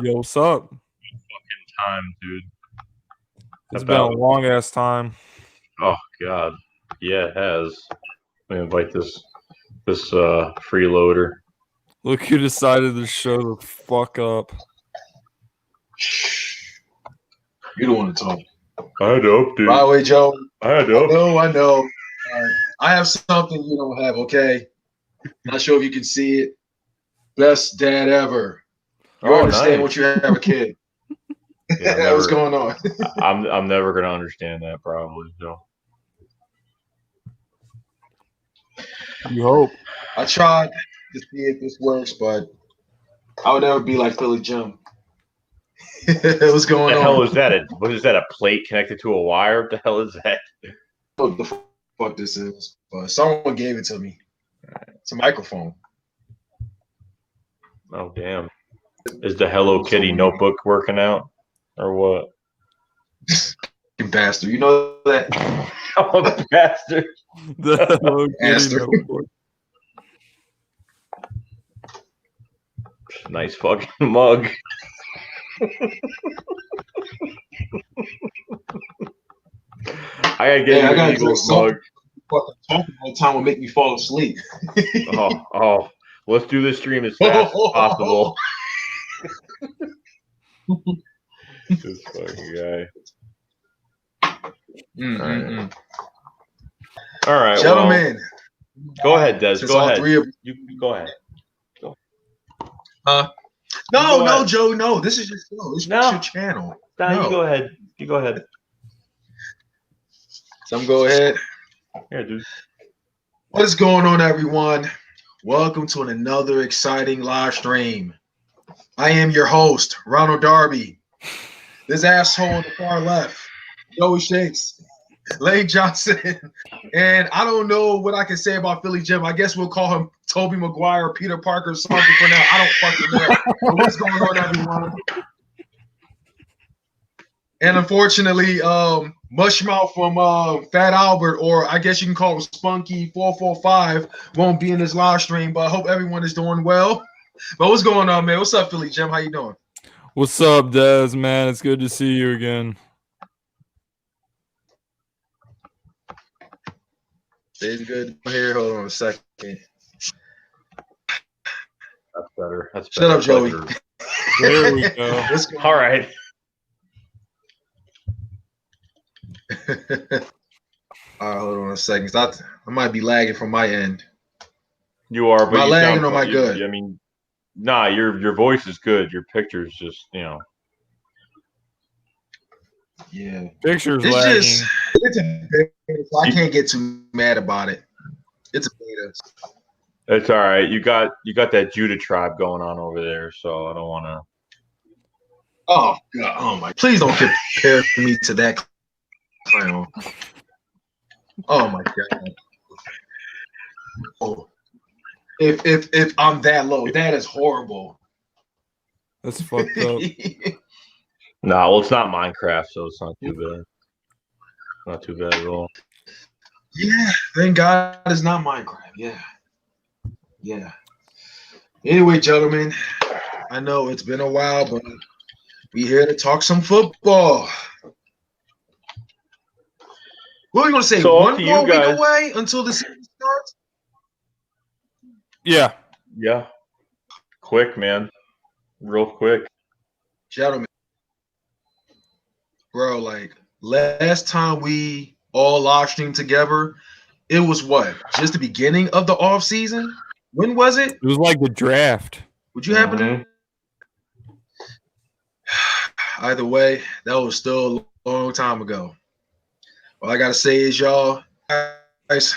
Yo, what's up? Time, dude. It's been a long ass time. Oh God, yeah, it has. Let me invite this freeloader. Look who decided to show the fuck up. You don't want to talk. I had to update. By the way, Joe. I had to update. I know. I have something you don't have. Okay. Not sure if you can see it. Best dad ever. You understand what you have a kid. Yeah, what's going on? I'm never gonna understand that probably. So. You hope. I tried to see if this works, but I would never be like Philly Jim. What's going on? What the hell is that? What is that? A plate connected to a wire? What the hell is that? What the fuck this is? But someone gave it to me. It's a microphone. Oh damn! Is the Hello Kitty notebook working out, or what? You bastard! You know that? I'm a bastard. The Hello Kitty notebook. Nice fucking mug. I gotta get you an Eagles mug. Talking all the time will make me fall asleep. oh, let's do this stream as fast as possible. This fucking guy. All right, gentlemen. Go ahead, Des. Go ahead. You go ahead. Go. No, Joe. No, this is your show. This is your channel. No, you go ahead. You go ahead. Some go ahead. Yeah, dude. What is going on, everyone? Welcome to another exciting live stream. I am your host, Ronald Darby. This asshole on the far left, Joey Shakes, Lane Johnson, and I don't know what I can say about Philly Jim. I guess we'll call him Toby Maguire, Peter Parker, something for now. I don't fucking know. But what's going on, everyone? And unfortunately, Mushmouth from Fat Albert, or I guess you can call him Spunky 445, won't be in this live stream. But I hope everyone is doing well. But what's going on, man? What's up, Philly Jim? How you doing? What's up, Des, man? It's good to see you again. Stays good here. Hold on a second. That's better. That's Shut better. up, Joey. There we go. Let's go. All right. All right, hold on a second. I might be lagging from my end. You are, but Am I you lagging sound. or am I good? I mean, nah. Your voice is good. Your picture's just Yeah. Pictures It's lagging. just it's a beta, so I can't get too mad about it. It's a beta. It's all right. You got that Judah tribe going on over there, so I don't want to. Oh God! Oh my! Please don't compare me to that clown. Oh my God! Oh, if I'm that low, that is horrible. That's fucked up. No, well, it's not Minecraft, so it's not too bad. Not too bad at all. Yeah, thank God it's not Minecraft. Yeah. Anyway, gentlemen, I know it's been a while, but we here to talk some football. What are we gonna say? So up One to more you week guys. away until the season starts? Yeah. Yeah. Quick, man. Real quick. Gentlemen, bro, like last time we all live streamed together, it was what? Just the beginning of the off season? When was it? It was like the draft. Would you happen to? Either way, that was still a long time ago. All I gotta say is, y'all guys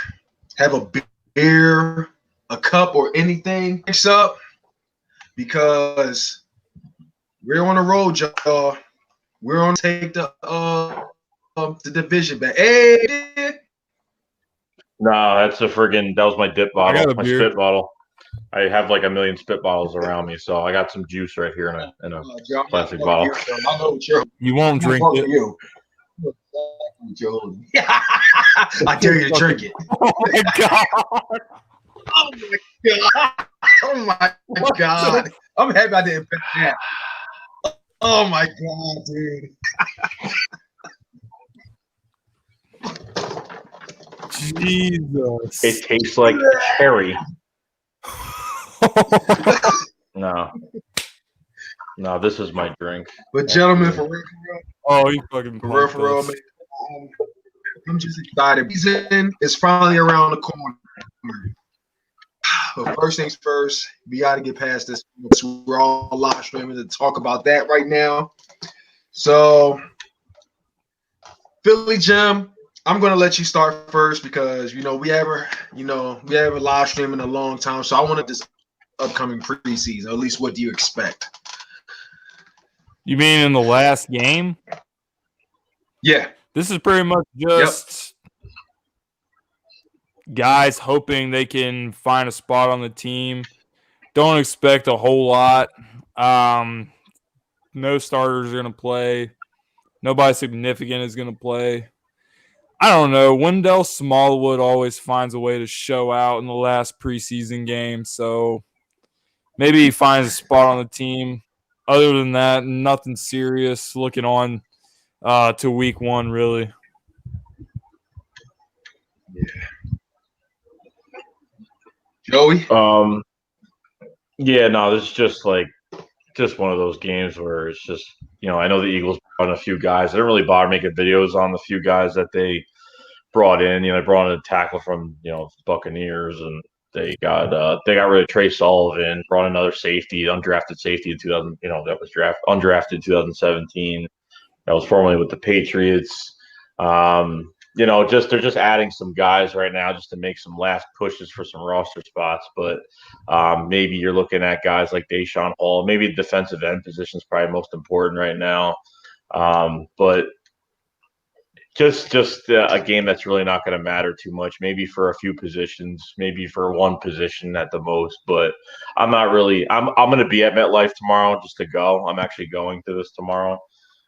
have a beer, a cup, or anything mix up because we're on the road, y'all. We're on to take the division back. Hey, No, that's that was my dip I got bottle, a my beer. spit bottle. I have like a million spit bottles around me, so I got some juice right here in a Joe, plastic bottle. I know what you're. You won't drink it. You. I dare you to drink it. Oh my God. Oh my God. Oh my God. I'm happy I didn't pick that. Oh my God, dude. Jesus. It tastes like cherry. No, this is my drink. But gentlemen, for real, Oh, you fucking for punked real, us. man. I'm just excited. Season is finally around the corner. But first things first, we got to get past this. We're all live streaming to talk about that right now. So, Philly Jim, I'm gonna let you start first because we haven't live streaming in a long time. So I wanted this upcoming preseason. At least, what do you expect? You mean in the last game? Yeah. This is pretty much just guys hoping they can find a spot on the team. Don't expect a whole lot. No starters are going to play. Nobody significant is going to play. I don't know. Wendell Smallwood always finds a way to show out in the last preseason game, so maybe he finds a spot on the team. Other than that, nothing serious looking on to week one, really. Yeah. Joey? Yeah, no, this is just one of those games where it's just, I know the Eagles brought in a few guys. They didn't really bother making videos on the few guys that they brought in. They brought in a tackle from, Buccaneers, and they got rid of Trey Sullivan, brought another safety, undrafted safety in 2000, that was undrafted 2017. That was formerly with the Patriots. They're just adding some guys right now just to make some last pushes for some roster spots. But maybe you're looking at guys like Deshaun Hall. Maybe the defensive end position is probably most important right now. But just a game that's really not going to matter too much. Maybe for a few positions, maybe for one position at the most. But I'm not really. I'm going to be at MetLife tomorrow just to go. I'm actually going to this tomorrow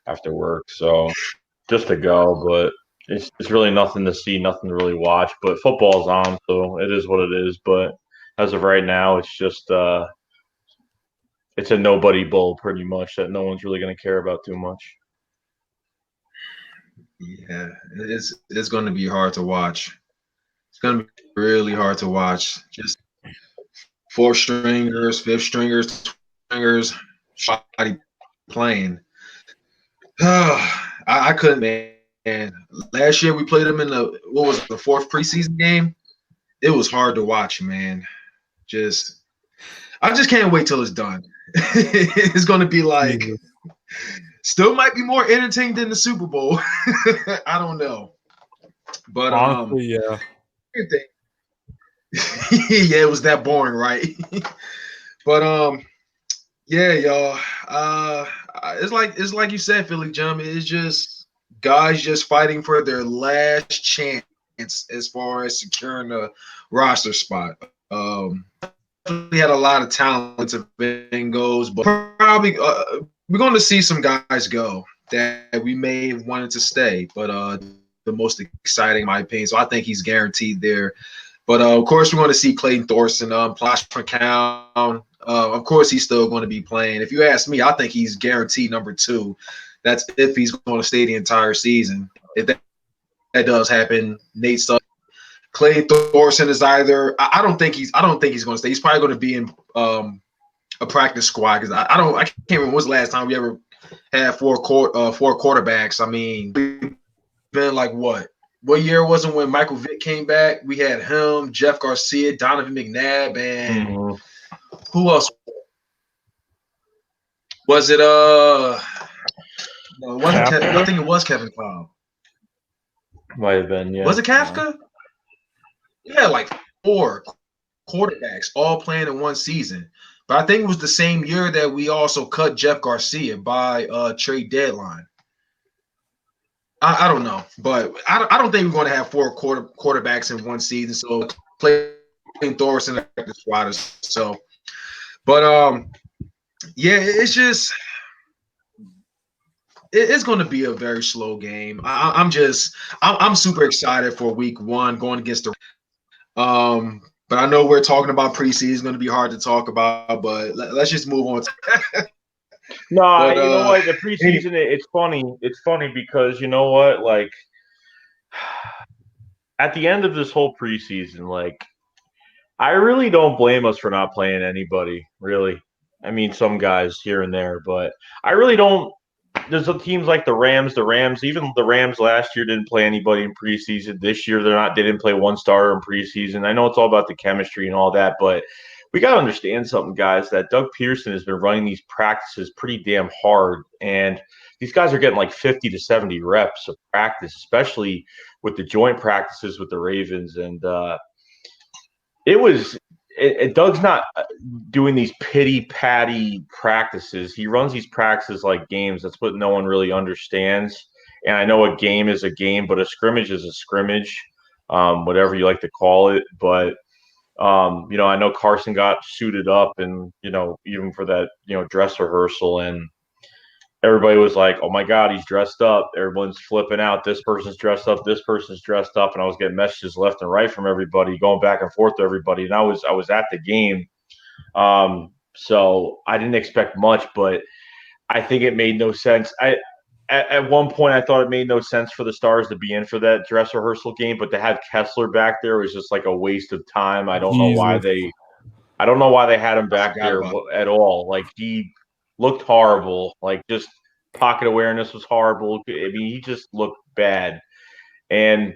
after work, so just to go. But it's really nothing to see, nothing to really watch. But football's on, so it is what it is. But as of right now, it's just it's a nobody bowl pretty much that no one's really going to care about too much. Yeah, it is going to be hard to watch. It's gonna be really hard to watch. Just fourth stringers, fifth stringers, stringers, shoddy playing. I couldn't, man. Last year we played them in the fourth preseason game. It was hard to watch, man. I just can't wait till it's done. It's gonna be like still might be more entertaining than the Super Bowl. I don't know. But honestly, yeah. Yeah, it was that boring, right? But yeah, y'all. It's like you said, Philly Jump. It's just guys just fighting for their last chance as far as securing a roster spot. We had a lot of talent of Bengals, but probably we're going to see some guys go that we may have wanted to stay. But the most exciting, in my opinion, so I think he's guaranteed there. But of course, we're going to see Clayton Thorson, Plosh McCown. Of course, he's still going to be playing. If you ask me, I think he's guaranteed number 2. That's if he's going to stay the entire season. If that does happen, Nate Sutton. Clay Thorson is either. I don't think he's going to stay. He's probably going to be in a practice squad because I can't remember when was the last time we ever had four quarterbacks. I mean, we've been like what? What year was it when Michael Vick came back? We had him, Jeff Garcia, Donovan McNabb, and who else? Was it no, it wasn't Kevin, I think it was Kevin Cobb. Might have been, yeah. Was it Kafka? Yeah, like 4 quarterbacks all playing in one season. But I think it was the same year that we also cut Jeff Garcia by trade deadline. I don't know, but I don't think we're going to have 4 quarterbacks in one season. So Clayton Thorson at the squad. So, but yeah, it's just it's going to be a very slow game. I'm super excited for week 1 going against the but I know we're talking about preseason. It's going to be hard to talk about, but let's just move on. No, you know what? The preseason, it's funny. It's funny because you know what? Like, at the end of this whole preseason, like, I really don't blame us for not playing anybody, really. I mean, some guys here and there, but I really don't. There's some teams like the Rams, even the Rams last year didn't play anybody in preseason. This year, they didn't play one starter in preseason. I know it's all about the chemistry and all that, but we got to understand something, guys, that Doug Pearson has been running these practices pretty damn hard. And these guys are getting like 50 to 70 reps of practice, especially with the joint practices with the Ravens. And Doug's not doing these pity-patty practices. He runs these practices like games. That's what no one really understands. And I know a game is a game, but a scrimmage is a scrimmage, whatever you like to call it. But I know Carson got suited up and, even for that, dress rehearsal, and everybody was like, oh my God, he's dressed up. Everyone's flipping out. This person's dressed up. This person's dressed up. And I was getting messages left and right from everybody, going back and forth to everybody. And I was at the game. So I didn't expect much, but I think it made no sense. At one point, I thought it made no sense for the Stars to be in for that dress rehearsal game, but to have Kessler back there was just like a waste of time. I don't know why they had him back there at all. Like, he looked horrible. Like, just pocket awareness was horrible. I mean, he just looked bad. And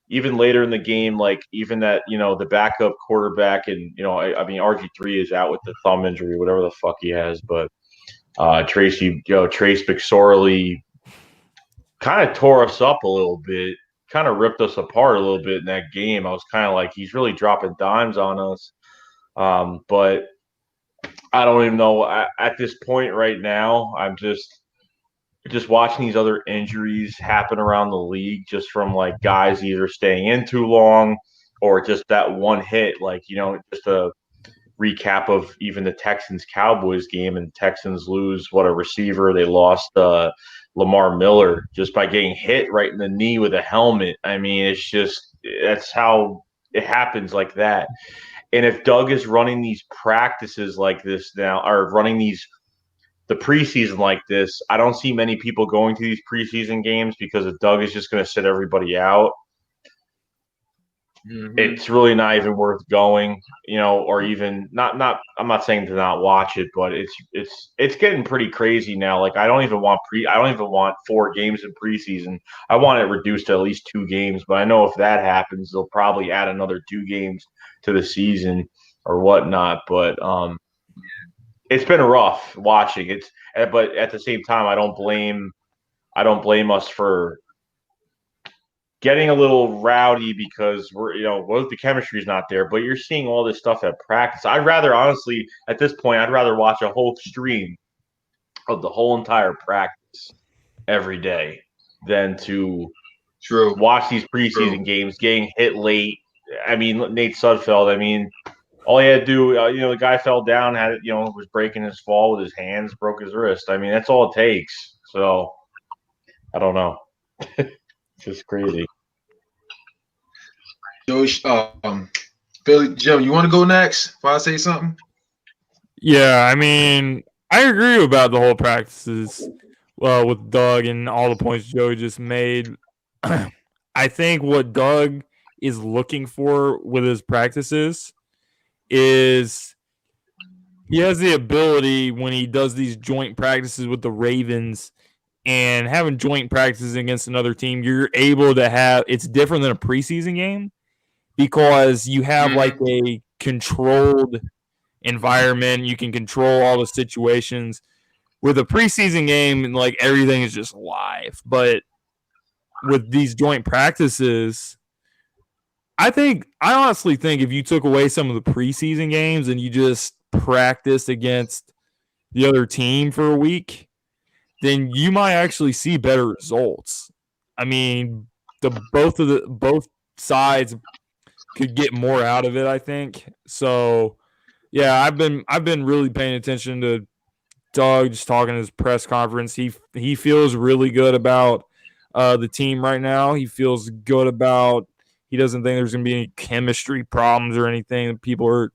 even later in the game, like, even that, the backup quarterback, and, I mean, RG3 is out with the thumb injury, whatever the fuck he has, but Trace McSorley kind of tore us up a little bit, kind of ripped us apart a little bit in that game. I was kind of like, he's really dropping dimes on us. But I don't even know at this point right now. I'm just watching these other injuries happen around the league, just from like guys either staying in too long or just that one hit. Like, just a recap of even the Texans Cowboys game, and Texans lose a receiver. They lost Lamar Miller just by getting hit right in the knee with a helmet. I mean, that's how it happens, like that. And if Doug is running these practices like this now, or running the preseason like this, I don't see many people going to these preseason games, because if Doug is just going to sit everybody out, it's really not even worth going, or even not. I'm not saying to not watch it, but it's getting pretty crazy now. Like I don't even want 4 games in preseason. I want it reduced to at least 2 games. But I know if that happens, they'll probably add another 2 games to the season or whatnot. But it's been rough watching. But at the same time, I don't blame us for getting a little rowdy because the chemistry is not there, but you're seeing all this stuff at practice. I'd rather, honestly, at this point, I'd rather watch a whole stream of the whole entire practice every day than to watch these preseason games getting hit late. I mean, Nate Sudfeld, all he had to do, the guy fell down, was breaking his fall with his hands, broke his wrist. I mean, that's all it takes. So, I don't know. Just crazy. Billy, Jim, you want to go next if I say something? Yeah, I agree about the whole practices with Doug and all the points Joey just made. I think what Doug is looking for with his practices is he has the ability when he does these joint practices with the Ravens and having joint practices against another team, you're able to have – it's different than a preseason game because you have like a controlled environment. You can control all the situations. With a preseason game, like everything is just live. But with these joint practices, I honestly think if you took away some of the preseason games and you just practiced against the other team for a week, then you might actually see better results. I mean, both sides could get more out of it, I think. So, yeah, I've been really paying attention to Doug just talking to his press conference. He feels really good about the team right now. He feels good about he doesn't think there's going to be any chemistry problems or anything. People are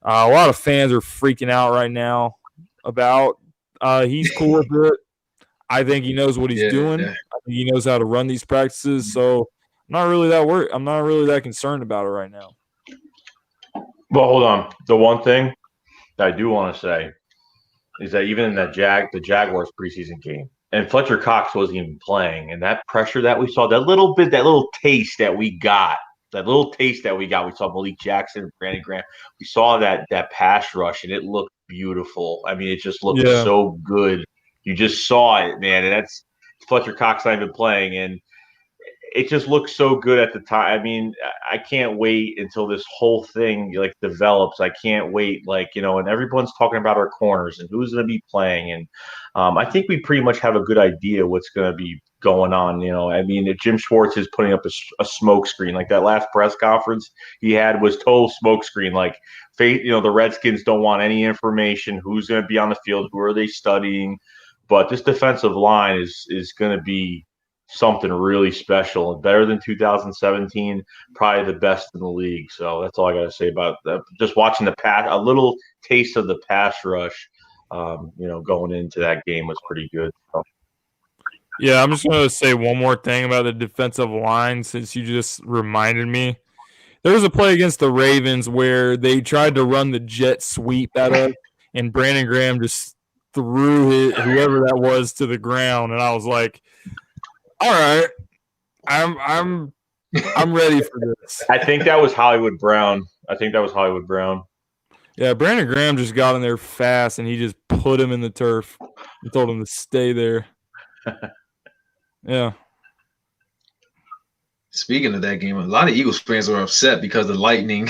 a lot of fans are freaking out right now about. He's cool with it. I think he knows what he's doing. I think he knows how to run these practices. So I'm not really that worried. I'm not really that concerned about it right now. Well, hold on. The one thing that I do want to say is that even in the Jaguars preseason game, and Fletcher Cox wasn't even playing, and that pressure that we saw, that little taste that we got, we saw Malik Jackson and Brandon Graham. We saw that pass rush, and it looked beautiful. I mean, it just looked so good. You just saw it, man, and that's Fletcher Cox not even playing, and it just looks so good at the time. I mean, I can't wait until this whole thing develops. I can't wait, and everyone's talking about our corners and who's going to be playing, and I think we pretty much have a good idea what's going to be going on. I mean, if Jim Schwartz is putting up a smoke screen, like that last press conference he had was total smoke screen. The Redskins don't want any information. Who's going to be on the field? Who are they studying? But this defensive line is going to be something really special and better than 2017, probably the best in the league. So that's all I got to say about that. Just watching a little taste of the pass rush, going into that game was pretty good. So. Yeah, I'm just going to say one more thing about the defensive line since you just reminded me. There was a play against the Ravens where they tried to run the jet sweep at us, and Brandon Graham just threw whoever that was to the ground, and I was like, all right, I'm ready for this. I think that was Hollywood Brown. Yeah, Brandon Graham just got in there fast, and he just put him in the turf and told him to stay there. Yeah. Speaking of that game, a lot of Eagles fans were upset because the Lightning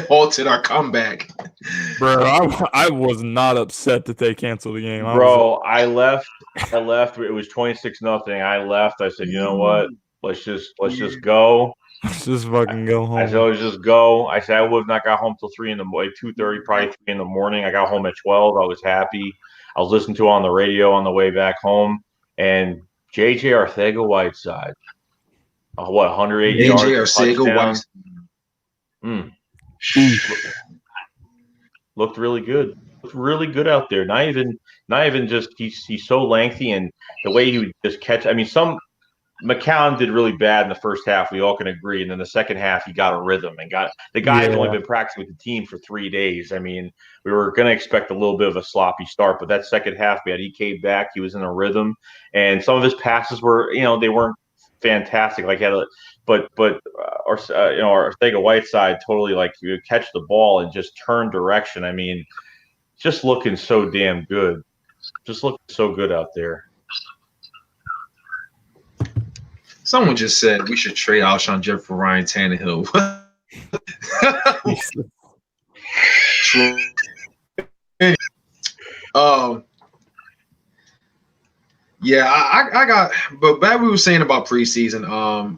halted our comeback. Bro, I was not upset that they canceled the game. I left. It was 26-0. I left. I said, you know what? Let's just go. Let's just fucking go home. I said, let's just go. I said I would have not got home till 3 in the morning, 2:30, probably 3 in the morning. I got home at 12. I was happy. I was listening to it on the radio on the way back home, and JJ Arcega-Whiteside. 108 yards, touchdown. Looked really good. Looked really good out there. Not even just he's so lengthy, and the way he would just catch. I mean, some McCown did really bad in the first half. We all can agree. And then the second half, he got a rhythm and the guy's only been practicing with the team for 3 days. I mean, we were going to expect a little bit of a sloppy start, but that second half, man, he came back. He was in a rhythm, and some of his passes were, they weren't fantastic. Like our Ortega-Whiteside totally like you would catch the ball and just turn direction. I mean, just looking so damn good. Just looking so good out there. Someone just said we should trade Alshon Jeffrey for Ryan Tannehill. Yeah, I got. But back we were saying about preseason.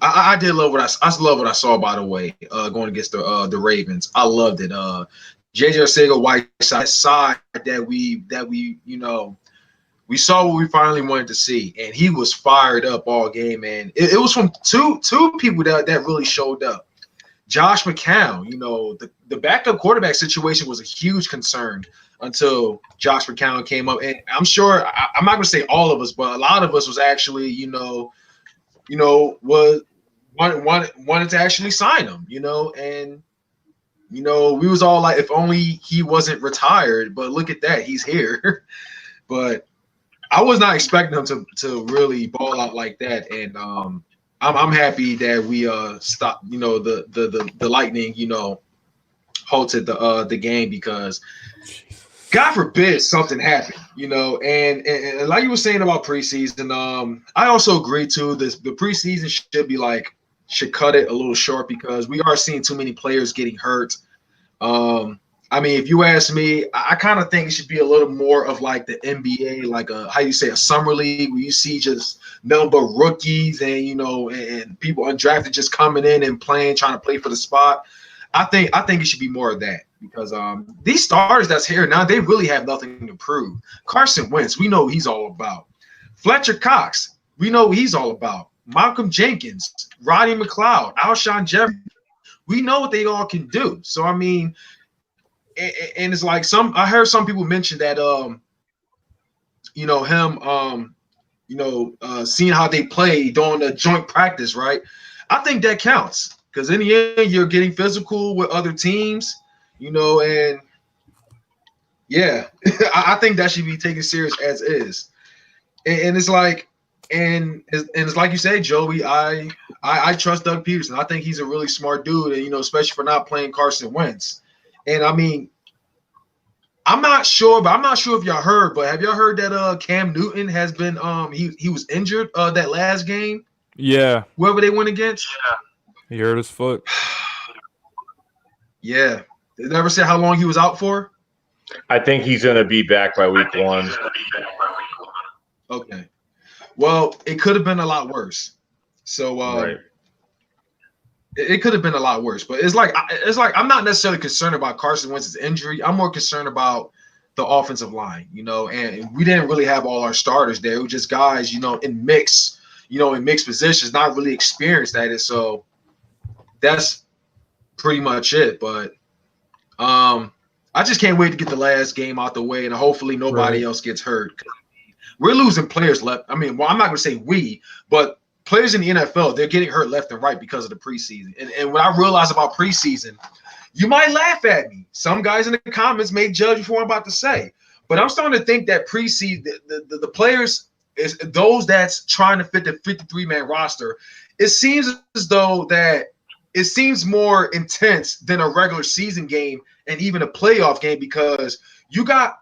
I did love what I love what I saw. By the way, going against the Ravens, I loved it. JJ Arcega-Whiteside side that we we saw what we finally wanted to see, and he was fired up all game. And it was from two people that really showed up. Josh McCown, the backup quarterback situation was a huge concern until Josh McCown came up. And I'm sure I'm not going to say all of us, but a lot of us was actually, was wanted to actually sign him, and we was all like, if only he wasn't retired. But look at that, he's here. But I was not expecting him to really ball out like that, and I'm happy that we stopped. The Lightning, halted the game because God forbid something happened. And like you were saying about preseason, I also agree too. The preseason should cut it a little short because we are seeing too many players getting hurt. I mean, if you ask me, I kind of think it should be a little more of like the NBA, like a summer league where you see just nothing but rookies and and people undrafted just coming in and playing, trying to play for the spot. I think it should be more of that because these stars that's here now, they really have nothing to prove. Carson Wentz, we know what he's all about. Fletcher Cox, we know what he's all about. Malcolm Jenkins, Rodney McLeod, Alshon Jeffrey, we know what they all can do. So I mean. And it's like I heard some people mention that seeing how they play during the joint practice, right? I think that counts because in the end you're getting physical with other teams, and yeah, I think that should be taken serious as is. And it's like, and it's like you say, Joey, I trust Doug Peterson. I think he's a really smart dude, and especially for not playing Carson Wentz. And I mean, I'm not sure if y'all heard, but have y'all heard that Cam Newton has been he was injured that last game? Yeah. Whoever they went against? Yeah. He hurt his foot. Yeah. They never said how long he was out for? I think he's gonna be back by week 1. Okay. Well, it could have been a lot worse. So right. It could have been a lot worse, but it's like I'm not necessarily concerned about Carson Wentz's injury. I'm more concerned about the offensive line, and we didn't really have all our starters there. It was just guys, in mixed positions, not really experienced at it. So that's pretty much it. But I just can't wait to get the last game out the way, and hopefully nobody else gets hurt. We're losing players left. I mean, well, I'm not going to say we, but players in the NFL, they're getting hurt left and right because of the preseason. And when I realize about preseason, you might laugh at me. Some guys in the comments may judge what I'm about to say. But I'm starting to think that preseason, the players, is those that's trying to fit the 53-man roster, it seems as though that it seems more intense than a regular season game and even a playoff game because you got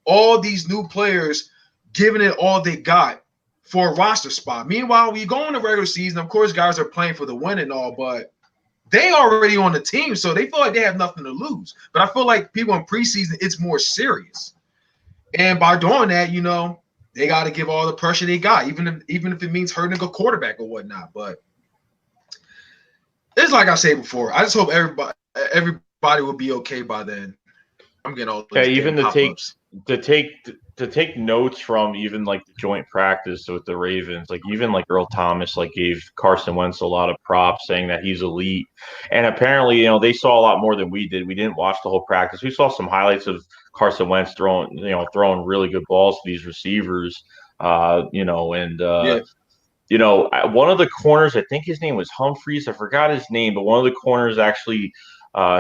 all these new players giving it all they got for a roster spot. Meanwhile, when you go in the regular season, of course, guys are playing for the win and all, but they already on the team, so they feel like they have nothing to lose. But I feel like people in preseason, it's more serious. And by doing that, they got to give all the pressure they got, even if it means hurting a quarterback or whatnot. But it's like I said before, I just hope everybody will be okay by then. I'm getting all those even to take notes from even like the joint practice with the Ravens, like even like Earl Thomas like gave Carson Wentz a lot of props saying that he's elite. And apparently, they saw a lot more than we did. We didn't watch the whole practice. We saw some highlights of Carson Wentz throwing really good balls to these receivers, one of the corners, I think his name was Humphreys. I forgot his name, but one of the corners actually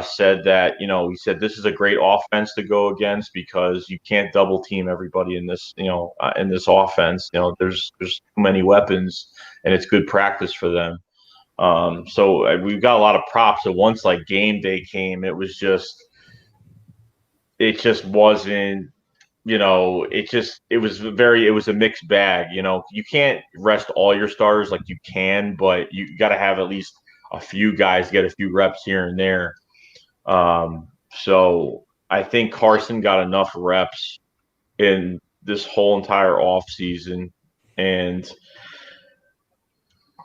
said that, he said this is a great offense to go against because you can't double team everybody in this, in this offense. There's too many weapons, and it's good practice for them. So we've got a lot of props. So once like game day came, it just wasn't. It was a mixed bag. You can't rest all your starters like you can, but you got to have at least a few guys get a few reps here and there. So I think Carson got enough reps in this whole entire off season, and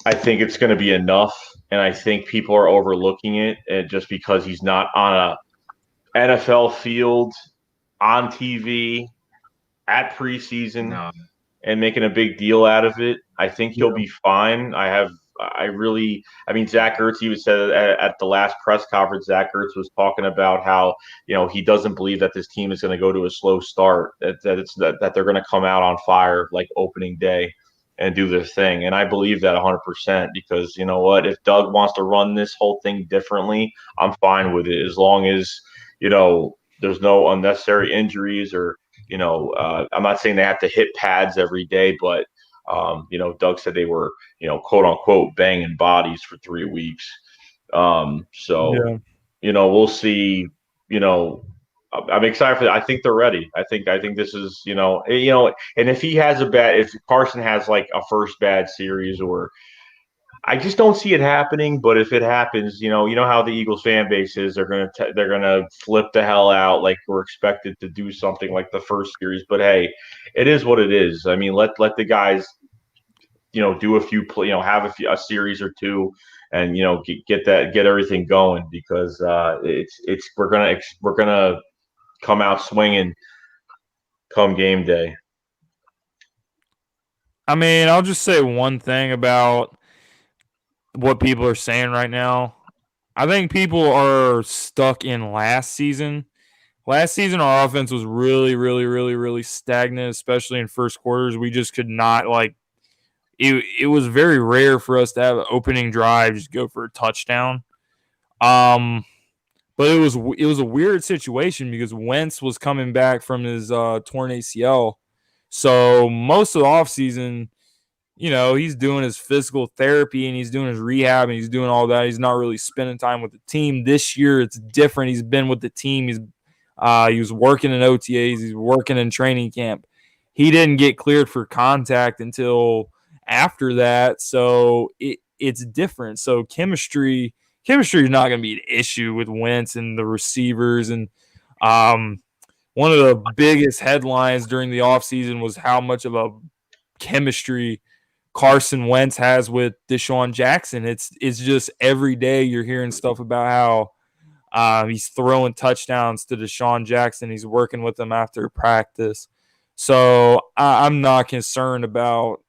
I think it's going to be enough. And I think people are overlooking it, and just because he's not on a NFL field on TV at preseason and making a big deal out of it. I think he'll be fine. Zach Ertz even said at the last press conference, Zach Ertz was talking about how, he doesn't believe that this team is going to go to a slow start, that they're going to come out on fire like opening day and do their thing. And I believe that 100% because you know what, if Doug wants to run this whole thing differently, I'm fine with it as long as, there's no unnecessary injuries or, I'm not saying they have to hit pads every day, but, Doug said they were, quote unquote, banging bodies for 3 weeks. We'll see, I'm excited for that. I think they're ready. I think this is, and if Carson has like a first bad series or, I just don't see it happening, but if it happens, you know how the Eagles fan base is. They're gonna flip the hell out, like we're expected to do something like the first series. But hey, it is what it is. I mean, let the guys, do a few play, have a series or two, and get everything going because we're gonna come out swinging come game day. I mean, I'll just say one thing about what people are saying right now. I think people are stuck in last season. Last season, our offense was really, really, really, really stagnant, especially in first quarters. We just could not it was very rare for us to have an opening drive just go for a touchdown. But it was a weird situation because Wentz was coming back from his torn ACL. So most of the offseason, he's doing his physical therapy and he's doing his rehab and he's doing all that. He's not really spending time with the team. This year, it's different. He's been with the team. He was working in OTAs. He's working in training camp. He didn't get cleared for contact until after that. So it's different. So chemistry is not going to be an issue with Wentz and the receivers. And one of the biggest headlines during the offseason was how much of a chemistry Carson Wentz has with Deshaun Jackson. It's just every day you're hearing stuff about how he's throwing touchdowns to Deshaun Jackson. He's working with him after practice. So I'm not concerned about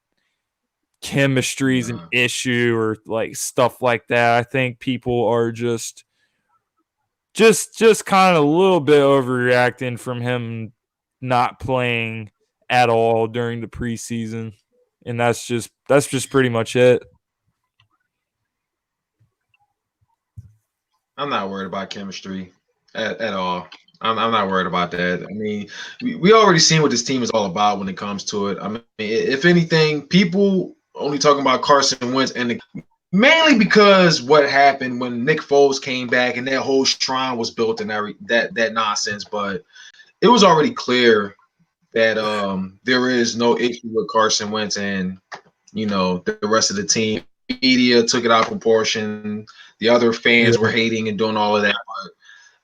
chemistry is an issue or like stuff like that. I think people are just kind of a little bit overreacting from him not playing at all during the preseason. And that's just pretty much it. I'm not worried about chemistry at all. I'm not worried about that. I mean, we already seen what this team is all about when it comes to it. I mean, if anything, people only talking about Carson Wentz and mainly because what happened when Nick Foles came back and that whole shrine was built and that nonsense. But it was already clear that there is no issue with Carson Wentz and the rest of the team. Media took it out of proportion. The other fans were hating and doing all of that.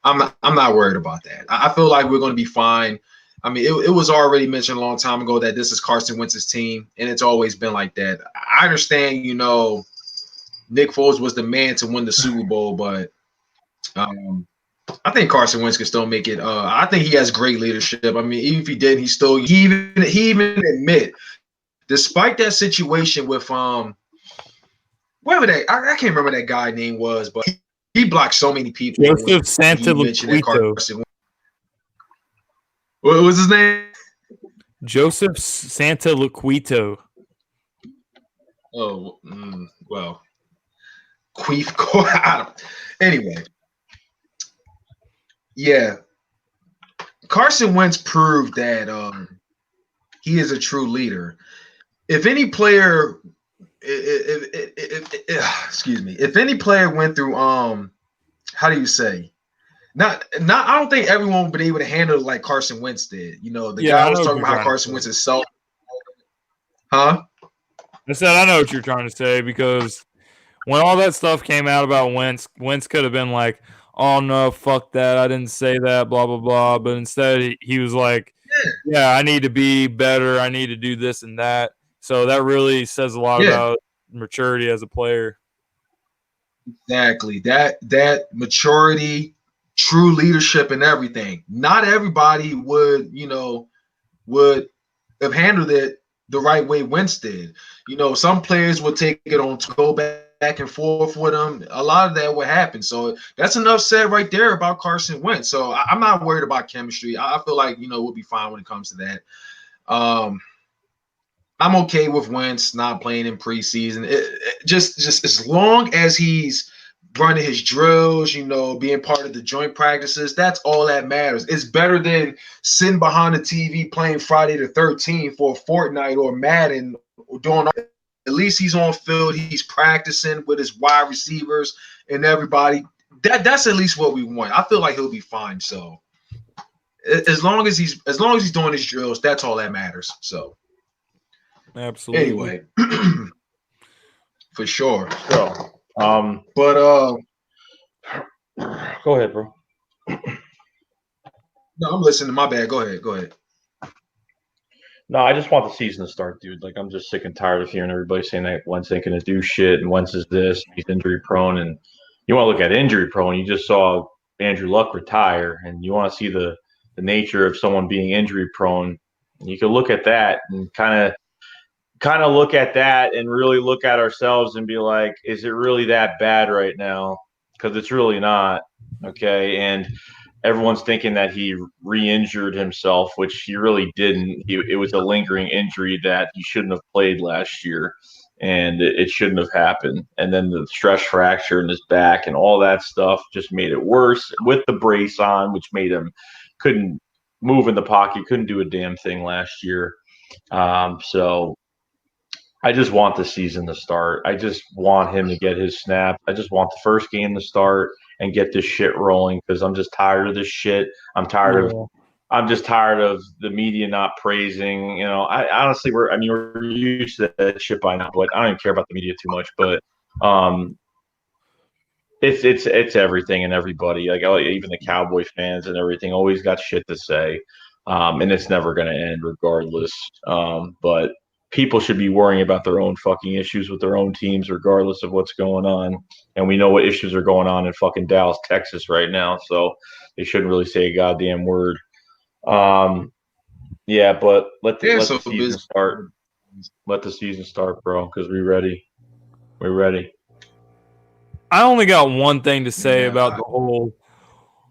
But I'm not worried about that. I feel like we're going to be fine. I mean, it was already mentioned a long time ago that this is Carson Wentz's team, and it's always been like that. I understand, Nick Foles was the man to win the Super Bowl, but I think Carson Wentz can still make it. I think he has great leadership. I mean, even if he did, he even admit, despite that situation with whatever that I can't remember that guy name was, but he blocked so many people. Joseph Santoliquito. What was his name? Joseph Santoliquito. Oh, well, Queef. Anyway, yeah, Carson Wentz proved that he is a true leader. If any player, excuse me, if any player went through how do you say? Not. I don't think everyone would be able to handle it like Carson Wentz did. You know, the Yeah, guy I was know what talking you're about how trying to Carson say. Wentz is self, huh? I said I know what you're trying to say because when all that stuff came out about Wentz could have been like, "Oh no, fuck that, I didn't say that," blah blah blah. But instead, he was like, "Yeah, I need to be better. I need to do this and that." So that really says a lot Yeah, about maturity as a player. exactly. That maturity, true leadership, and everything. Not everybody would, would have handled it the right way Wentz did. Some players would take it on to go back and forth with him. A lot of that would happen. So that's enough said right there about Carson Wentz. So I'm not worried about chemistry. I feel like, we'll be fine when it comes to that. I'm okay with Wentz not playing in preseason. Just as long as he's running his drills, being part of the joint practices, that's all that matters. It's better than sitting behind the TV playing Friday the 13th for Fortnite or Madden or doing all. At least he's on field. He's practicing with his wide receivers and everybody. That's at least what we want. I feel like he'll be fine. So as long as he's doing his drills, that's all that matters. So Absolutely. anyway, for sure. So, But go ahead, bro. no, I'm listening. My bad. Go ahead. No, I just want the season to start, dude. Like, I'm just sick and tired of hearing everybody saying that Wentz ain't going to do shit and Wentz is this, he's injury prone. And you want to look at injury prone, you just saw Andrew Luck retire, and you want to see the nature of someone being injury prone. You can look at that and kind of look at that and really look at ourselves and be like, is it really that bad right now? Because it's really not. Okay. And everyone's thinking that he re-injured himself, which he really didn't. It was a lingering injury that he shouldn't have played last year, and it shouldn't have happened. And then the stress fracture in his back and all that stuff just made it worse with the brace on, which made him couldn't move in the pocket, couldn't do a damn thing last year. So I just want the season to start. I just want him to get his snap. I just want the first game to start and get this shit rolling because I'm just tired of this shit. I'm just tired of the media not praising. I honestly we're used to that shit by now, but I don't even care about the media too much. But it's everything and everybody. Like even the Cowboy fans and everything always got shit to say, and it's never going to end regardless. But people should be worrying about their own fucking issues with their own teams, regardless of what's going on. And we know what issues are going on in fucking Dallas, Texas right now. So they shouldn't really say a goddamn word. Yeah, but let the season start. Let the season start, bro, because we're ready. We're ready. I only got one thing to say about the whole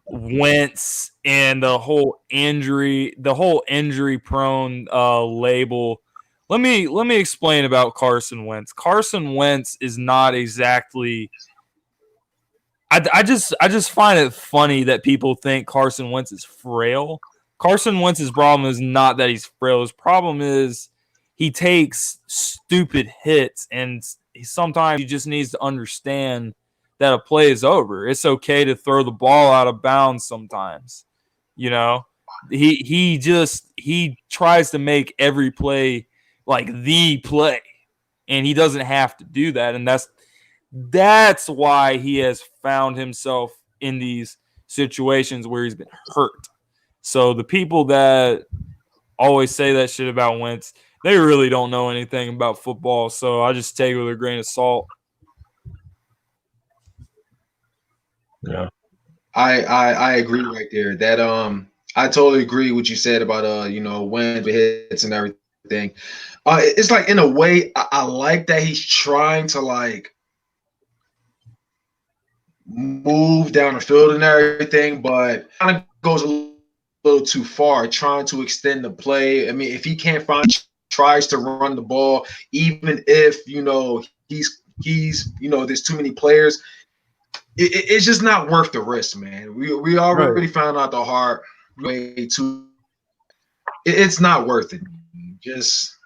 Wentz and the whole injury prone label. Let me explain about Carson Wentz. Carson Wentz is not exactly. I just find it funny that people think Carson Wentz is frail. Carson Wentz's problem is not that he's frail. His problem is he takes stupid hits, and sometimes he just needs to understand that a play is over. It's okay to throw the ball out of bounds sometimes. He tries to make every play like the play, and he doesn't have to do that. And that's why he has found himself in these situations where he's been hurt. So the people that always say that shit about Wentz, they really don't know anything about football. So I just take it with a grain of salt. Yeah, I agree right there. That I totally agree what you said about Wentz hits and everything. It's like in a way I like that he's trying to like move down the field and everything, but kind of goes a little too far, trying to extend the play. I mean, if he can't find tries to run the ball, even if he's there's too many players. It's just not worth the risk, man. We already found out the hard way to. It's not worth it. Just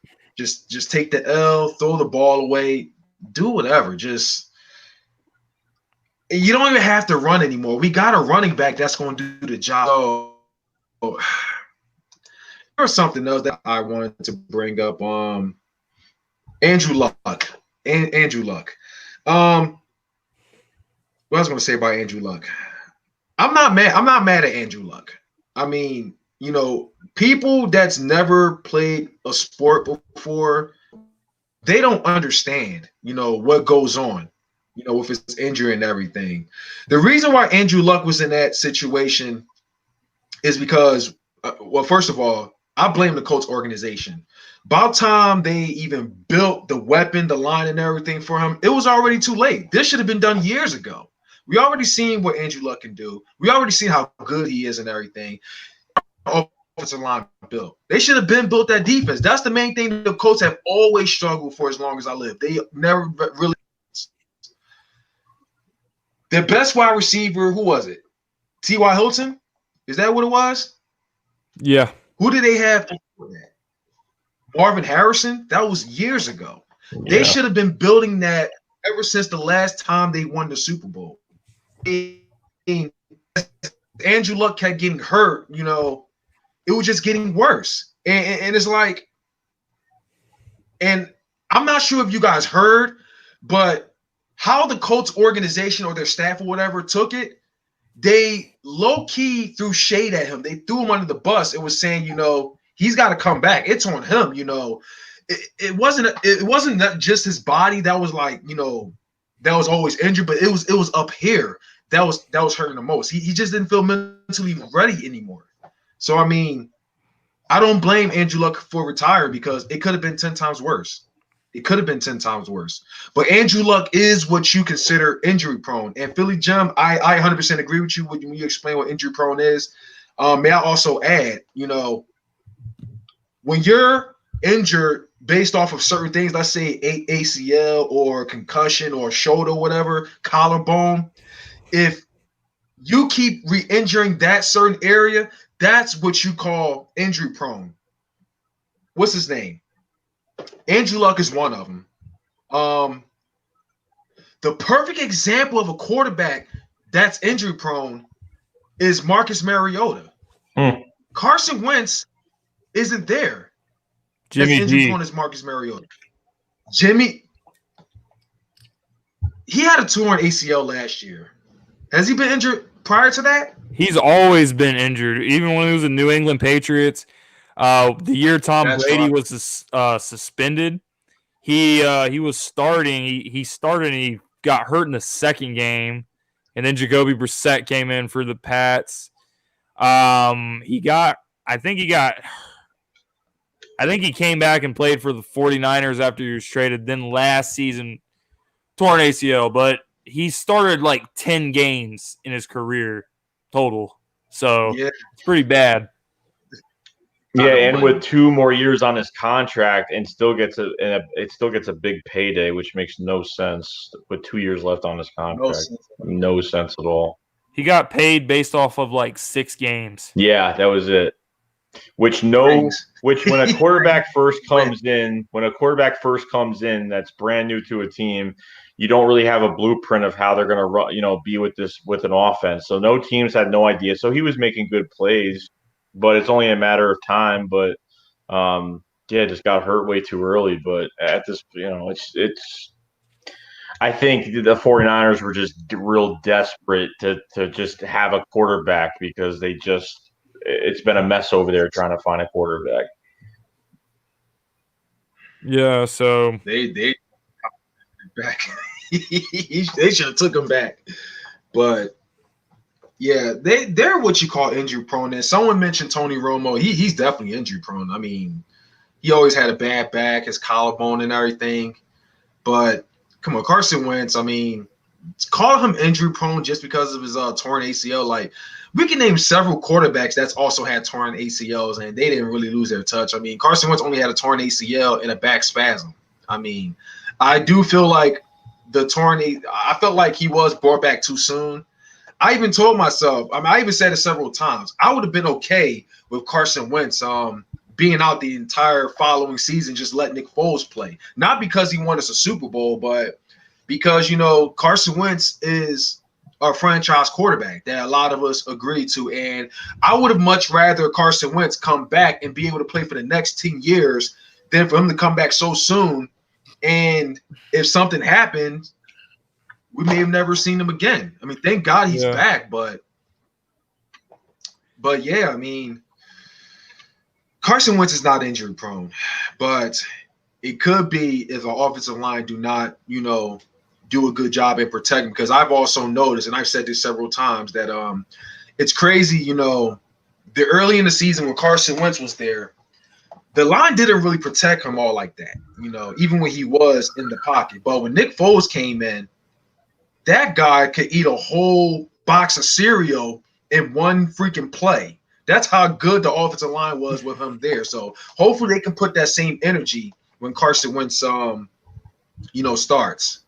take the L, throw the ball away, do whatever. You don't even have to run anymore. We got a running back that's going to do the job. So, there's something else that I wanted to bring up. Andrew Luck. Andrew Luck. What I was going to say about Andrew Luck. I'm not mad at Andrew Luck. I mean, people that's never played a sport before, they don't understand, what goes on, with his injury and everything. The reason why Andrew Luck was in that situation is because, well, first of all, I blame the Colts organization. About time they even built the weapon, the line, and everything for him, it was already too late. This should have been done years ago. We already seen what Andrew Luck can do. We already seen how good he is and everything. Offensive line built. They should have been built that defense. That's the main thing the Colts have always struggled for as long as I live. They never really. Their best wide receiver, who was it? T.Y. Hilton? Is that what it was? Yeah. Who did they have before that? Marvin Harrison? That was years ago. Yeah. They should have been building that ever since the last time they won the Super Bowl. Andrew Luck kept getting hurt, it was just getting worse. And it's like, and I'm not sure if you guys heard, but how the Colts organization or their staff or whatever took it, they low-key threw shade at him. They threw him under the bus. It was saying, he's got to come back. It's on him, It wasn't not just his body that was like, that was always injured, but it was up here that was hurting the most. He just didn't feel mentally ready anymore. So I mean, I don't blame Andrew Luck for retiring because it could have been 10 times worse. It could have been 10 times worse. But Andrew Luck is what you consider injury prone. And Philly Jim, I 100% agree with you when you explain what injury prone is. May I also add, when you're injured based off of certain things, let's say ACL or concussion or shoulder, whatever, collarbone, if you keep re-injuring that certain area, that's what you call injury prone. What's his name? Andrew Luck is one of them. The perfect example of a quarterback that's injury prone is Marcus Mariota. Carson Wentz isn't there. Jimmy as injury G. prone as Marcus Mariota. Jimmy, he had a torn ACL last year. Has he been injured prior to that? He's always been injured, even when he was in New England Patriots. The year Tom Brady was suspended, he was starting. He started and he got hurt in the second game, and then Jacoby Brissett came in for the Pats. I think he came back and played for the 49ers after he was traded. Then last season, torn ACL, but he started like 10 games in his career total. So It's pretty bad. Yeah, and with 2 more years on his contract, and still gets a big payday, which makes no sense. With 2 years left on his contract, no sense at all. He got paid based off of like 6 games. Yeah, that was it. Which when a quarterback first comes in, that's brand new to a team, you don't really have a blueprint of how they're going to run, be with an offense. So no teams had no idea. So he was making good plays, but it's only a matter of time. But just got hurt way too early. But at this, it's. I think the 49ers were just real desperate to just have a quarterback because it's been a mess over there trying to find a quarterback. Yeah, so they back. They should have took him back, but yeah, they're what you call injury prone. And someone mentioned Tony Romo. He's definitely injury prone. I mean, he always had a bad back, his collarbone and everything. But come on, Carson Wentz. I mean, call him injury prone just because of his torn ACL. Like, we can name several quarterbacks that's also had torn ACLs, and they didn't really lose their touch. I mean, Carson Wentz only had a torn ACL and a back spasm. I mean, I do feel like I felt like he was brought back too soon. I even told myself, I even said it several times, I would have been okay with Carson Wentz being out the entire following season, just let Nick Foles play. Not because he won us a Super Bowl, but because, Carson Wentz is a franchise quarterback that a lot of us agree to. And I would have much rather Carson Wentz come back and be able to play for the next 10 years than for him to come back so soon. And if something happened, we may have never seen him again. I mean, thank God he's back, but yeah, I mean, Carson Wentz is not injury prone, but it could be if an offensive line do not, do a good job in protecting. Because I've also noticed, and I've said this several times, that it's crazy, the early in the season when Carson Wentz was there, the line didn't really protect him all like that, even when he was in the pocket. But when Nick Foles came in, that guy could eat a whole box of cereal in one freaking play. That's how good the offensive line was with him there. So hopefully they can put that same energy when Carson Wentz, starts.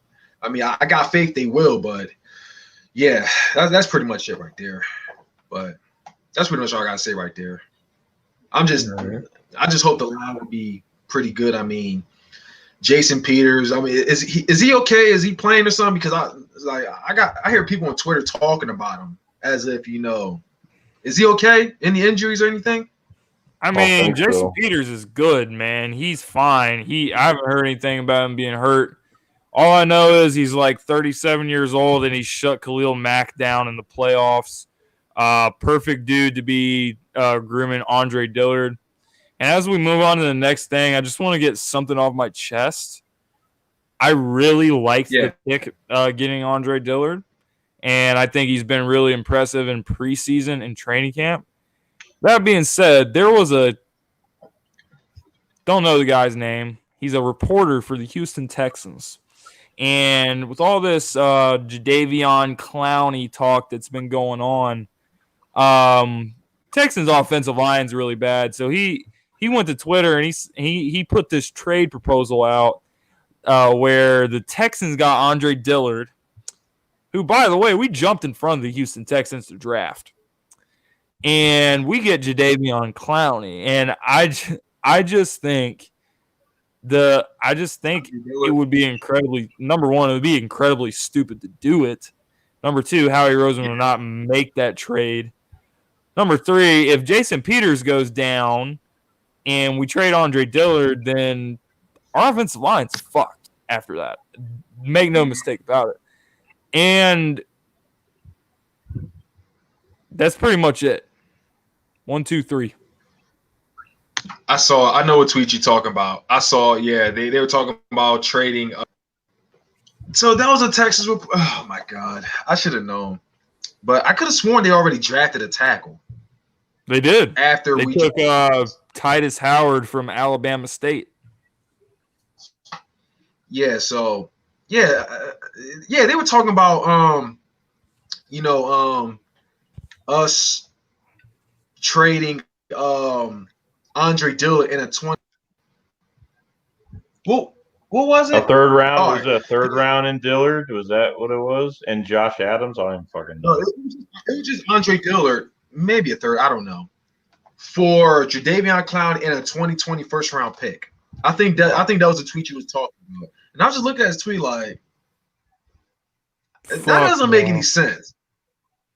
I mean, I got faith they will, but yeah, that's pretty much it right there. But that's pretty much all I got to say right there. I just hope the line will be pretty good. I mean, Jason Peters, I mean, is he okay? Is he playing or something? Because I hear people on Twitter talking about him as if, is he okay? Any injuries or anything? I mean, Jason Peters is good, man. He's fine. I haven't heard anything about him being hurt. All I know is he's like 37 years old and he shut Khalil Mack down in the playoffs. Perfect dude to be grooming Andre Dillard. And as we move on to the next thing, I just want to get something off my chest. I really liked the pick getting Andre Dillard, and I think he's been really impressive in preseason and training camp. That being said, there was don't know the guy's name. He's a reporter for the Houston Texans. And with all this Jadeveon Clowney talk that's been going on, Texans offensive line's really bad. So he went to Twitter and he put this trade proposal out where the Texans got Andre Dillard, who, by the way, we jumped in front of the Houston Texans to draft. And we get Jadeveon Clowney. And I just think it would be number one, it would be incredibly stupid to do it. Number two, Howie Roseman will not make that trade. Number three, if Jason Peters goes down and we trade Andre Dillard, then our offensive line's fucked after that. Make no mistake about it. And that's pretty much it. 1, 2, 3. I know what tweet you're talking about. I saw, they were talking about trading. So that was a Texas. Oh my God, I should have known, but I could have sworn they already drafted a tackle. They did. After they took Titus Howard from Alabama State. Yeah. So they were talking about us trading Andre Dillard in a 20. What was it? A third round? Oh, was it a third round in Dillard? Was that what it was? And Josh Adams? I don't fucking know. No, it was just Andre Dillard, maybe a third, I don't know, for Jadeveon Clowney in a 2020 first round pick. I think that was a tweet you was talking about. And I was just looking at his tweet like, that doesn't make any sense.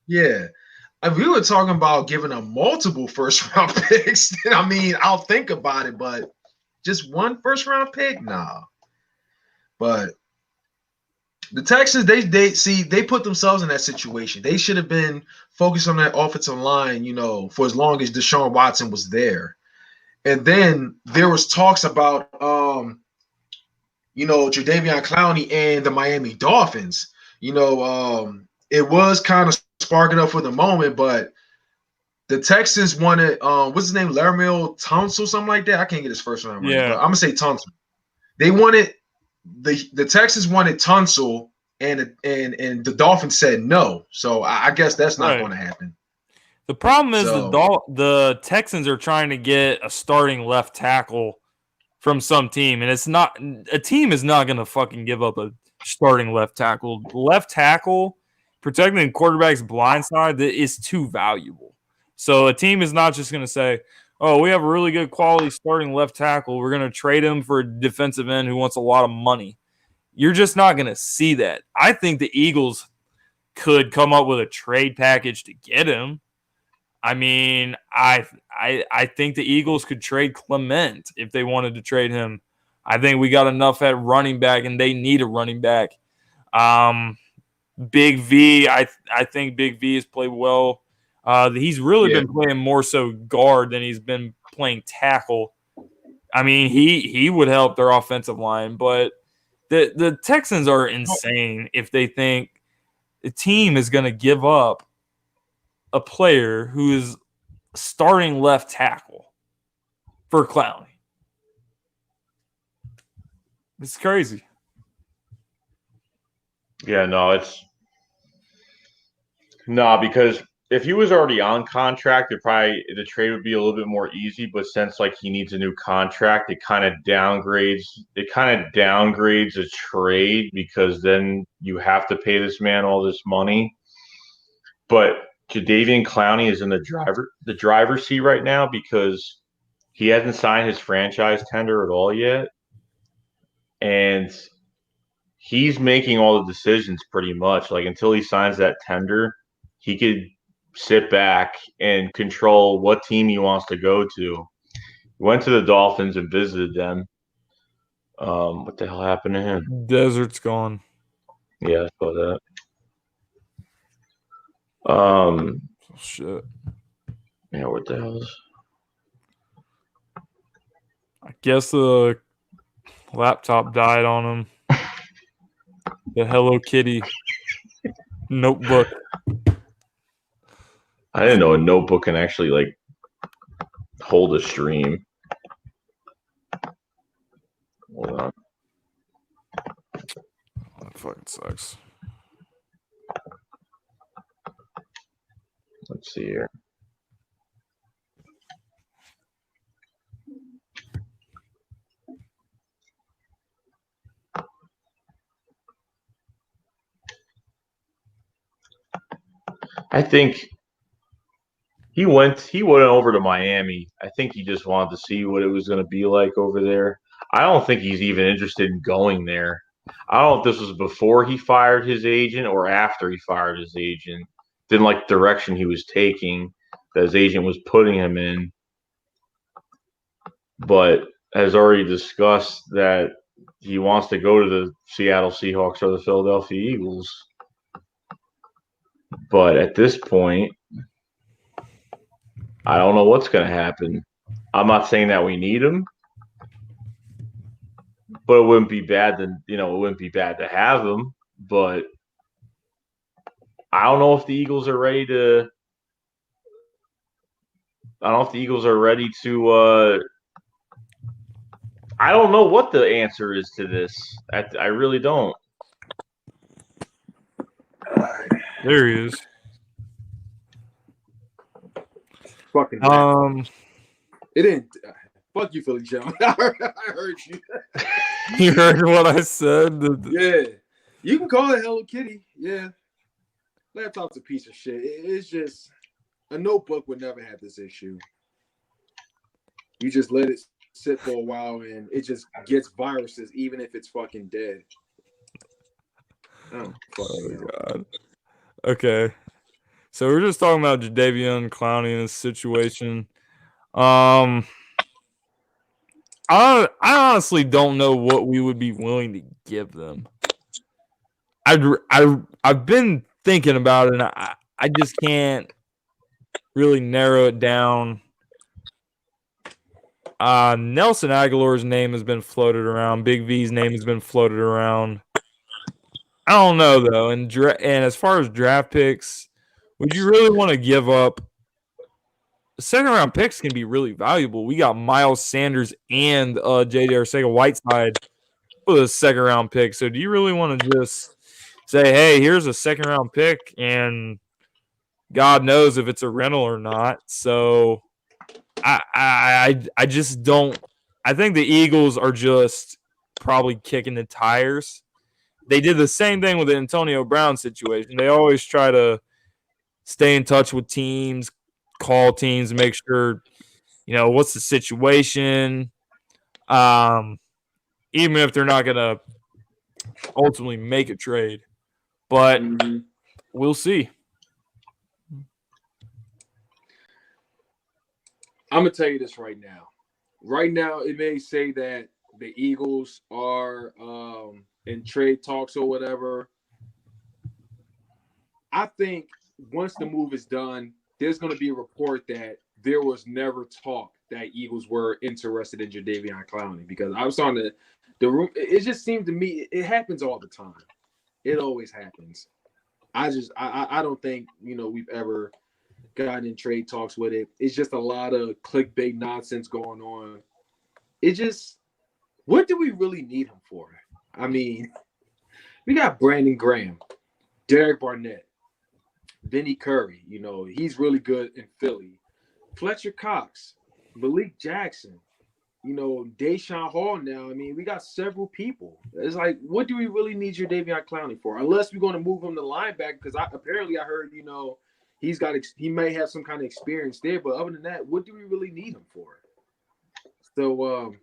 Yeah. If we were talking about giving them multiple first-round picks, then, I mean, I'll think about it, but just one first-round pick? Nah. But the Texans, they put themselves in that situation. They should have been focused on that offensive line, for as long as Deshaun Watson was there. And then there was talks about, Jadeveon Clowney and the Miami Dolphins. It was kind of sparking up for the moment, but the Texans wanted what's his name, Laramie Tunsil, something like that. I can't get his first name right. Yeah, I'm gonna say Tunsil. They wanted the Texans wanted Tunsil, and the Dolphins said no. So I guess that's not going to happen. The problem is So- the Texans are trying to get a starting left tackle from some team, and it's not a team is not going to fucking give up a starting left tackle. Left tackle protecting the quarterback's blind side is too valuable. So a team is not just going to say, "Oh, we have a really good quality starting left tackle. We're going to trade him for a defensive end who wants a lot of money." You're just not going to see that. I think the Eagles could come up with a trade package to get him. I mean, I think the Eagles could trade Clement if they wanted to trade him. I think we got enough at running back, and they need a running back. Big V, I think Big V has played well. He's really been playing more so guard than he's been playing tackle. I mean, he would help their offensive line, but the Texans are insane if they think the team is going to give up a player who is starting left tackle for Clowney. It's crazy. Yeah, no, because if he was already on contract, the trade would be a little bit more easy. But since like he needs a new contract, it kind of downgrades a trade because then you have to pay this man all this money. But Jadeveon Clowney is in the driver's seat right now because he hasn't signed his franchise tender at all yet, and he's making all the decisions pretty much. Like until he signs that tender, he could sit back and control what team he wants to go to. He went to the Dolphins and visited them. What the hell happened to him? Desert's gone. Yeah, I saw that. Shit. Yeah, what the hell is? I guess the laptop died on him. The Hello Kitty notebook. I didn't know a notebook can actually like hold a stream. Hold on. That fucking sucks. Let's see here. I think he went over to Miami. I think he just wanted to see what it was going to be like over there. I don't think he's even interested in going there. I don't know if this was before he fired his agent or after he fired his agent. Didn't like the direction he was taking that his agent was putting him in. But has already discussed that he wants to go to the Seattle Seahawks or the Philadelphia Eagles. But at this point, I don't know what's going to happen. I'm not saying that we need him, but it wouldn't be bad to have him. But I don't know if the Eagles are ready to. I don't know if the Eagles are ready to. I don't know what the answer is to this. I really don't. There he is. Fucking it didn't. Fuck you, Philly Joe. I heard you. You heard what I said? Yeah, you can call it Hello Kitty. Yeah, laptop's a piece of shit. It's just a notebook would never have this issue. You just let it sit for a while and it just gets viruses, even if it's fucking dead. Oh God. Okay. So we're just talking about Jadeveon Clowney in this situation. I honestly don't know what we would be willing to give them. I've been thinking about it, and I just can't really narrow it down. Nelson Aguilar's name has been floated around. Big V's name has been floated around. I don't know though. And as far as draft picks, would you really want to give up? Second round picks can be really valuable. We got Miles Sanders and J.J. Arcega-Whiteside with a second round pick. So do you really want to just say, hey, here's a second round pick and God knows if it's a rental or not. So I just don't. I think the Eagles are just probably kicking the tires. They did the same thing with the Antonio Brown situation. They always try to stay in touch with teams, call teams, make sure, what's the situation. Even if they're not going to ultimately make a trade. But we'll see. I'm going to tell you this right now. Right now, it may say that the Eagles are in trade talks or whatever. I think once the move is done, there's going to be a report that there was never talk that Eagles were interested in Jadeveon Clowney, because I was on the room. It just seemed to me it happens all the time. It always happens. I don't think we've ever gotten in trade talks with it. It's just a lot of clickbait nonsense going on. It just, what do we really need him for? I mean, we got Brandon Graham, Derek Barnett, Vinny Curry. He's really good in Philly. Fletcher Cox, Malik Jackson, Deshaun Hall now. I mean, we got several people. It's like, what do we really need your Jadeveon Clowney for? Unless we're going to move him to linebacker, because I heard, he may have some kind of experience there. But other than that, what do we really need him for? So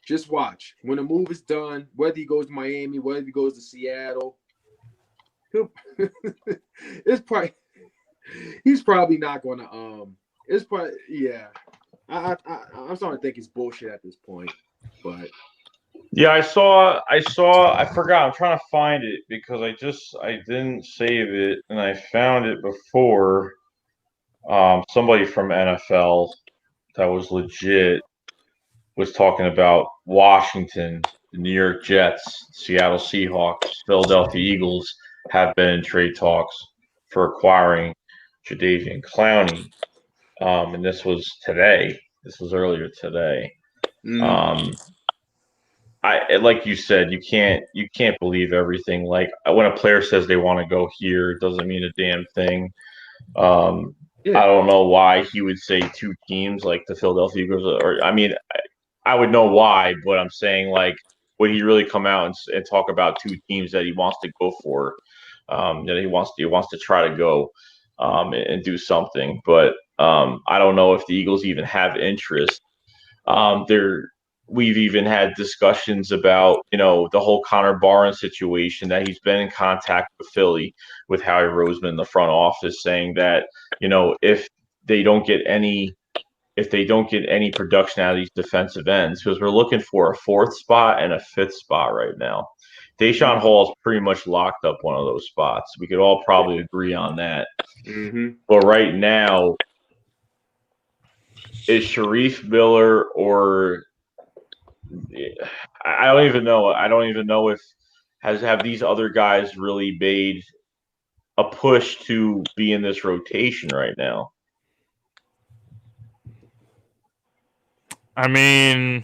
just watch. When the move is done, whether he goes to Miami, whether he goes to Seattle, he's probably not going to it's probably, yeah. I'm starting to think it's bullshit at this point. But yeah, I forgot. I'm trying to find it because I didn't save it, and I found it before. Somebody from NFL that was legit was talking about Washington, the New York Jets, Seattle Seahawks, Philadelphia Eagles have been in trade talks for acquiring Jadeveon Clowney. And this was today. This was earlier today. I like you said, you can't believe everything. Like, when a player says they want to go here, it doesn't mean a damn thing. Yeah. I don't know why he would say two teams like the Philadelphia Eagles. Or I mean, I would know why, but I'm saying, like, would he really come out and talk about two teams that he wants to go for? That he wants to try to go and do something. But I don't know if the Eagles even have interest. We've even had discussions about, the whole Connor Barnes situation, that he's been in contact with Philly, with Howie Roseman in the front office, saying that, if they don't get any production out of these defensive ends, because we're looking for a fourth spot and a fifth spot right now. Deshaun Hall's pretty much locked up one of those spots. We could all probably agree on that. But right now, is Sharif Miller or I don't even know. I don't even know if have these other guys really made a push to be in this rotation right now. I mean,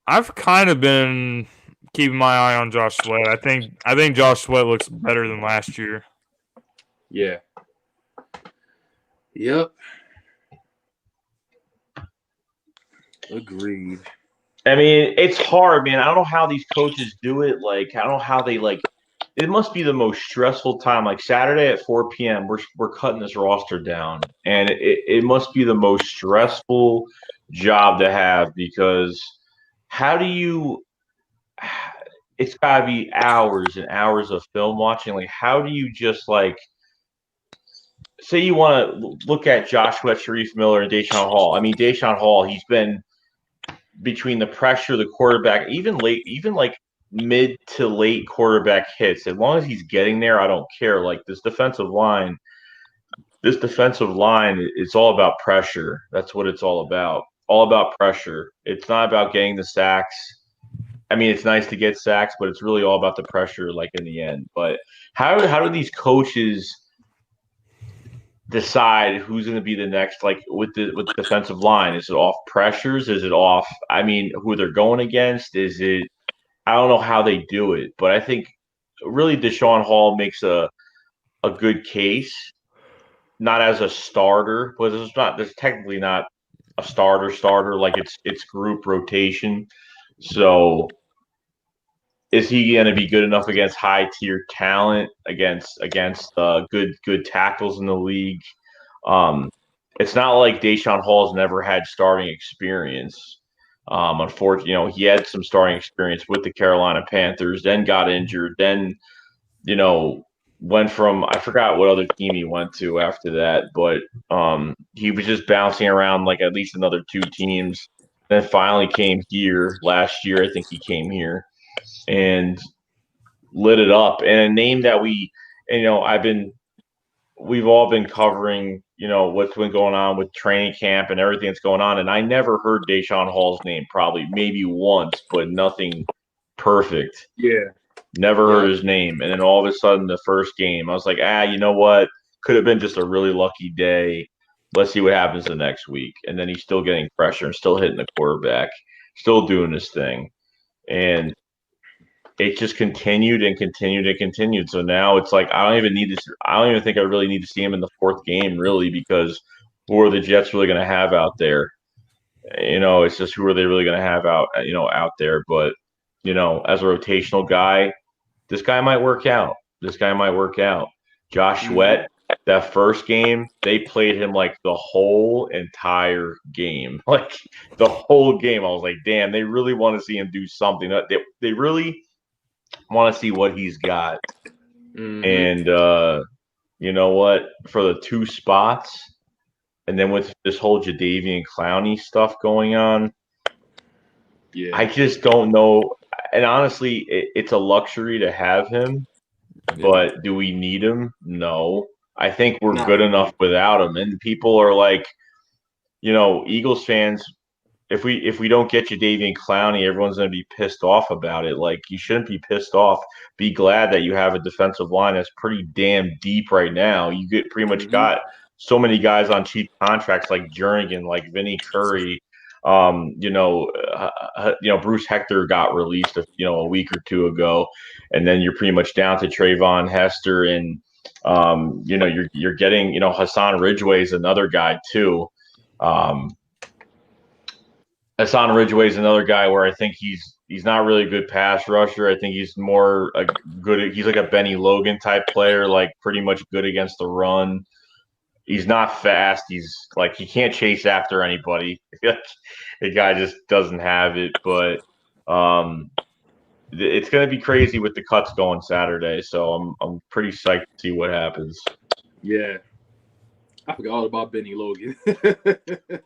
I've kind of been keeping my eye on Josh Sweat. I think Josh Sweat looks better than last year. Yeah. Yep. Agreed. I mean, it's hard, man. I don't know how these coaches do it. Like, I don't know how they, like, it must be the most stressful time. Like, Saturday at 4 p.m., we're cutting this roster down. And it must be the most stressful job to have, because how do you – it's got to be hours and hours of film watching. Like, how do you just, like – say you want to look at Joshua Sharif Miller and Deshaun Hall. I mean, Deshaun Hall, he's been – between the pressure, the quarterback, even like mid to late quarterback hits, as long as he's getting there, I don't care. Like, this defensive line, it's all about pressure. That's what it's all about. All about pressure. It's not about getting the sacks. I mean, it's nice to get sacks, but it's really all about the pressure, like, in the end. But how do these coaches decide who's going to be the next, like, with the defensive line? Is it off pressures? Is it off, I mean, who they're going against? Is it, I don't know how they do it, but I think really Deshaun Hall makes a good case. not as a starter, but there's technically not a starter. Like it's group rotation. So is he going to be good enough against high tier talent, against good tackles in the league? It's not like Deshaun Hall's never had starting experience. Unfortunately, he had some starting experience with the Carolina Panthers, then got injured, then went from, I forgot what other team he went to after that, but he was just bouncing around like at least another two teams. Then finally came here last year. I think he came here and lit it up. And a name that we've all been covering, what's been going on with training camp and everything that's going on. And I never heard Deshaun Hall's name, probably maybe once, but nothing perfect. Yeah. Never heard his name. And then all of a sudden, the first game, I was like, you know what? Could have been just a really lucky day. Let's see what happens the next week. And then he's still getting pressure and still hitting the quarterback, still doing his thing. And it just continued and continued and continued. So now it's like I don't even think I really need to see him in the fourth game, really, because who are the Jets really going to have out there? It's just who are they really going to have out there? But as a rotational guy, this guy might work out. Josh Sweat, that first game, they played him like the whole entire game. Like the whole game. I was like, damn, they really want to see him do something. They really want to see what he's got. And you know what? For the two spots, and then with this whole Jadeveon Clowney stuff going on, I just don't know. And honestly, it's a luxury to have him, but do we need him? No. I think we're good enough without him. And people are like, Eagles fans, if we don't get Jadeveon Clowney, everyone's going to be pissed off about it. Like, you shouldn't be pissed off. Be glad that you have a defensive line that's pretty damn deep right now. You get pretty much got so many guys on cheap contracts like Jernigan, like Vinny Curry. Bruce Hector got released a week or two ago, and then you're pretty much down to Trayvon Hester, and you're getting Hassan Ridgeway is another guy too. Hassan Ridgeway is another guy where I think he's not really a good pass rusher. I think he's more he's like a Benny Logan type player, like pretty much good against the run. He's not fast. He's like, he can't chase after anybody. The guy just doesn't have it. But it's going to be crazy with the cuts going Saturday. So I'm pretty psyched to see what happens. Yeah. I forgot all about Benny Logan.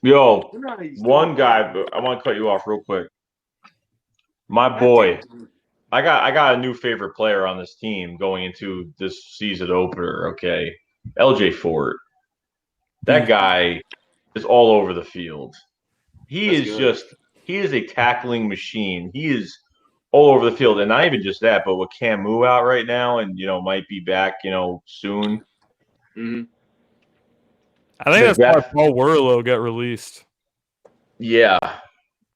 Yo, one guy, I want to cut you off real quick. My boy, I got a new favorite player on this team going into this season opener. Okay, LJ Fort. That guy is all over the field. He is a tackling machine. He is all over the field, and not even just that, but with Camus out right now, and might be back, soon. Mm-hmm. I think that's why Paul Warlow got released. Yeah,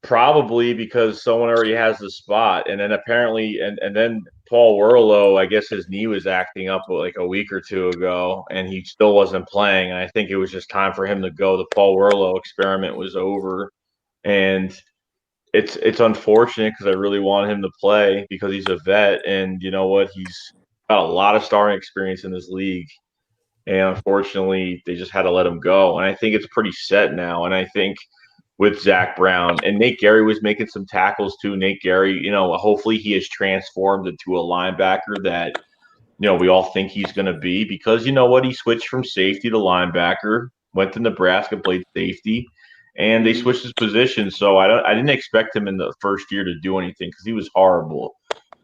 probably because someone already has the spot, and then apparently, and then Paul Warlow, I guess his knee was acting up like a week or two ago, and he still wasn't playing. And I think it was just time for him to go. The Paul Warlow experiment was over, and it's unfortunate because I really want him to play because he's a vet, and you know what, he's got a lot of starting experience in this league. And unfortunately, they just had to let him go. And I think it's pretty set now. And I think with Zach Brown and Nate Gary was making some tackles too. Nate Gary, hopefully he has transformed into a linebacker that, we all think he's going to be, because you know what? He switched from safety to linebacker, went to Nebraska, played safety, and they switched his position. So I didn't expect him in the first year to do anything because he was horrible.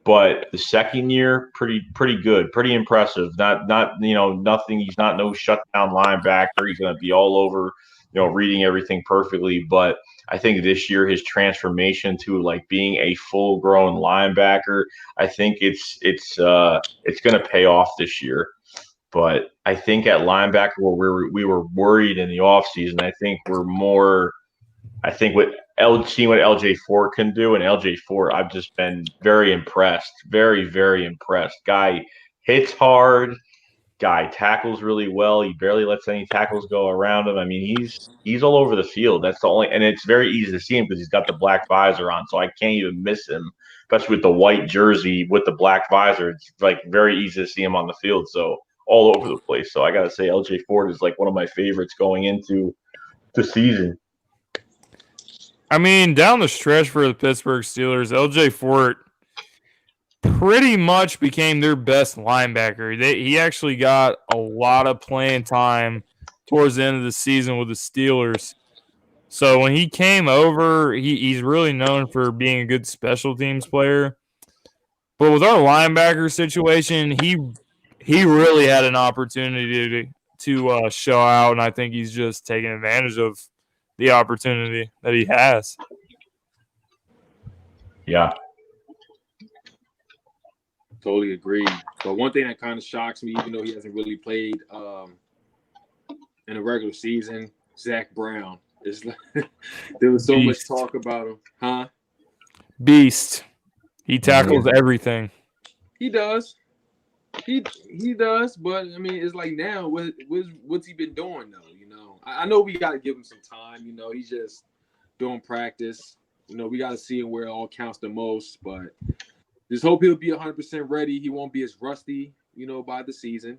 But the second year, pretty good, pretty impressive. Not nothing. He's not no shutdown linebacker. He's going to be all over, reading everything perfectly. But I think this year his transformation to like being a full grown linebacker, I think it's going to pay off this year. But I think at linebacker where we were worried in the offseason, I think we're more. I think seeing what LJ Fort can do, and LJ Fort, I've just been very impressed, very, very impressed. Guy hits hard. guy tackles really well. He barely lets any tackles go around him. I mean, he's all over the field. That's the only, and it's very easy to see him because he's got the black visor on, so I can't even miss him, especially with the white jersey with the black visor. It's like very easy to see him on the field. So all over the place. So I got to say, LJ Ford is like one of my favorites going into the season. I mean, down the stretch for the Pittsburgh Steelers, LJ Fort pretty much became their best linebacker. He actually got a lot of playing time towards the end of the season with the Steelers. So when he came over, he's really known for being a good special teams player. But with our linebacker situation, he really had an opportunity to show out, and I think he's just taking advantage of the opportunity that he has. Yeah. Totally agree. But one thing that kind of shocks me, even though he hasn't really played in a regular season, Zach Brown. There was so much talk about him. Huh? Beast. He tackles everything. He does. He does, but I mean, it's like now, what's he been doing though? You know, I know we got to give him some time. You know, he's just doing practice. You know, we got to see him where it all counts the most. But just hope he'll be 100% ready. He won't be as rusty, you know, by the season.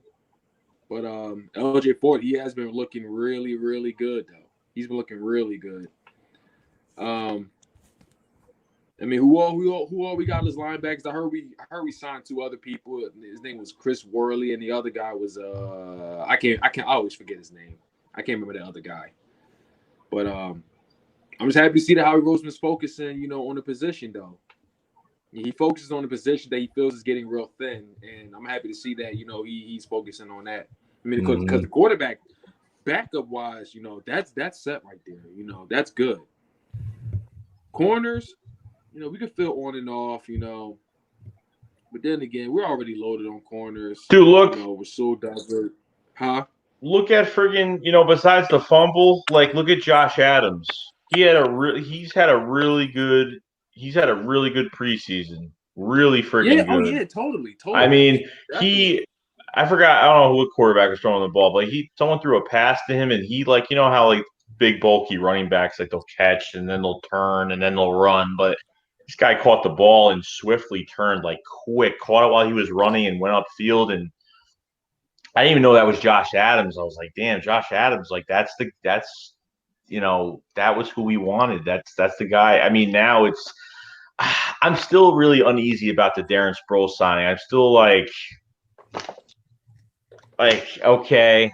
But LJ Ford, he has been looking really, really good though. He's been looking really good. I mean, who all we got as linebackers? I heard we signed 2 other people. His name was Chris Worley, and the other guy was I always forget his name. I can't remember the other guy. But I'm just happy to see that Howie Roseman's focusing, you know, on the position though. He focuses on the position that he feels is getting real thin, and I'm happy to see that, you know, he's focusing on that. I mean, because the quarterback, backup wise, you know, that's set right there. You know, that's good. Corners, you know, we can fill on and off, you know. But then again, we're already loaded on corners. Dude, look. You know, we're so diverse. Huh? Look at friggin', you know, besides the fumble, like look at Josh Adams. He's had a really good preseason. Really friggin' good. Oh yeah, totally. I mean, I forgot, I don't know what quarterback was throwing the ball, but someone threw a pass to him, and he, like, you know how like big bulky running backs, like they'll catch and then they'll turn and then they'll run, but this guy caught the ball and swiftly turned, like quick, caught it while he was running and went upfield, and I didn't even know that was Josh Adams. I was like, damn, Josh Adams, like that's you know, that was who we wanted. That's the guy. I mean, now I'm still really uneasy about the Darren Sproles signing. I'm still like, okay,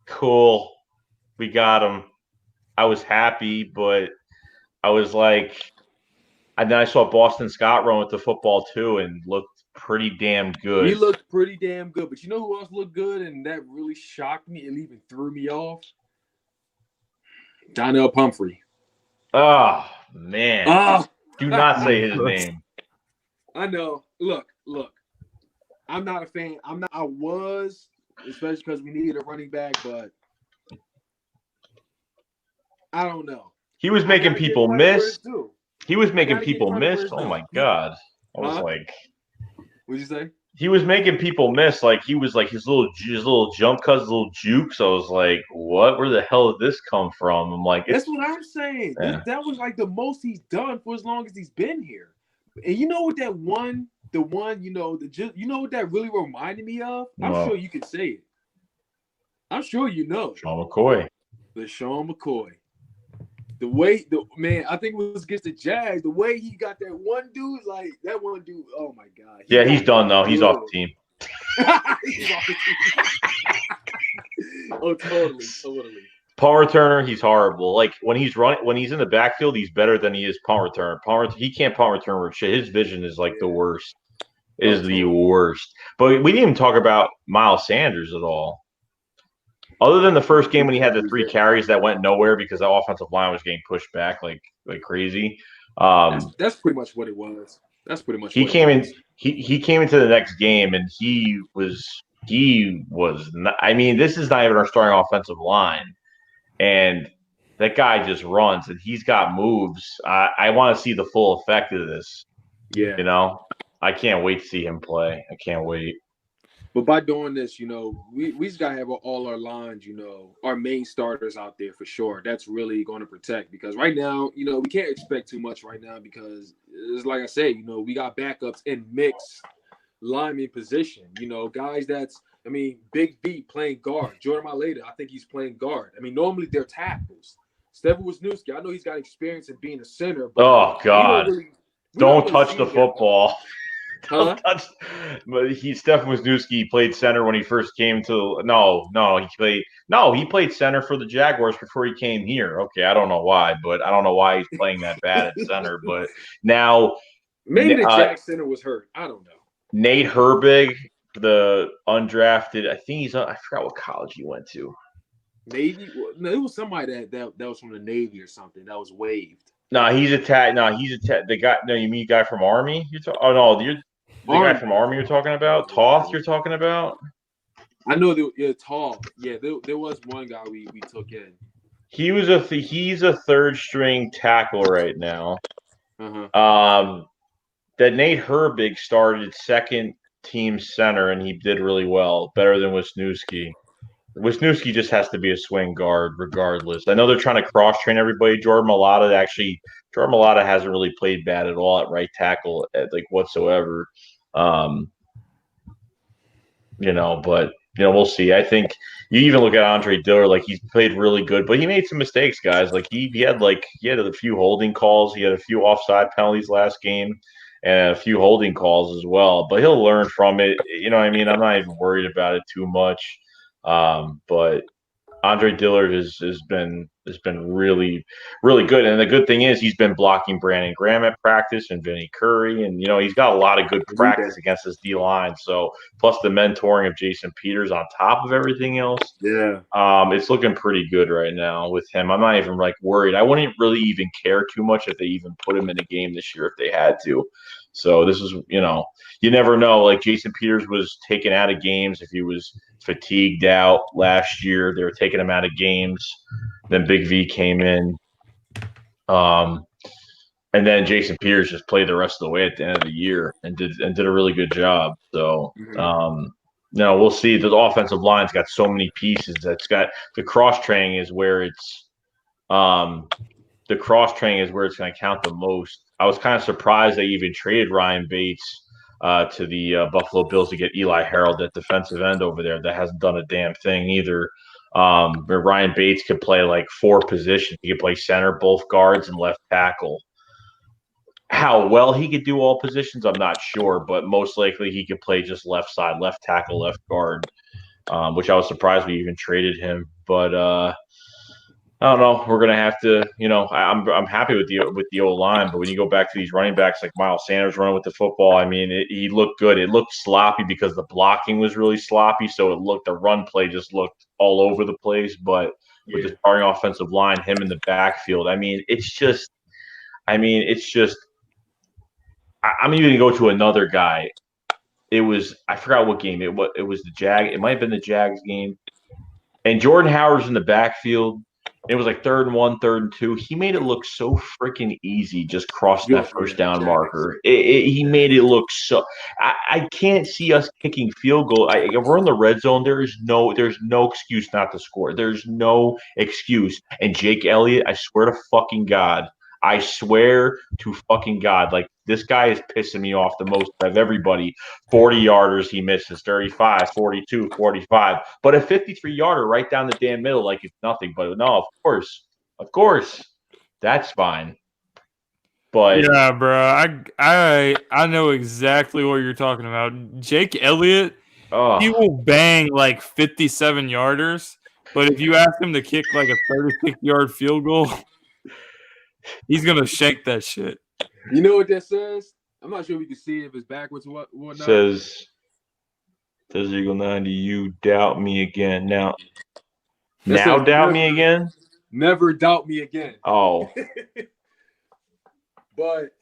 cool, we got him. I was happy, but I was like, and then I saw Boston Scott run with the football too and looked pretty damn good. He looked pretty damn good, but you know who else looked good and that really shocked me and even threw me off? Donnell Pumphrey. Oh, man. Do not say his name. I know. Look. I'm not a fan. I was, especially because we needed a running back, but I don't know. He was making people miss. He was making people miss. Oh, my God. I was like. What'd you say? He was making people miss. Like, he was like his little jump cuts, his little jukes. I was like, what? Where the hell did this come from? I'm like, that's what I'm saying. Yeah. That was like the most he's done for as long as he's been here. And you know what that one, you know, you know what that really reminded me of? I'm sure you could say it. I'm sure you know. Sean McCoy. LeSean McCoy. Man, I think it was against the Jags. The way he got that one dude, oh my God. Yeah, he's done though. He's off the team. He's off the team. Oh, totally. Punt returner, he's horrible. Like when he's in the backfield, he's better than he is punt returner. He can't punt return with shit. His vision is like the worst. The worst. But we didn't even talk about Miles Sanders at all. Other than the first game when he had the 3 carries that went nowhere because the offensive line was getting pushed back like crazy. That's pretty much what it was. That's pretty much. He came into the next game and he was not, I mean, this is not even our starting offensive line, and that guy just runs and he's got moves. I want to see the full effect of this. Yeah, you know, I can't wait to see him play. I can't wait. But by doing this, we just gotta have all our lines, our main starters out there for sure. That's really going to protect, because right now, we can't expect too much right now, because it's like I say, we got backups in mixed lineman position. Guys Big V playing guard. Jordan Mailata, I think he's playing guard. Normally they're tackles. Stephen Wisniewski, I know he's got experience in being a center, but Oh God! Don't touch the football. Don't touch. But Stephen Wisniewski played center when he first came to. He played center for the Jaguars before he came here. Okay, I don't know why, but I don't know why he's playing that bad at center. But now maybe the Jack center was hurt. I don't know. Nate Herbig, the undrafted. I forgot what college he went to. Navy? No, it was somebody that was from the Navy or something that was waived. No, he's a the guy. No, you mean guy from Army? Oh no, the guy from Army you're talking about. Toth, you're talking about. I know Toth. Yeah, there was one guy we took in. He's a third string tackle right now. Uh-huh. That Nate Herbig started second team center, and he did really well, better than Wisniewski. Wisniewski just has to be a swing guard regardless. I know they're trying to cross-train everybody. Jordan Mailata hasn't really played bad at all at right tackle, whatsoever. But we'll see. I think you even look at Andre Diller, he's played really good, but he made some mistakes, guys. He had a few holding calls. He had a few offside penalties last game and a few holding calls as well. But he'll learn from it. I'm not even worried about it too much. But Andre Dillard has been really, really good. And the good thing is he's been blocking Brandon Graham at practice and Vinny Curry. And, he's got a lot of good practice against this D-line. So plus the mentoring of Jason Peters on top of everything else. Yeah. It's looking pretty good right now with him. I'm not even worried. I wouldn't really even care too much if they even put him in a game this year if they had to. So this is, you never know. Jason Peters was taken out of games if he was fatigued out last year. They were taking him out of games. Then Big V came in. And then Jason Peters just played the rest of the way at the end of the year and did a really good job. So, we'll see. The offensive line's got so many pieces. That's got the cross training is where it's going to count the most. I was kind of surprised they even traded Ryan Bates to the Buffalo Bills to get Eli Harold at defensive end over there. That hasn't done a damn thing either. Where Ryan Bates could play 4 positions. He could play center, both guards, and left tackle. How well he could do all positions, I'm not sure, but most likely he could play just left side, left tackle, left guard, which I was surprised we even traded him. But I don't know. We're gonna have to, I'm happy with the O line, but when you go back to these running backs like Miles Sanders running with the football, he looked good. It looked sloppy because the blocking was really sloppy, so the run play just looked all over the place. But with the starting offensive line, him in the backfield, I'm even gonna go to another guy. I forgot what game it was the Jag. It might have been the Jags game, and Jordan Howard's in the backfield. It was 3rd and 1, 3rd and 2. He made it look so freaking easy just crossing that first down marker. He made it look so – I can't see us kicking field goal. If we're in the red zone, there's no excuse not to score. There's no excuse. And Jake Elliott, I swear to fucking God, this guy is pissing me off the most out of everybody. 40-yarders he misses, 35, 42, 45. But a 53-yarder right down the damn middle like it's nothing. But no, of course, that's fine. But yeah, bro, I know exactly what you're talking about. Jake Elliott, he will bang 57-yarders, but if you ask him to kick a 36-yard field goal, he's gonna shank that shit. You know what that says? I'm not sure if you can see if it's backwards or whatnot. Says DesertEagle90, you doubt me again. Now doubt me again? Never doubt me again. Oh. But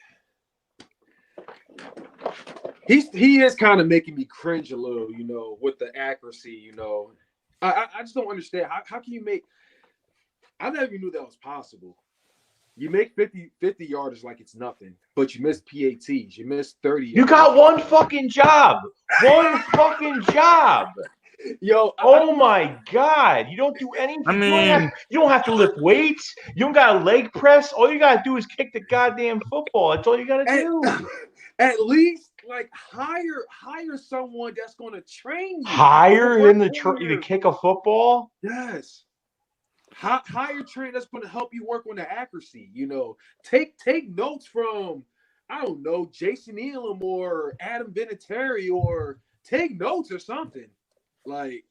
he is kind of making me cringe a little, with the accuracy, I just don't understand. How can you make – I never even knew that was possible. You make 50 yarders like it's nothing, but you miss PATs. You miss 30 You yards. got one fucking job. One fucking job. Yo, Oh my God. You don't do anything. I mean, you don't have to lift weights. You don't got to leg press. All you got to do is kick the goddamn football. That's all you got to do. At least, like, hire someone that's going to train you. Hire him to kick a football? Yes. Hire train that's going to help you work on the accuracy. You know, take notes from, I don't know, Jason Elam or Adam Vinatieri, or take notes or something. Like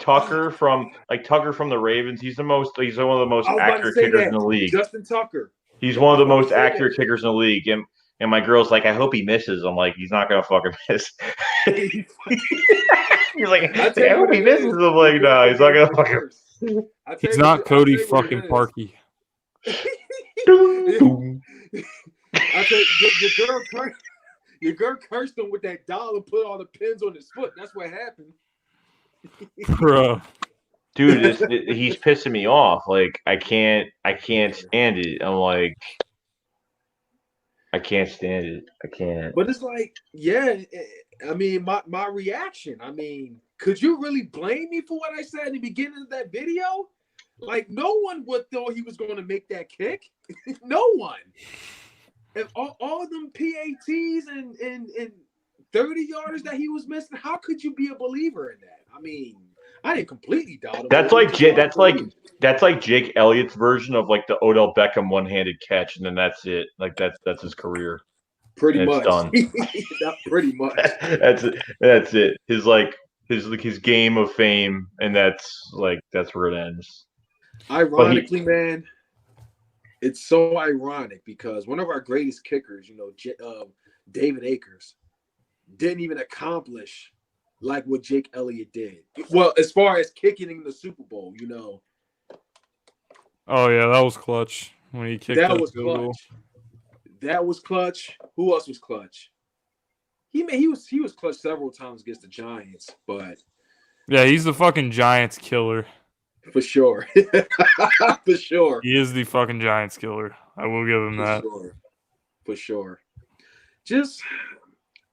Tucker from the Ravens. He's one of the most accurate kickers in the league. Justin Tucker. He's one of the most accurate kickers in the league. And my girl's like, I hope he misses. I'm like, he's not gonna fucking miss. He's like, I hope he misses. I'm like, no, he's not gonna fucking. He's not Cody fucking Parkey. I tell you, your girl cursed him with that doll and put all the pins on his foot. That's what happened. Bro. Dude, he's pissing me off. Like, I can't stand it. I'm like, I can't stand it. I can't. But it's like, yeah, I mean, my reaction. I mean, could you really blame me for what I said in the beginning of that video? Like, no one would thought he was going to make that kick. No one. And all of them PATs and 30 yarders that he was missing, how could you be a believer in that? I mean, I didn't completely doubt him. That's like Jake Elliott's version of like the Odell Beckham one-handed catch, and then that's it. Like that's his career. Pretty much. It's done. Pretty much. That's it. His game of fame, and that's where it ends. Ironically, man, it's so ironic because one of our greatest kickers, you know, David Akers, didn't even accomplish like what Jake Elliott did. Well, as far as kicking in the Super Bowl, you know. Oh yeah, that was clutch when he kicked that was clutch. That was clutch. Who else was clutch? He was clutch several times against the Giants, but yeah, he's the fucking Giants killer. For sure. For sure. He is the fucking Giants killer. I will give him that. For sure. Just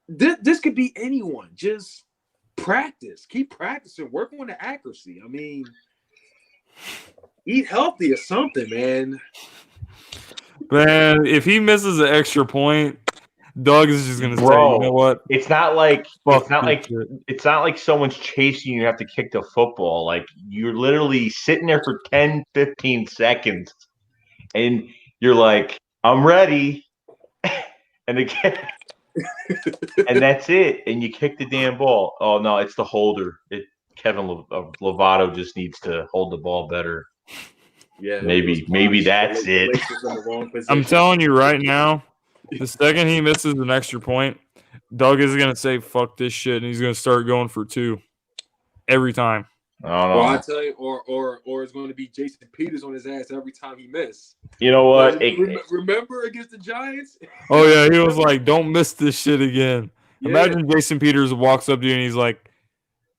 this could be anyone. Just practice. Keep practicing. Work on the accuracy. I mean, eat healthy or something, man. Man, if he misses an extra point, Doug is just gonna say, you know what? It's not like someone's chasing you have to kick the football. Like, you're literally sitting there for 10, 15 seconds, and you're like, I'm ready. And again, and that's it. And you kick the damn ball. Oh no, it's the holder. Kevin Lovato just needs to hold the ball better. Yeah, maybe that's it. I'm telling you right now, the second he misses an extra point, Doug is gonna say fuck this shit, and he's gonna start going for two every time. I don't know. Or I tell you, or it's going to be Jason Peters on his ass every time he misses. You know what? Remember against the Giants? Oh yeah, he was like, "Don't miss this shit again." Yeah. Imagine Jason Peters walks up to you and he's like,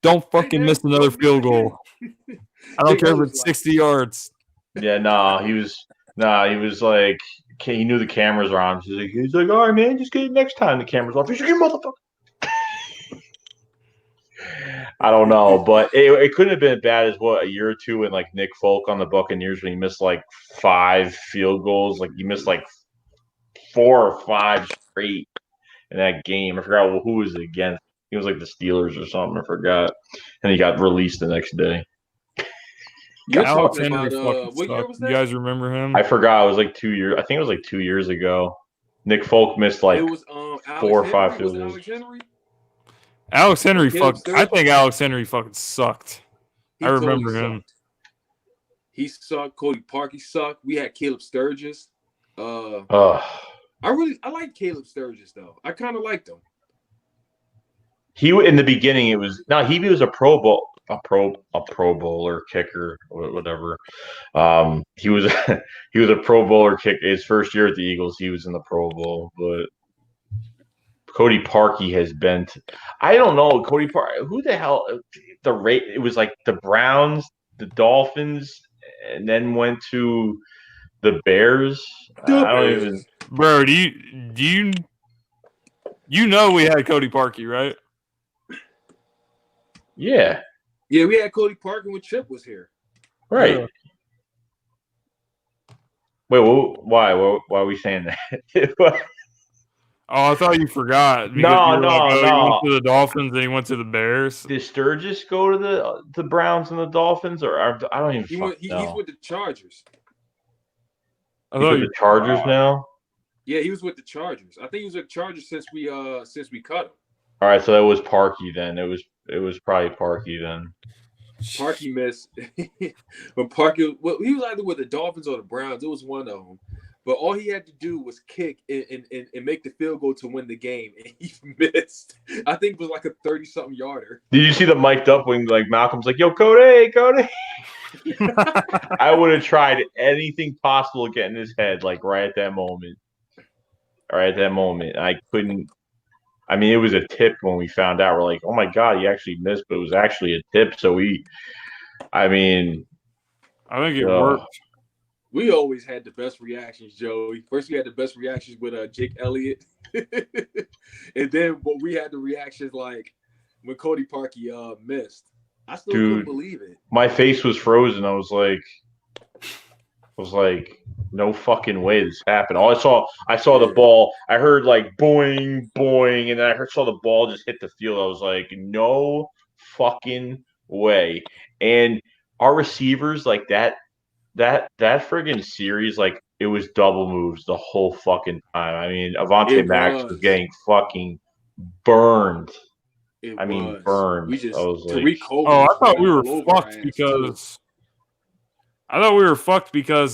"Don't fucking miss another field goal." I don't care if it's 60 yards. Yeah, he was like, he knew the cameras were on. He's like, all right, man, just get it next time the camera's off. He's like, you motherfucker. I don't know, but it couldn't have been as bad as a year or two when like Nick Folk on the Buccaneers when he missed like 5 field goals. Like he missed like 4 or 5 straight in that game. I forgot who was it against. He was like the Steelers or something. I forgot, and he got released the next day. Alex Henry what year was that? You guys remember him? I forgot. It was like 2 years. I think it was like 2 years ago. Nick Folk missed like 4 or 5 field goals. Alex Henry I think Alex Henry fucking sucked. I remember him. He sucked. Cody Parkey sucked. We had Caleb Sturgis. I like Caleb Sturgis though. I kind of liked him. He in the beginning he was a Pro Bowler kicker or whatever. He was a Pro Bowler kicker his first year at the Eagles. He was in the Pro Bowl, but Cody Parkey has been. I don't know Cody Parkey. Who the hell? It was like the Browns, the Dolphins, and then went to The Bears. The I don't Bears. even. Bro, do you know we had Cody Parkey, right? Yeah. Yeah, we had Cody Parker when Chip was here. Right. Yeah. Wait. Why? Why are we saying that? Oh, I thought you forgot because No, you were like, no, oh, he went no. to the Dolphins and he went to the Bears. Did Sturgis go to the Browns and the Dolphins, or I don't even know. He's with the Chargers. I He's thought with you the Chargers forgot. now. Yeah, he was with the Chargers. I think he was with the Chargers since we cut him. All right, so that was Parkey then. It was probably Parkey then. Parkey missed. When Parkey, well, he was either with the Dolphins or the Browns. It was one of them. But all he had to do was kick and make the field goal to win the game, and he missed. I think it was like a 30-something yarder. Did you see the mic'd up when like Malcolm's like, "Yo, Cody"? I would have tried anything possible to get in his head, like right at that moment. I couldn't. I mean, it was a tip when we found out. We're like, "Oh my god, he actually missed," but it was actually a tip. So I think it worked. We always had the best reactions, Joey. First, we had the best reactions with Jake Elliott, and then we had the reactions like when Cody Parkey missed. I still couldn't believe it. My face was frozen. I was like, no fucking way this happened. I saw the ball. I heard like boing, boing, and then I saw the ball just hit the field. I was like, no fucking way. And our receivers, like that friggin' series, like it was double moves the whole fucking time. I mean, Avonte Max was getting fucking burned. Burned. We just I was like, I thought we were fucked because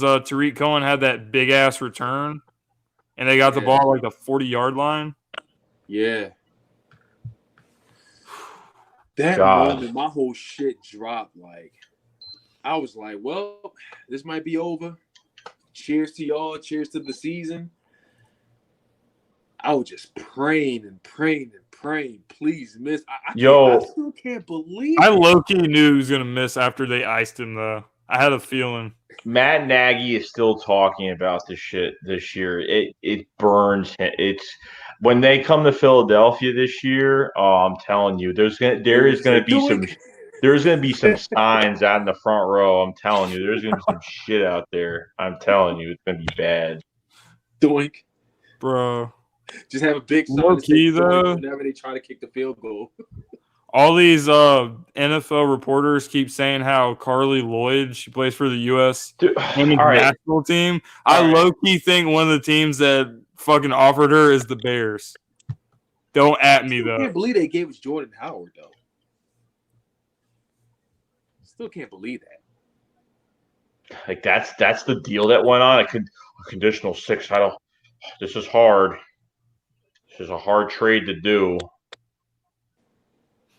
Tariq Cohen had that big ass return, and they got the ball like the 40-yard line. Yeah. That moment, my whole shit dropped. Like, I was like, well, this might be over. Cheers to y'all. Cheers to the season. I was just praying and praying and praying. Please miss. I still can't believe I low-key knew he was going to miss after they iced him, though. I had a feeling. Matt Nagy is still talking about this shit this year. It burns. It's when they come to Philadelphia this year. Oh, I'm telling you, there is gonna be some signs out in the front row. I'm telling you, there's gonna be some shit out there. I'm telling you, it's gonna be bad. Doink, bro. Just have a big sign low key though. Whenever they try to kick the field goal. All these NFL reporters keep saying how Carly Lloyd, she plays for the U.S. national team. I low-key think one of the teams that fucking offered her is the Bears. Don't at me, though. I can't believe they gave us Jordan Howard, though. Still can't believe that. Like, that's the deal that went on. A conditional 6. This is hard. This is a hard trade to do.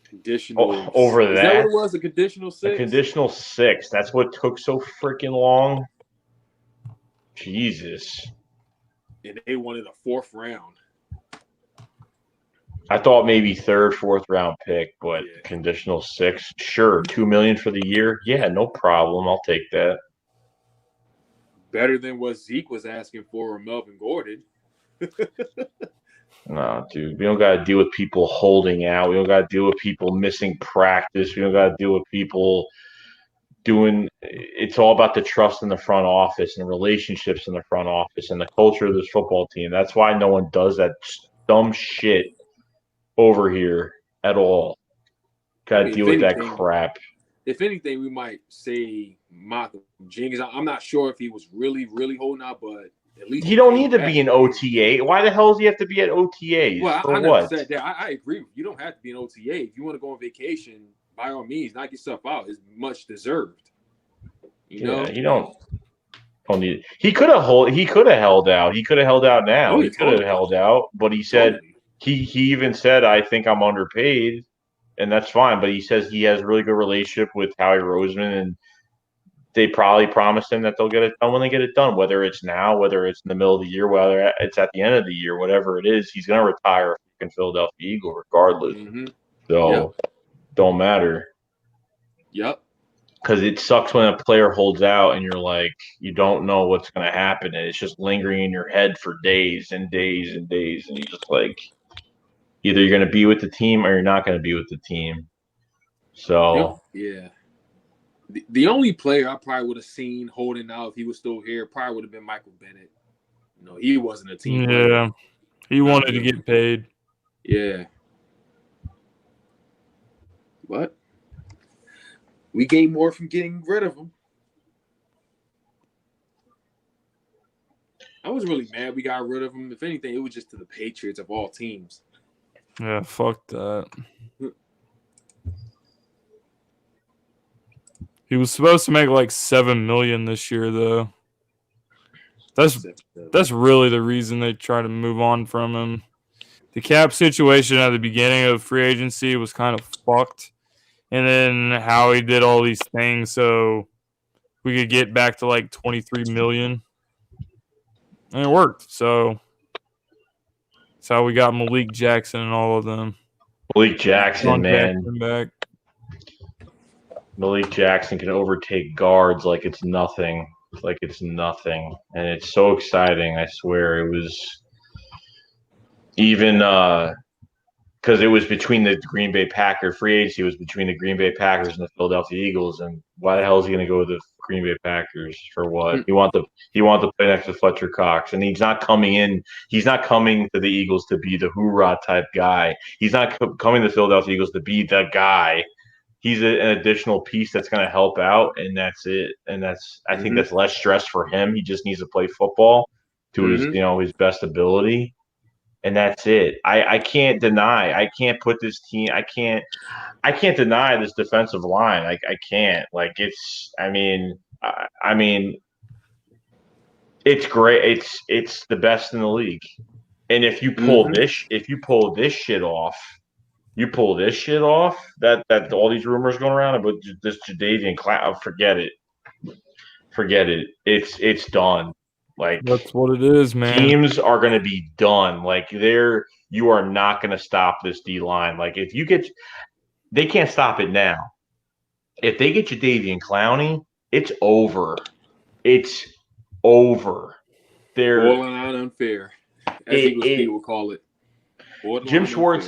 Conditional over that. Is that what it was? A conditional 6? A conditional 6. That's what took so freaking long. Jesus. And they wanted a 4th round. I thought maybe 3rd, 4th round pick, but conditional 6. Sure, $2 million for the year. Yeah, no problem. I'll take that. Better than what Zeke was asking for or Melvin Gordon. No, dude, we don't got to deal with people holding out. We don't got to deal with people missing practice. We don't got to deal with people doing – it's all about the trust in the front office and relationships in the front office and the culture of this football team. That's why no one does that dumb shit over here at all. Got to deal with that crap. If anything, we might say Malcolm Jenkins. I'm not sure if he was really, really holding out, but – at least he don't need to be an OTA. Why the hell does he have to be at OTAs? Well, I never said that. I agree. You don't have to be an OTA. If you want to go on vacation, by all means, knock yourself out. It's much deserved. You know? You don't need. He could have held out. He could have held out now. He could have held out, but he said he even said, "I think I'm underpaid," and that's fine. But he says he has a really good relationship with Howie Roseman and. They probably promised him that they'll get it done when they get it done, whether it's now, whether it's in the middle of the year, whether it's at the end of the year, whatever it is, he's going to retire a freaking Philadelphia Eagle regardless. Mm-hmm. So, don't matter. Yep. because it sucks when a player holds out and you're like, you don't know what's going to happen. And it's just lingering in your head for days and days and days. And you're just like, either you're going to be with the team or you're not going to be with the team. So, yeah. The only player I probably would have seen holding out if he was still here probably would have been Michael Bennett. He wasn't a team player. Yeah, he wanted to get paid. Yeah. But we gained more from getting rid of him. I was really mad we got rid of him. If anything, it was just to the Patriots of all teams. Yeah, fuck that. He was supposed to make like $7 million this year, though. That's really the reason they try to move on from him. The cap situation at the beginning of free agency was kind of fucked, and then Howie did all these things so we could get back to like $23 million, and it worked. So that's how we got Malik Jackson and all of them. Malik Jackson, man. Back. Malik Jackson can overtake guards like it's nothing. And it's so exciting. I swear it was even because it was between the Green Bay Packers free agency. It was between the Green Bay Packers and the Philadelphia Eagles. And why the hell is he going to go with the Green Bay Packers for what? He wants to play next to Fletcher Cox, and he's not coming in. He's not coming to the Eagles to be the hoorah type guy. He's not coming to the Philadelphia Eagles to be the guy. He's an additional piece that's going to help out, and that's it. And I think that's less stress for him. He just needs to play football to his best ability, and that's it. I can't deny. I can't put this team. I can't deny this defensive line. I can't. Like it's. I mean, it's great. It's the best in the league. And if you pull this shit off. You pull this shit off, that all these rumors going around about this Jadeveon Clowney, forget it. It's done. Like that's what it is, man. Teams are going to be done. Like you are not going to stop this D line. Like they can't stop it now. If they get Jadeveon Clowney, it's over. It's over. They're borderline unfair, as Eagles people would call it. Jim Schwartz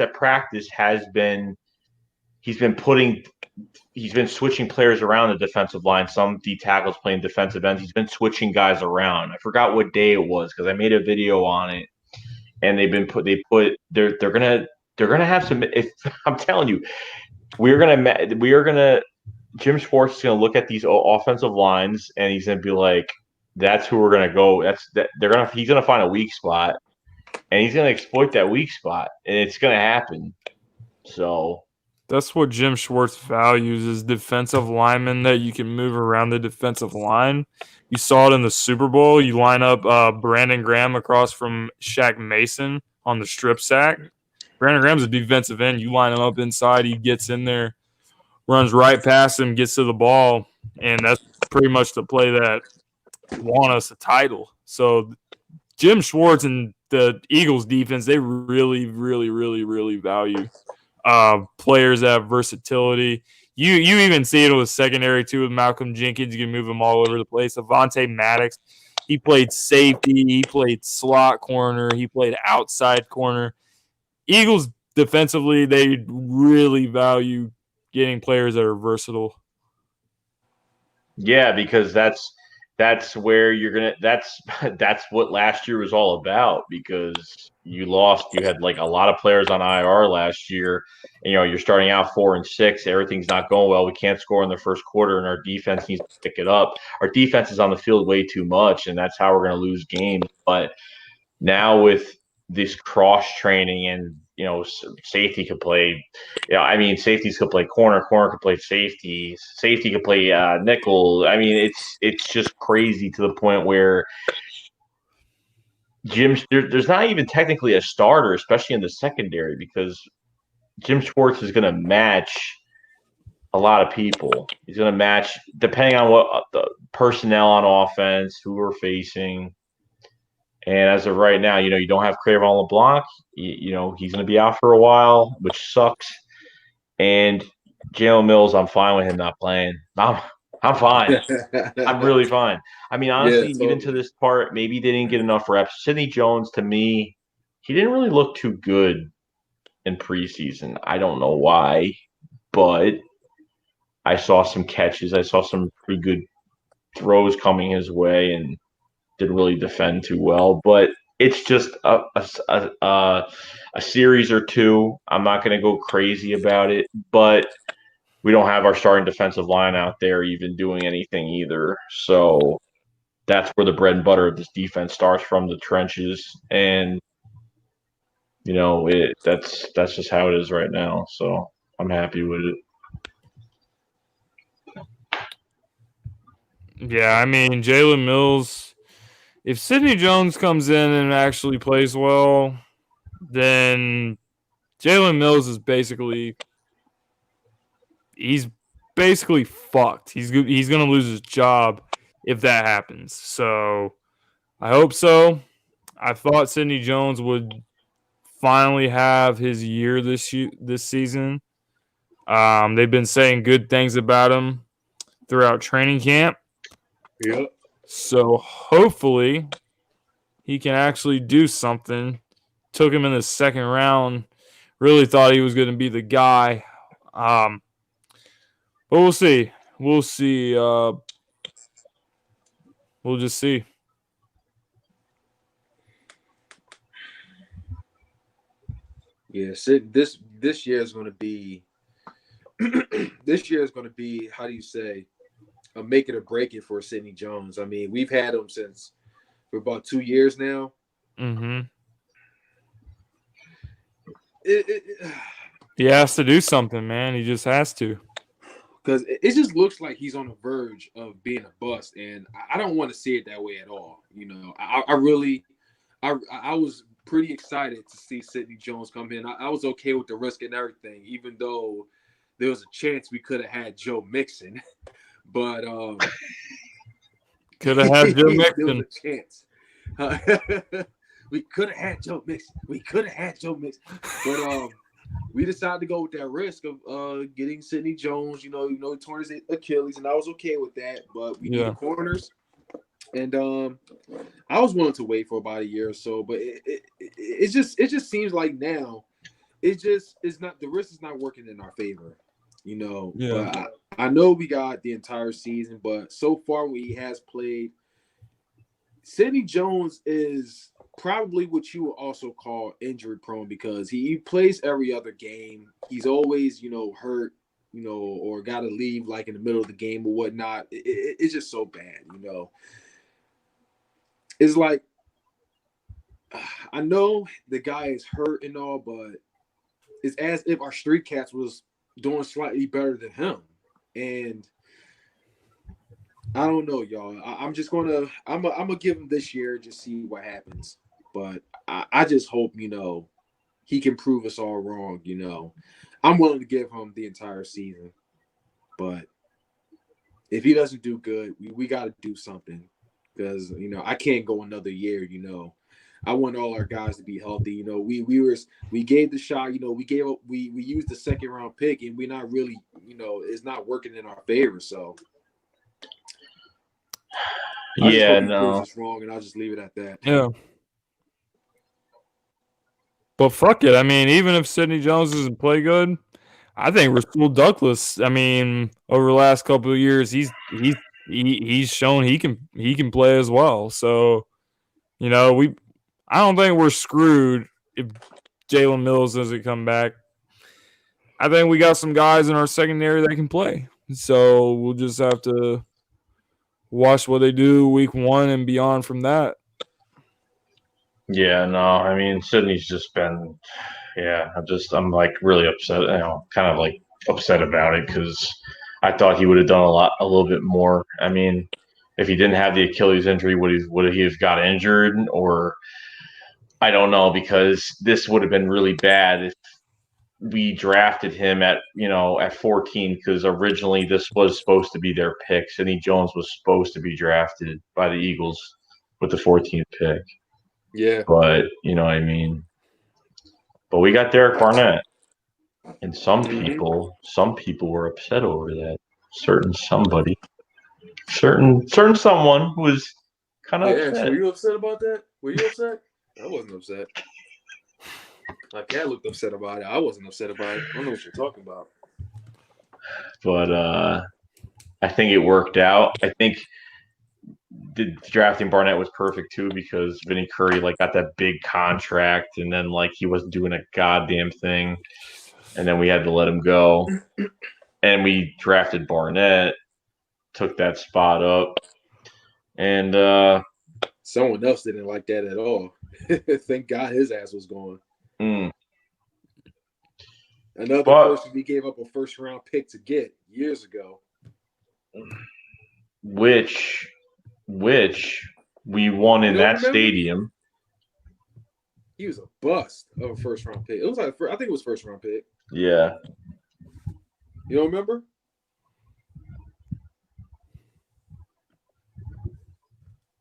at practice he's been switching players around the defensive line. Some D tackles playing defensive ends. He's been switching guys around. I forgot what day it was because I made a video on it. And they're gonna have some. I'm telling you, Jim Schwartz is gonna look at these offensive lines and he's gonna be like, that's who we're gonna go. He's gonna find a weak spot. And he's going to exploit that weak spot, and it's going to happen. So that's what Jim Schwartz values is defensive linemen that you can move around the defensive line. You saw it in the Super Bowl. You line up Brandon Graham across from Shaq Mason on the strip sack. Brandon Graham's a defensive end. You line him up inside. He gets in there, runs right past him, gets to the ball, and that's pretty much the play that won us a title. So Jim Schwartz and the Eagles defense, they really, really, really, really value players that have versatility. You even see it with secondary too with Malcolm Jenkins. You can move him all over the place. Avonte Maddox, he played safety, he played slot corner, he played outside corner. Eagles defensively, they really value getting players that are versatile. Yeah, because that's where you're gonna. That's what last year was all about. Because you had like a lot of players on IR last year. And, you're starting out 4-6. Everything's not going well. We can't score in the first quarter, and our defense needs to pick it up. Our defense is on the field way too much, and that's how we're going to lose games. But now with this cross training and safety could play. Safeties could play corner could play safety could play nickel. It's just crazy to the point where there's not even technically a starter, especially in the secondary, because Jim Schwartz is going to match a lot of people. He's going to match depending on what the personnel on offense, who we're facing. And as of right now, you don't have Cravon LeBlanc. He's going to be out for a while, which sucks. And Jalen Mills, I'm fine with him not playing. I'm fine. I'm really fine. I mean, honestly, Yeah, even to totally. this part, maybe they didn't get enough reps. Sidney Jones, to me, he didn't really look too good in preseason. I don't know why, but I saw some catches. I saw some pretty good throws coming his way and didn't really defend too well. But it's just a series or two. I'm not going to go crazy about it, but we don't have our starting defensive line out there even doing anything either. So that's where the bread and butter of this defense starts, from the trenches, and that's just how it is right now. So I'm happy with it. Yeah, I mean, Jalen Mills, if Sidney Jones comes in and actually plays well, then Jalen Mills is he's basically fucked. He's going to lose his job if that happens. So I hope so. I thought Sidney Jones would finally have his year this season. They've been saying good things about him throughout training camp. Yep. So hopefully he can actually do something. Took him in the second round. Really thought he was going to be the guy. But we'll see. We'll see. We'll just see. Yeah, Sid, this year is going to be this year is going to be, how do you say, a make it or break it for Sidney Jones. I mean, we've had him for about 2 years now. Mm-hmm. He has to do something, man. He just has to. Because it just looks like he's on the verge of being a bust, and I don't want to see it that way at all. I was pretty excited to see Sidney Jones come in. I was okay with the risk and everything, even though there was a chance we could have had Joe Mixon. But could have had Joe Mixon. There was a chance. We could have had Joe Mixon. But we decided to go with that risk of getting Sidney Jones. Torn his Achilles, and I was okay with that. But we need corners, and I was willing to wait for about a year or so. But it just seems like now it's not, the risk is not working in our favor. But I know we got the entire season, but so far when he has played, Sidney Jones is probably what you would also call injury prone, because he plays every other game. He's always, hurt, or got to leave like in the middle of the game or whatnot. It's just so bad, It's like, I know the guy is hurt and all, but it's as if our Street Cats was doing slightly better than him. And I don't know, y'all. I'm gonna give him this year, just see what happens. But I just hope, he can prove us all wrong. I'm willing to give him the entire season, but if he doesn't do good, we got to do something, because I can't go another year. I want all our guys to be healthy. We gave the shot. We used the second round pick, and we're not really, it's not working in our favor. So I just hope he proves us wrong, and I'll just leave it at that. Yeah. But fuck it. I mean, even if Sidney Jones doesn't play good, I think Rasul Douglas, I mean, over the last couple of years, he's shown he can play as well. So, I don't think we're screwed if Jalen Mills doesn't come back. I think we got some guys in our secondary that can play. So we'll just have to watch what they do week 1 and beyond from that. Yeah, no, I mean, Sydney's just been, I'm like really upset, kind of like upset about it, because I thought he would have done a little bit more. I mean, if he didn't have the Achilles injury, would he have got injured? Or I don't know, because this would have been really bad if we drafted him at 14, because originally this was supposed to be their pick. Sidney Jones was supposed to be drafted by the Eagles with the 14th pick. Yeah. But, you know what I mean? But we got Derek Barnett. And some people were upset over that. Certain somebody, certain someone was kind of upset. Were you upset about that? Were you upset? I wasn't upset. My cat looked upset about it. I wasn't upset about it. I don't know what you're talking about. But I think it worked out. I think the drafting Barnett was perfect too because Vinny Curry got that big contract and then he wasn't doing a goddamn thing, and then we had to let him go, and we drafted Barnett, took that spot up, and someone else didn't like that at all. Thank God his ass was gone. Another person we gave up a first-round pick to get years ago. Which we won in that stadium. He was a bust of a first-round pick. It was I think it was first-round pick. Yeah. You don't remember?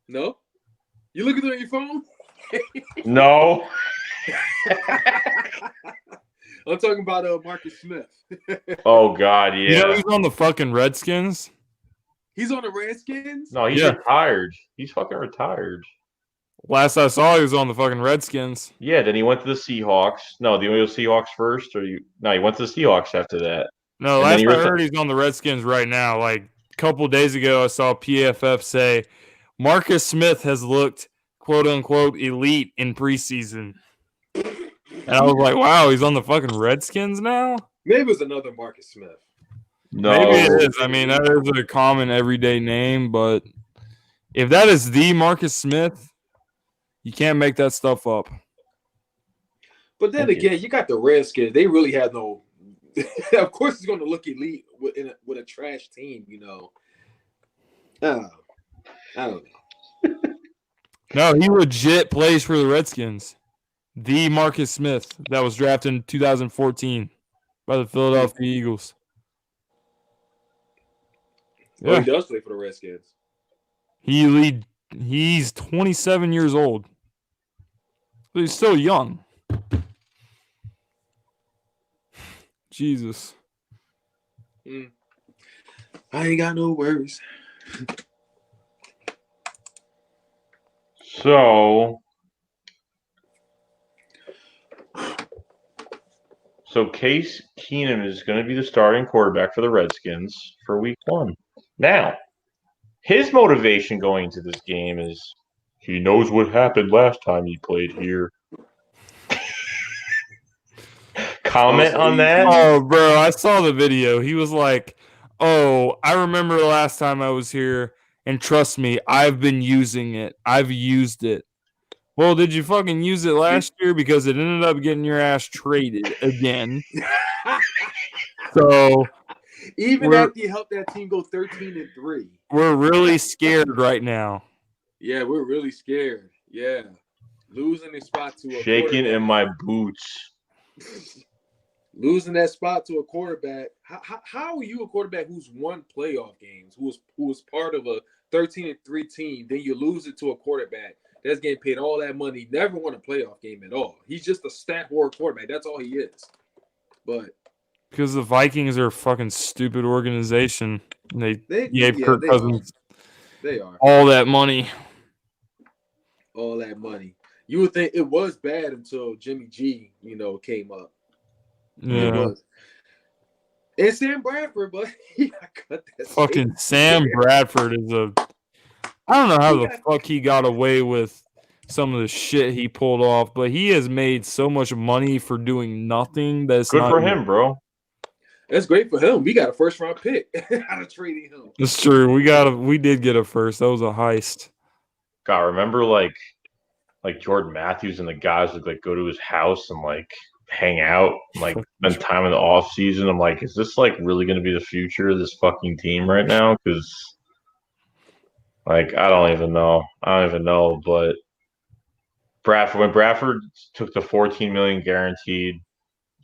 No? You looking at your phone? No. I'm talking about Marcus Smith. Oh, God, yeah. You know he's on the fucking Redskins? He's on the Redskins? No, he's retired. He's fucking retired. Last I saw, he was on the fucking Redskins. Yeah, then he went to the Seahawks. No, did he go to the Seahawks first? No, he went to the Seahawks after that. No, last I heard he's on the Redskins right now. Like a couple days ago, I saw PFF say Marcus Smith has looked, quote-unquote, elite in preseason. And I was like, wow, he's on the fucking Redskins now? Maybe it was another Marcus Smith. No. Maybe it is. I mean, that is a common everyday name, but if that is the Marcus Smith, you can't make that stuff up. But then again, you got the Redskins. They really have no – of course it's going to look elite with a trash team, you know. I don't know. No, he legit plays for the Redskins. The Marcus Smith that was drafted in 2014 by the Philadelphia Eagles. Yeah. Oh, he does play for the Redskins. He's 27 years old. But he's still young. Jesus. I ain't got no worries. So Case Keenum is going to be the starting quarterback for the Redskins for week 1. Now, his motivation going into this game is he knows what happened last time he played here. Comment on that? Oh, bro, I saw the video. He was like, oh, I remember the last time I was here, and trust me, I've been using it. I've used it. Well, did you fucking use it last year? Because it ended up getting your ass traded again. So even after you helped that team go 13-3. We're really scared right now. Yeah, we're really scared. Yeah. Losing a spot to a shaking in my boots. Losing that spot to a quarterback. How are you a quarterback who's won playoff games, who was part of a 13-3 team, then you lose it to a quarterback that's getting paid all that money, never won a playoff game at all? He's just a stat horror quarterback. That's all he is. But because the Vikings are a fucking stupid organization. They gave Kirk Cousins all that money. All that money. You would think it was bad until Jimmy G, came up. Yeah. It was. And Sam Bradford, but he got cut that fucking Sam Bradford is I don't know how the fuck he got away with some of the shit he pulled off, but he has made so much money for doing nothing. That's good for him, bro. That's great for him. We got a first round pick out of trading him. That's true. We did get a first. That was a heist. God, remember like Jordan Matthews and the guys would go to his house and hang out, spend time in the off season. I'm like, is this really going to be the future of this fucking team right now? Because I don't even know. But when Bradford took the $14 million guaranteed,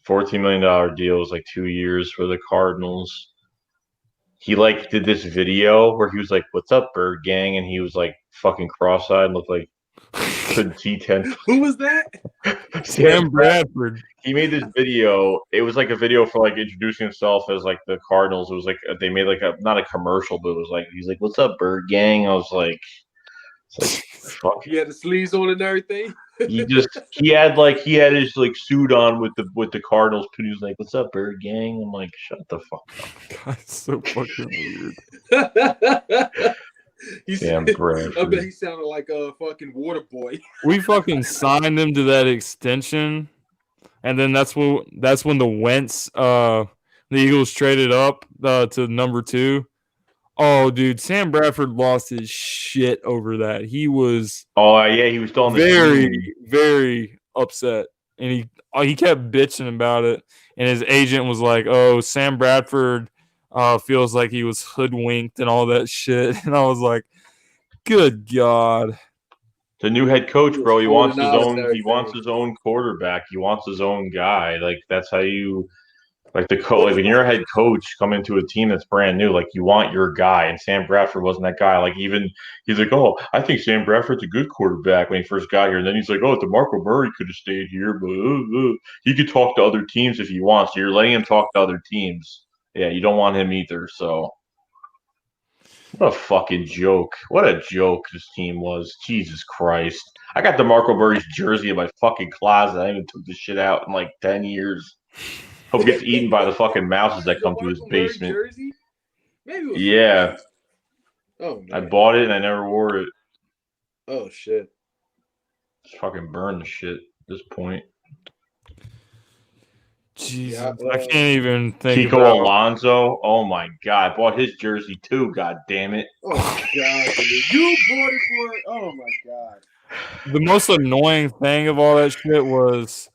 $14 million deal was 2 years for the Cardinals. He did this video where he was like, "What's up, Bird Gang?" and he was fucking cross-eyed and looked like Couldn't see 10. Who was that? Sam Bradford. He made this video. It was like a video for like introducing himself as like the Cardinals. It was like they made like a not a commercial, but it was like he's like, "What's up, Bird Gang?" I was like, "It's like fuck." He had the sleeves on and everything. He had his like suit on with the Cardinals. And he was like, "What's up, Bird Gang?" I'm like, "Shut the fuck up." God, so fucking weird. Damn, Bradford. I bet he sounded like a fucking water boy. We fucking signed him to that extension, and then that's when the Wentz, the Eagles traded up to number 2. Oh, dude, Sam Bradford lost his shit over that. He was he was still on the team. very upset, and he kept bitching about it. And his agent was like, "Oh, Sam Bradford feels like he was hoodwinked and all that shit." And I was like, "Good God." The new head coach, bro. He wants his own. He everything. wants his own quarterback. He wants his own guy. Like that's how you. Like like when you're a head coach coming to a team that's brand new, like you want your guy, and Sam Bradford wasn't that guy. Like even he's like, "Oh, I think Sam Bradford's a good quarterback" when he first got here, and then he's like, "Oh, DeMarco Murray could have stayed here, but he could talk to other teams if he wants." So you're letting him talk to other teams. Yeah, you don't want him either. So what a fucking joke! What a joke this team was. Jesus Christ! I got DeMarco Murray's jersey in my fucking closet. I haven't took this shit out in like 10 years. Hope he gets eaten by the fucking mouses that come to his basement. Jersey? Maybe it was Yeah. Oh man. I bought it and I never wore it. Oh shit. Just fucking burn the shit at this point. Jesus, Yeah, I can't even think Kiko about Alonso. Oh my god. I bought his jersey too, god damn it. Oh my god, dude. You bought it for it. Oh my god. the most annoying thing of all that shit was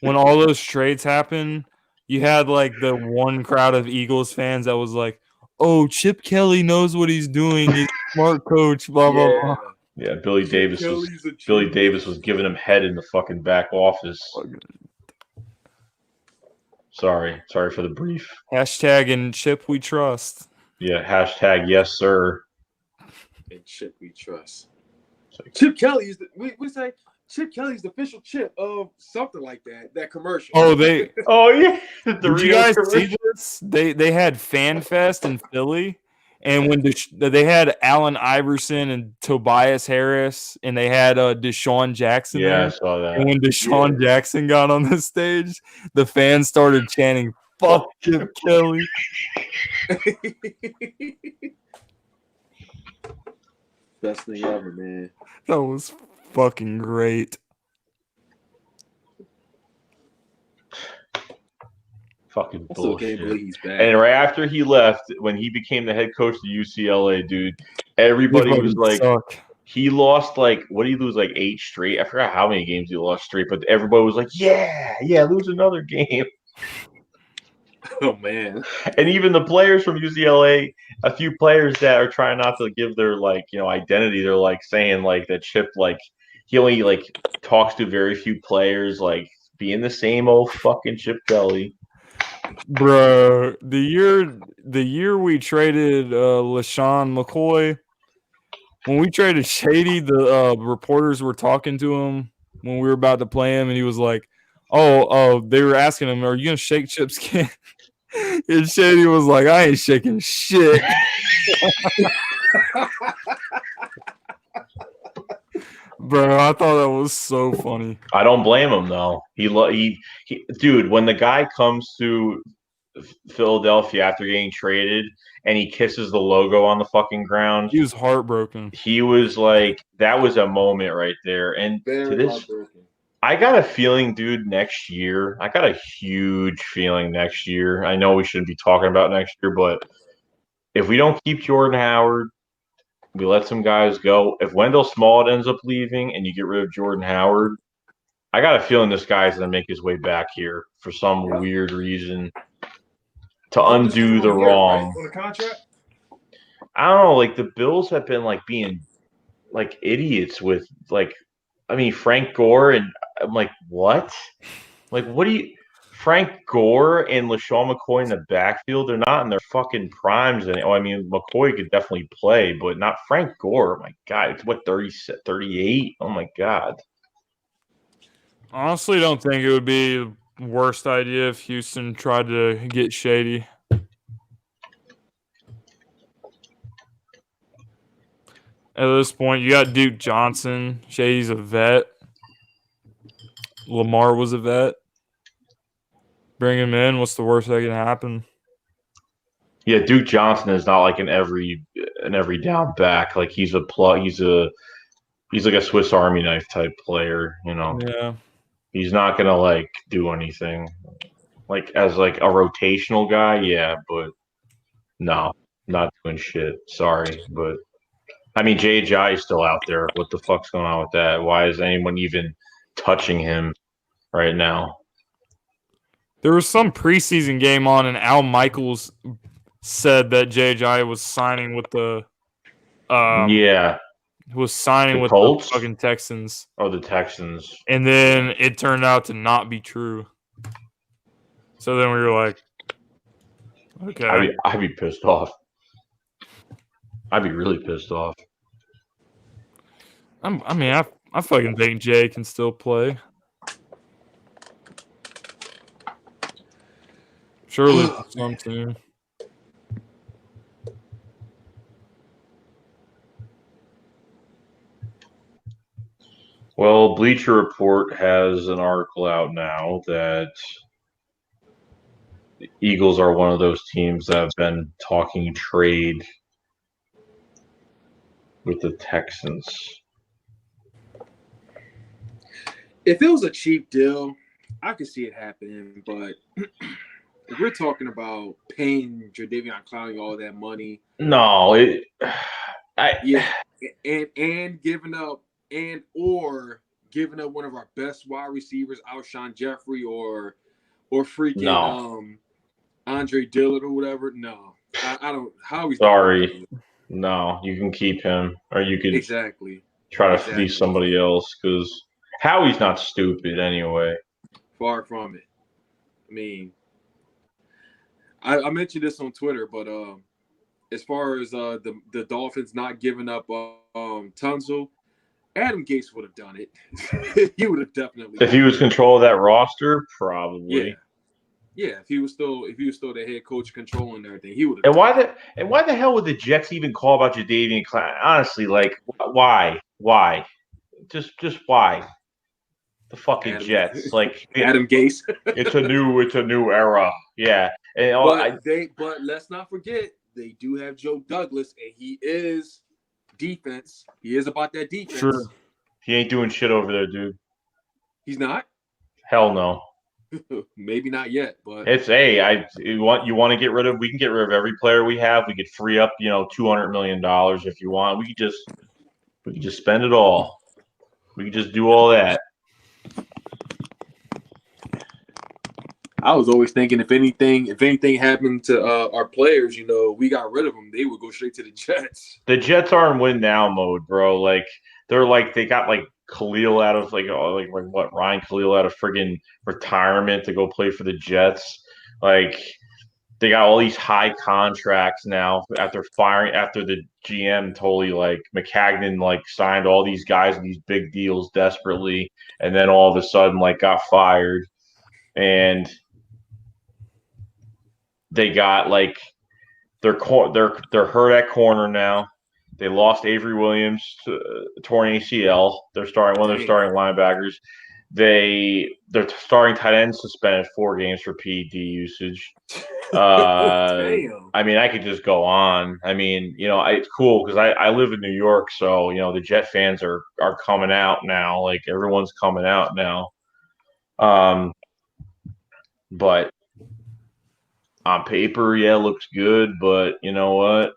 when all those trades happened. You had like the one crowd of Eagles fans that was like, "Oh, Chip Kelly knows what he's doing. He's a smart coach." Blah blah blah. Yeah, Billy Davis was giving him head in the fucking back office. Sorry for the brief. Hashtag and Chip we trust. Yeah, hashtag yes sir. And Chip we trust. Chip Kelly is we say Chip Kelly's the official chip of something like that. That commercial. Oh yeah. Did you guys see this? They had Fan Fest in Philly, and when they had Allen Iverson and Tobias Harris, and they had Deshaun Jackson there. I saw that. And when Deshaun Jackson got on the stage, the fans started chanting, "Fuck Chip Kelly." Best thing ever, man. That was fucking great. Fucking I still bullshit. can't believe he's back. And right after he left, when he became the head coach of UCLA, dude, everybody was like, he lost like, what did he lose? Like 8 straight? I forgot how many games he lost straight, but everybody was like, yeah, lose another game. Oh man. And even the players from UCLA, a few players that are trying not to give their like, identity, they're like saying like that Chip, like he only like talks to very few players, like being the same old fucking Chip Kelly. Bro, the year we traded LaShawn McCoy, when we traded Shady, the reporters were talking to him when we were about to play him, and he was like, "Oh, they were asking him, are you gonna shake Chip's skin?" And Shady was like, "I ain't shaking shit." Bro, I thought that was so funny. I don't blame him though. He dude, when the guy comes to Philadelphia after getting traded and he kisses the logo on the fucking ground, He was heartbroken. he was like, that was a moment right there. And to this, I got a feeling, dude, next year, I got a huge feeling next year. I know we shouldn't be talking about next year, but if we don't keep Jordan Howard, we let some guys go. If Wendell Smallwood ends up leaving and you get rid of Jordan Howard, I got a feeling this guy's going to make his way back here for some weird reason to undo the wrong. On the contract? I don't know. Like, the Bills have been, like, being, like, idiots with, like, I mean, Frank Gore, and I'm like, what? Like, what do you – Frank Gore and LaShawn McCoy in the backfield, they're not in their fucking primes. I mean, McCoy could definitely play, but not Frank Gore. My God, it's what, 30, 38? Oh, my God. Honestly, don't think it would be the worst idea if Houston tried to get shady. At this point, you got Duke Johnson. Shady's a vet. Lamar was a vet. Bring him in. What's the worst that can happen? Yeah, Duke Johnson is not like an every down back. Like he's a plug. He's like a Swiss Army knife type player. You know. Yeah. He's not gonna like do anything. Like as like a rotational guy, yeah, but no, not doing shit. Sorry, but I mean JJ is still out there. What the fuck's going on with that? Why is anyone even touching him right now? There was some preseason game on, and Al Michaels said that JJ was signing with the Yeah, the with Colts? the fucking Texans. Or the Texans. And then it turned out to not be true. So then we were like, okay. I'd be pissed off. I'd be really pissed off. I fucking think Jay can still play. Surely some team. Well, Bleacher Report has an article out now that the Eagles are one of those teams that have been talking trade with the Texans. If it was a cheap deal, I could see it happening. But if we're talking about paying Jadeveon Clowney all that money, no, and giving up giving up one of our best wide receivers, Alshon Jeffrey or freaking Andre Dillard or whatever. No, I don't. Howie's sorry. No, you can keep him, or you could try to fleece somebody else because Howie's not stupid anyway. Far from it. I mean, I mentioned this on Twitter, but as far as the Dolphins not giving up Tunzel, Adam Gase would have done it. He would have definitely. If he was control of that roster, probably. Yeah. If he was still the head coach controlling everything, he would have. And why the hell would the Jets even call about Jadeveon Clowney? Honestly, like why? Just why? The fucking Jets, like Adam Gase. it's a new era. Yeah, but let's not forget they do have Joe Douglas, and he is defense. He is about that defense. Sure. He ain't doing shit over there, dude. He's not? Hell no. Maybe not yet, but it's you want to get rid of. We can get rid of every player we have. We could free up, $200 million if you want. We could just spend it all. We could just do all that. I was always thinking if anything happened to our players, we got rid of them, they would go straight to the Jets. The Jets are in win now mode, bro. Like they got like Khalil out of Ryan Khalil out of friggin' retirement to go play for the Jets. Like they got all these high contracts now after the GM totally like McCagnon like signed all these guys in these big deals desperately, and then all of a sudden like got fired, and they got like they're hurt at corner now. They lost Avery Williams to torn ACL. They're starting one of their starting linebackers. Their starting tight end suspended 4 games for PED usage. I mean, I could just go on. I mean, it's cool because I live in New York, so the Jet fans are coming out now. Like everyone's coming out now. But on paper, yeah, looks good. But you know what?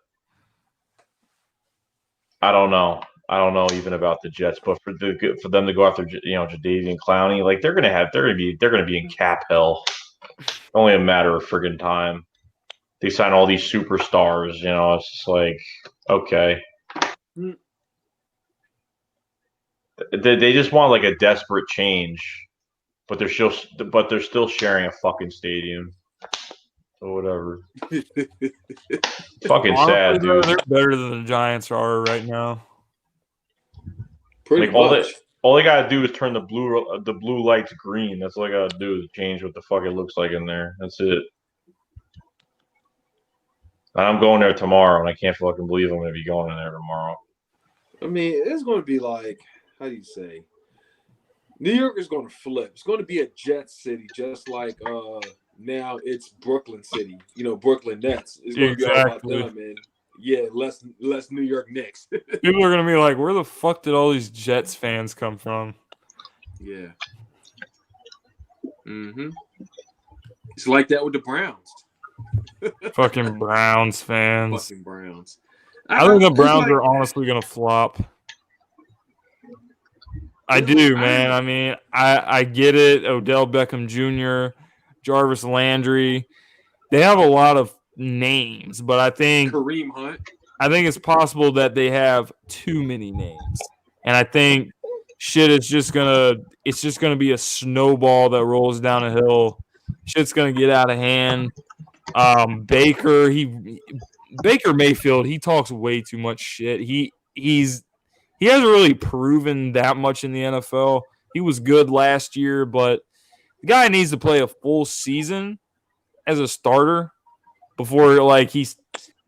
I don't know. I don't know even about the Jets, but for them to go after Jadeveon Clowney, like they're gonna be in cap hell. Only a matter of friggin' time. They sign all these superstars, it's just like, okay. They just want like a desperate change. but they're still sharing a fucking stadium. So whatever. Fucking Honestly, sad, though, dude. they're better than the Giants are right now. Pretty much. All they gotta do is turn the blue lights green. That's all I gotta do is change what the fuck it looks like in there. That's it. And I'm going there tomorrow, and I can't fucking believe I'm gonna be going in there tomorrow. I mean, it's going to be like, how do you say? New York is going to flip. It's going to be a Jet City, just like now it's Brooklyn City. You know, Brooklyn Nets. It's going to be all about them, and yeah, less New York Knicks. People are gonna be like, "Where the fuck did all these Jets fans come from?" Yeah. It's like that with the Browns. Fucking Browns fans. Fucking Browns. I think the Browns are honestly gonna flop. I do, man. I mean, I get it. Odell Beckham Jr., Jarvis Landry. They have a lot of names, but I think Kareem Hunt. I think it's possible that they have too many names. And I think it's just gonna be a snowball that rolls down a hill. Shit's gonna get out of hand. Baker Mayfield, he talks way too much shit. He hasn't really proven that much in the NFL. He was good last year, but the guy needs to play a full season as a starter before he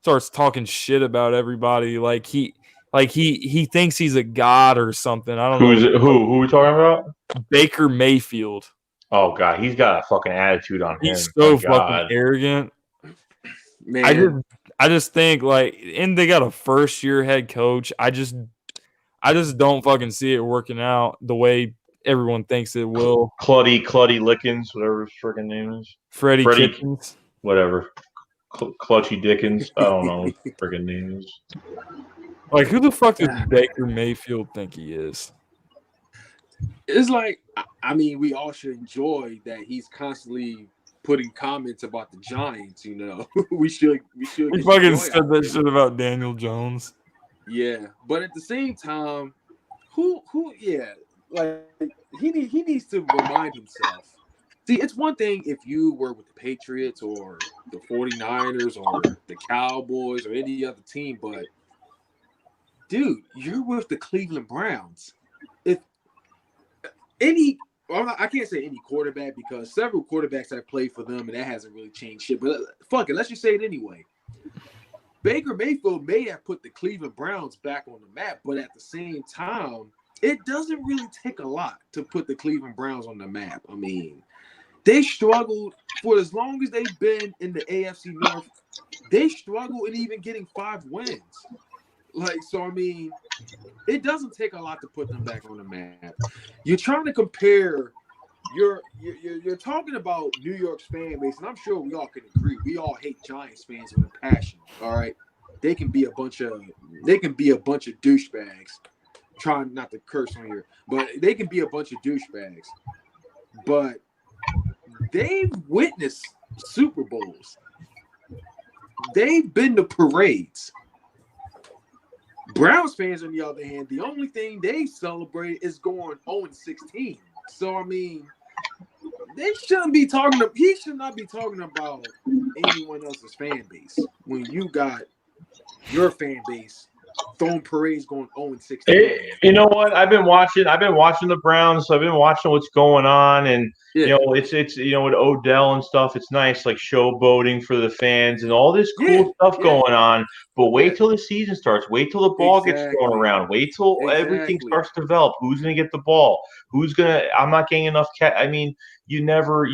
starts talking shit about everybody. He thinks he's a god or something. I don't know. Who are we talking about? Baker Mayfield. Oh god, he's got a fucking attitude on him. He's so fucking arrogant. Man. I just think and they got a first year head coach. I just don't fucking see it working out the way everyone thinks it will. Clutty Lickens, whatever his freaking name is. Freddie Kitchens. Whatever. Clutchy Dickens. I don't know what his freaking name is. Who the fuck does Baker Mayfield think he is? It's like, I mean, we all should enjoy that he's constantly putting comments about the Giants, you know. we should He fucking said that shit about Daniel Jones. Yeah, but at the same time, he needs to remind himself. See, it's one thing if you were with the Patriots or the 49ers or the Cowboys or any other team, but dude, you're with the Cleveland Browns. If I can't say any quarterback because several quarterbacks have played for them and that hasn't really changed shit, but fuck it, let's just say it anyway. Baker Mayfield may have put the Cleveland Browns back on the map, but at the same time, it doesn't really take a lot to put the Cleveland Browns on the map. I mean, they struggled for as long as they've been in the AFC North. They struggled in even getting 5 wins. So I mean, it doesn't take a lot to put them back on the map. You're trying to compare. You're talking about New York's fan base, and I'm sure we all can agree. We all hate Giants fans with a passion. All right, they can be a bunch of douchebags. Trying not to curse on here, but they can be a bunch of douchebags. But they've witnessed Super Bowls. They've been to parades. Browns fans, on the other hand, the only thing they celebrate is going 0-16. So I mean, he should not be talking about anyone else's fan base when you got your fan base throwing parades going 0-16. You know what? I've been watching the Browns. So I've been watching what's going on, and it's with Odell and stuff. It's nice, showboating for the fans and all this cool stuff going on. But wait till the season starts. Wait till the ball gets thrown around. Wait till everything starts to develop. Who's gonna get the ball? I'm not getting enough I mean, you never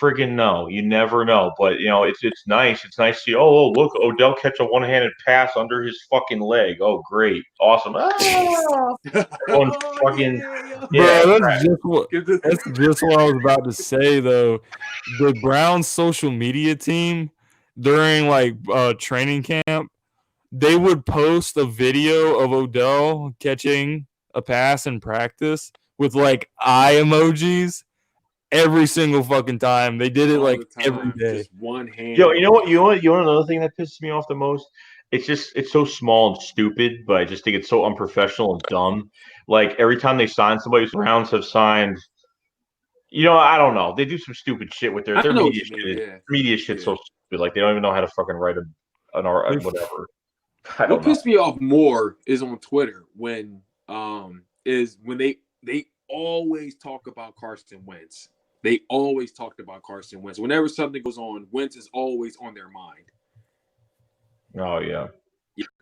friggin' know. You never know. But it's nice. It's nice to see, oh look, Odell catch a one-handed pass under his fucking leg. Oh great. Awesome. Everyone's fucking Bro, that's just what I was about to say though. The Browns social media team during training camp, they would post a video of Odell catching a pass in practice with eye emojis. Every single fucking time. They did it every day. Just one hand. Yo, you know what? Another thing that pisses me off the most? It's so small and stupid, but I just think it's so unprofessional and dumb. Every time they sign somebody, Browns have signed I don't know. They do some stupid shit with their I know what media you mean. shit. Yeah. Media shit's so stupid. Like they don't even know how to fucking write an art, whatever. I What don't know. pissed me off more is on Twitter when they always talk about Carson Wentz. They always talked about Carson Wentz. Whenever something goes on, Wentz is always on their mind. Oh yeah.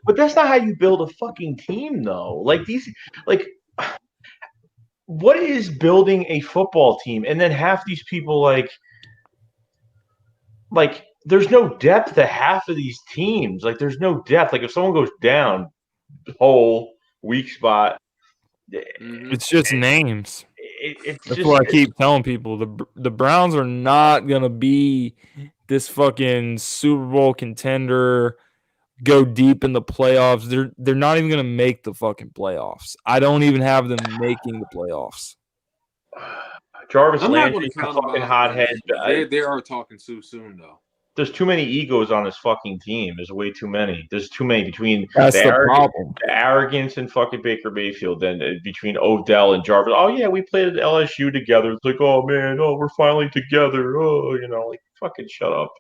But that's not how you build a fucking team, though. What is building a football team? And then half these people, there's no depth to half of these teams. Like, there's no depth. Like, if someone goes down, hole, weak spot, It's just names. it's That's just. what I keep telling people. The Browns are not gonna be this fucking Super Bowl contender, go deep in the playoffs. They're not even gonna make the fucking playoffs. I don't even have them making the playoffs. Jarvis I'm not going Landry's to a count them fucking out. hothead. They are talking too soon, though. There's too many egos on this fucking team. There's way too many. There's too many between That's the problem. The arrogance and fucking Baker Mayfield, and between Odell and Jarvis. Oh yeah, we played at LSU together. It's like, oh man, oh we're finally together. Oh, like fucking shut up.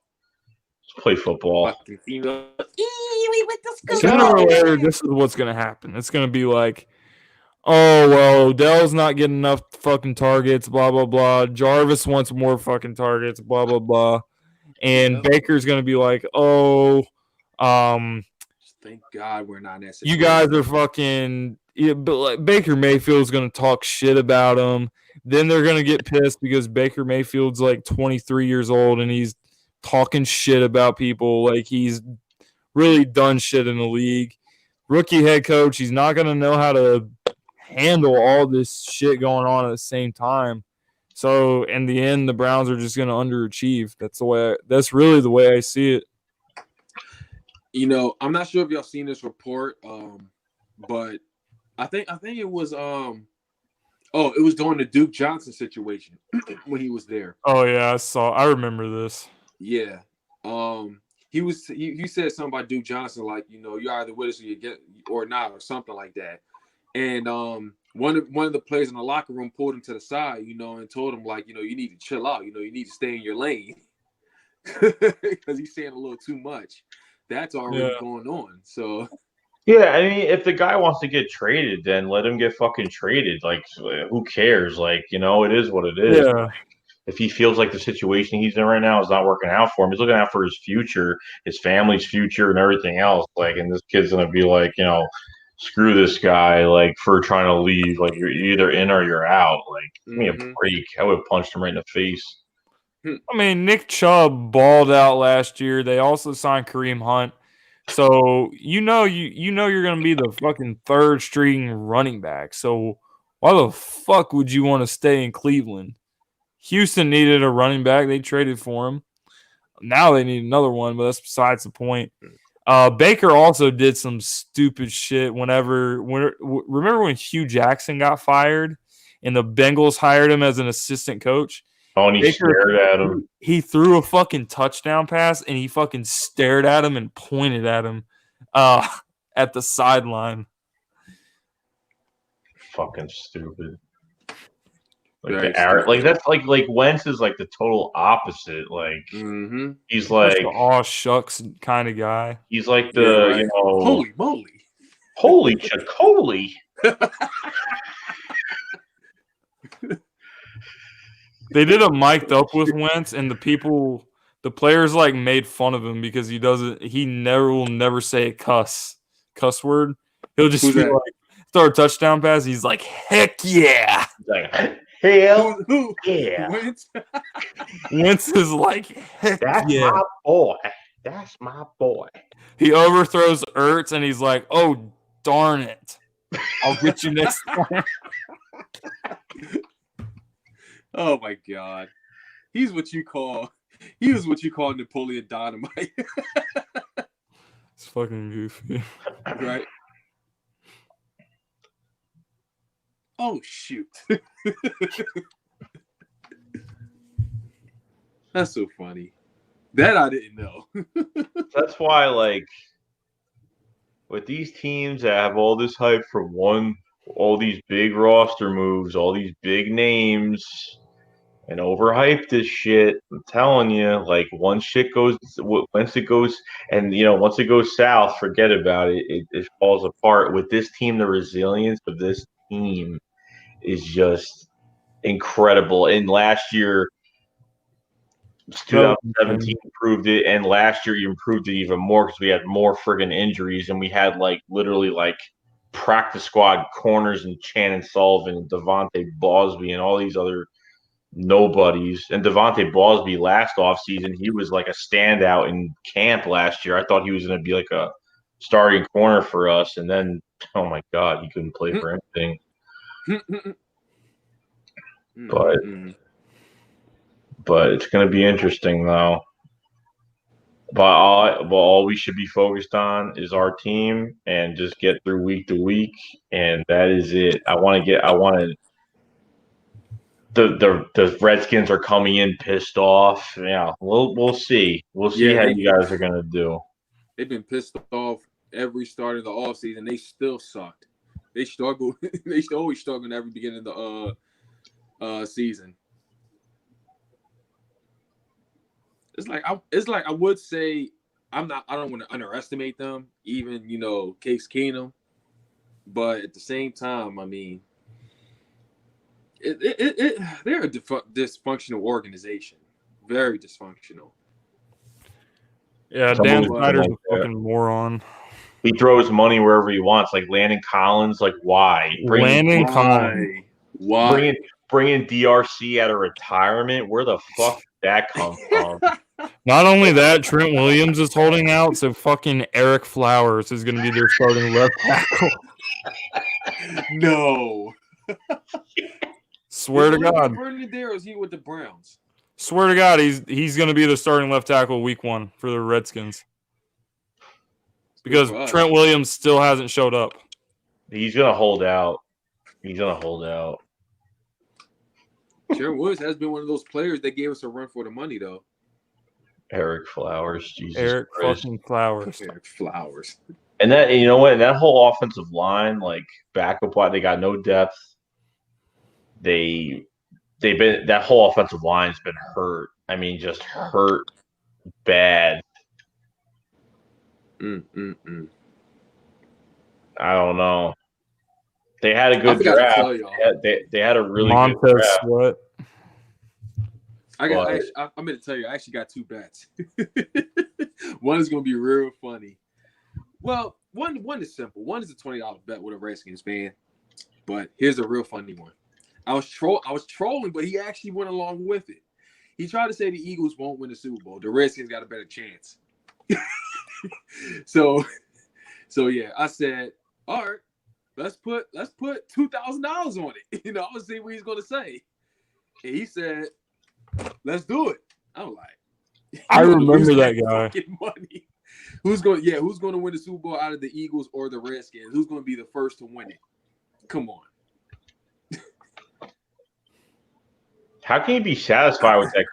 Let's play football. We went to school. Sooner or later, this is what's gonna happen. It's gonna be like, oh well, Odell's not getting enough fucking targets. Blah blah blah. Jarvis wants more fucking targets. Blah blah blah. And Baker's gonna be like, oh, thank God we're not in that you guys are fucking. Yeah, but like Baker Mayfield's gonna talk shit about him. Then they're gonna get pissed because Baker Mayfield's like 23 years old and he's talking shit about people. Like he's really done shit in the league. Rookie head coach, he's not gonna know how to handle all this shit going on at the same time. So in the end, the Browns are just going to underachieve. That's really the way I see it. I'm not sure if y'all seen this report, but I think it was it was during the Duke Johnson situation when he was there. Oh yeah, I remember this. Yeah. He said something about Duke Johnson, like, you're either with us or you get or not, or something like that. And one of the players in the locker room pulled him to the side, and told him, like, you need to chill out. You need to stay in your lane because he's saying a little too much. That's already going on. So, yeah, I mean, if the guy wants to get traded, then let him get fucking traded. Like, who cares? Like, it is what it is. Yeah. If he feels like the situation he's in right now is not working out for him, he's looking out for his future, his family's future, and everything else. Like, and this kid's gonna be like, screw this guy, like, for trying to leave. Like, you're either in or you're out. Like, give me a break. I would have punched him right in the face. I mean, Nick Chubb balled out last year. They also signed Kareem Hunt. So you're gonna be the fucking third string running back. So why the fuck would you want to stay in Cleveland? Houston needed a running back. They traded for him. Now they need another one, but that's besides the point. Baker also did some stupid shit remember when Hugh Jackson got fired and the Bengals hired him as an assistant coach? Oh, and he stared at him. He threw a fucking touchdown pass and he fucking stared at him and pointed at him at the sideline. Fucking stupid. That's like Wentz is like the total opposite. Like he's like the aw shucks kind of guy. He's like the holy moly, holy chacoli. They did a mic'd up with Wentz, and the players like made fun of him because he will never say a cuss word. He'll just be like, throw a touchdown pass. He's like, heck yeah. Like, hell yeah. Wentz is like, heck that's yeah. my boy. That's my boy. He overthrows Ertz, and he's like, oh, darn it. I'll get you next time. Oh my God. He was what you call Napoleon Dynamite. It's fucking goofy. Right? Oh shoot. That's so funny. That I didn't know. That's why, like, with these teams that have all this hype for all these big roster moves, all these big names, and overhyped this shit. I'm telling you, like once it goes, and once it goes south, forget about it. It falls apart. With this team, the resilience of this team is just incredible. And last year, 2017 proved it, and last year you improved it even more because we had more friggin' injuries, and we had literally practice squad corners and Shannon Sullivan and Devontae Bosby and all these other nobodies. And Devontae Bosby last offseason, he was like a standout in camp last year. I thought he was going to be like a starting corner for us, and then oh my god, he couldn't play for anything. But it's going to be interesting though. But all we should be focused on is our team and just get through week to week, and that is it. The Redskins are coming in pissed off. Yeah, we'll see. We'll see how you guys are gonna do. They've been pissed off every start of the offseason. They still sucked. They struggle. They always struggle in every beginning of the season. It's like I would say I don't want to underestimate them, even Case Keenum, but at the same time, I mean, they're a dysfunctional organization, very dysfunctional. Yeah, Dan Snyder's a fucking moron. He throws money wherever he wants, like Landon Collins. Like, why? Landon Collins. Why? Bringing DRC out of retirement. Where the fuck did that come from? Not only that, Trent Williams is holding out, so fucking Eric Flowers is going to be their starting left tackle. No. Swear to God. Is he with the Browns? Swear to God, he's going to be the starting left tackle week 1 for the Redskins. Because Trent Williams still hasn't showed up. He's going to hold out. Trent Williams has been one of those players that gave us a run for the money, though. Eric Flowers. Jesus Eric Christ. fucking Flowers. Eric Flowers. And that, you know what? That whole offensive line, like backup line, they got no depth. That whole offensive line's been hurt. I mean, just hurt bad. I don't know. They had a good draft. They had a really good draft. Sweat. I'm going to tell you, I actually got 2 bets. One is going to be real funny. Well, one is simple. One is a $20 bet with a Redskins fan. But here's a real funny one. I was trolling, but he actually went along with it. He tried to say the Eagles won't win the Super Bowl. The Redskins got a better chance. So yeah, I said, all right, let's put $2,000 on it. I want to see what he's going to say. And he said, let's do it. I'm like, I remember that guy. Money. Who's going to win the Super Bowl out of the Eagles or the Redskins? Who's going to be the first to win it? Come on. How can you be satisfied with that?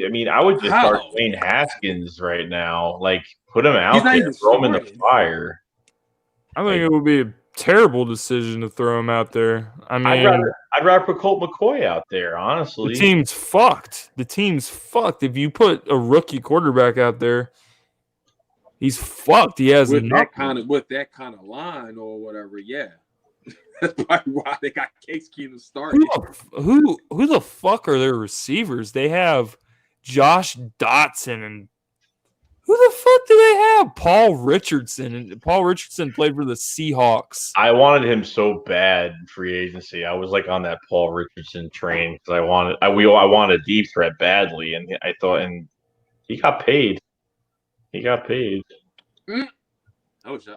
I mean, I would just start Dwayne Haskins right now. Like, put him out there, throw him in the fire. I think it would be a terrible decision to throw him out there. I mean, I'd rather put Colt McCoy out there, honestly. The team's fucked. If you put a rookie quarterback out there, he's fucked. He has with that kind of line or whatever. Yeah. That's probably why they got Case Keenum started. Who the fuck are their receivers? They have Josh Dotson, and who the fuck do they have? Paul Richardson, and Paul Richardson played for the Seahawks. I wanted him so bad in free agency. I was like on that Paul Richardson train because I wanted a deep threat badly, and I thought, and he got paid. I wish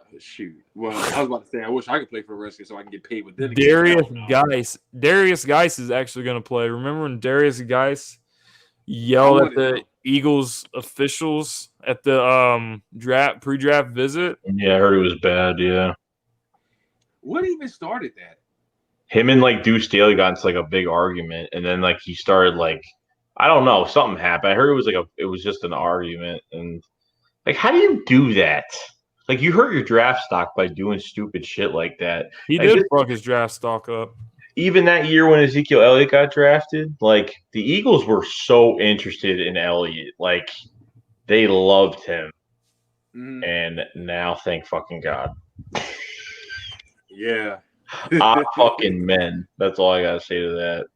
Well, I was about to say I wish I could play for the Redskins so I can get paid with them. Darius Geis is actually going to play. Remember when Darius Geis yelled at the Eagles officials at the pre-draft visit? Yeah, I heard it was bad. Yeah. What even started that? Him and Deuce Staley got into a big argument, and then he started I don't know, something happened. I heard it was just an argument, and how do you do that? You hurt your draft stock by doing stupid shit like that. He did fuck his draft stock up. even that year when Ezekiel Elliott got drafted, like the Eagles were so interested in Elliott, like they loved him, and now thank fucking God. Yeah. Fucking men. That's all I gotta say to that.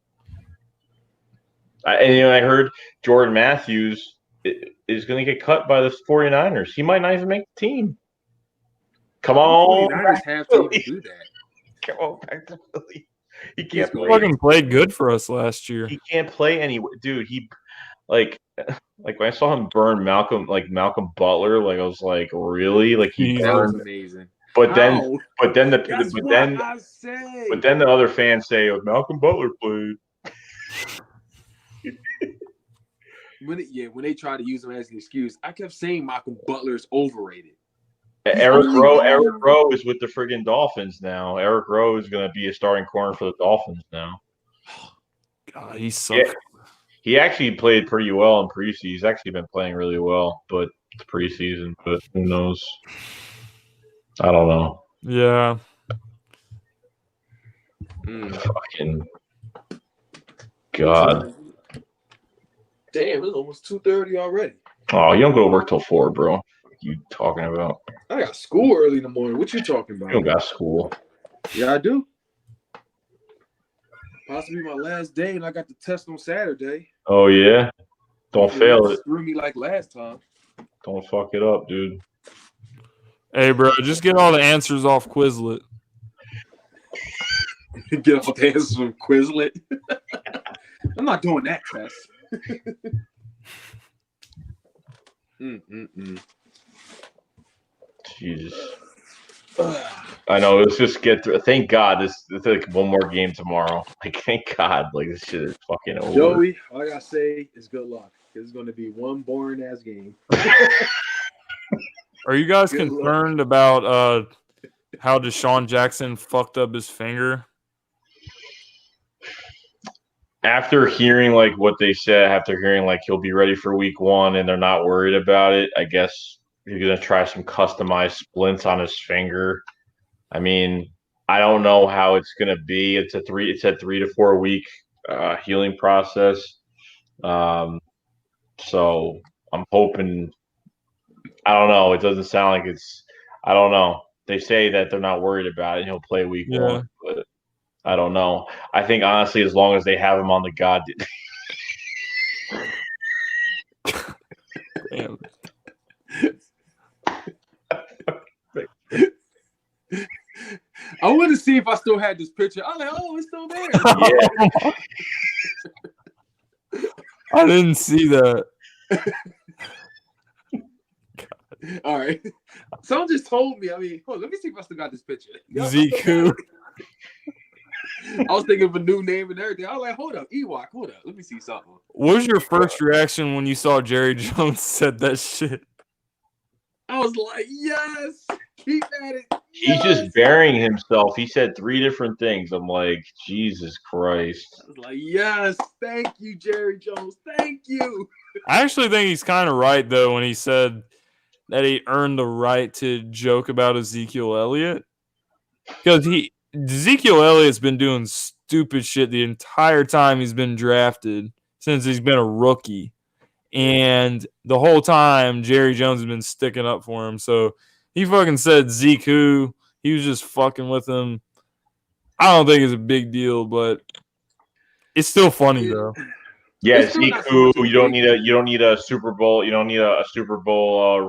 I heard Jordan Matthews is going to get cut by the 49ers. He might not even make the team. Come on. 49ers have to even do that. Come on back to Philly. He can't play. Fucking played good for us last year. He can't play anyway. Dude, he like when I saw him burn Malcolm Butler, like I was like, really? Like he that burned. was amazing. But then the other fans say, oh, Malcolm Butler played. When they try to use him as an excuse, I kept saying Malcolm Butler is overrated. Eric Rowe is with the friggin' Dolphins now. Eric Rowe is going to be a starting corner for the Dolphins now. God, he sucks. Yeah, he actually played pretty well in preseason. He's actually been playing really well, but it's preseason. But who knows? I don't know. Yeah. Fucking God. Damn, it's almost 2:30 already. Oh, you don't go to work till 4, bro. What are you talking about? I got school early in the morning. What you talking about? You don't got school. Yeah, I do. Possibly my last day, and I got the test on Saturday. Oh, yeah? Don't fail it. Screw me like last time. Don't fuck it up, dude. Hey, bro, just get all the answers off Quizlet. Get all the answers from Quizlet. I'm not doing that test. Jesus. I know. Let's just get through. Thank God it's like one more game tomorrow. Like, thank God. Like, this shit is fucking over. Joey, all I gotta say is good luck. It's going to be one boring ass game. Are you guys concerned about how Deshaun Jackson fucked up his finger? After hearing like what they said, after hearing like he'll be ready for week 1 and they're not worried about it, I guess you're gonna try some customized splints on his finger. I mean, I don't know how it's gonna be. It's a 3 to 4 week healing process. So I'm hoping. I don't know. It doesn't sound like it's. I don't know. They say that they're not worried about it and he'll play week 1, but I don't know. I think honestly, as long as they have him on the Damn. I wanted to see if I still had this picture. I was like, oh, it's still there. Yeah. I didn't see that. All right. Someone just told me. I mean, hold on, let me see if I still got this picture. Ziku. I was thinking of a new name and everything. I was like, hold up, Ewok, hold up. Let me see something. What was your first reaction when you saw Jerry Jones said that shit? I was like, yes, keep at it. He's just burying himself. He said 3 different things. I'm like, Jesus Christ. I was like, yes, thank you, Jerry Jones. Thank you. I actually think he's kind of right, though, when he said that he earned the right to joke about Ezekiel Elliott. Because Ezekiel Elliott's been doing stupid shit the entire time he's been drafted, since he's been a rookie. And the whole time, Jerry Jones has been sticking up for him. So he fucking said Zeke who. He was just fucking with him. I don't think it's a big deal, but it's still funny though. Yeah, Zeke who. You don't need a Super Bowl. You don't need a Super Bowl.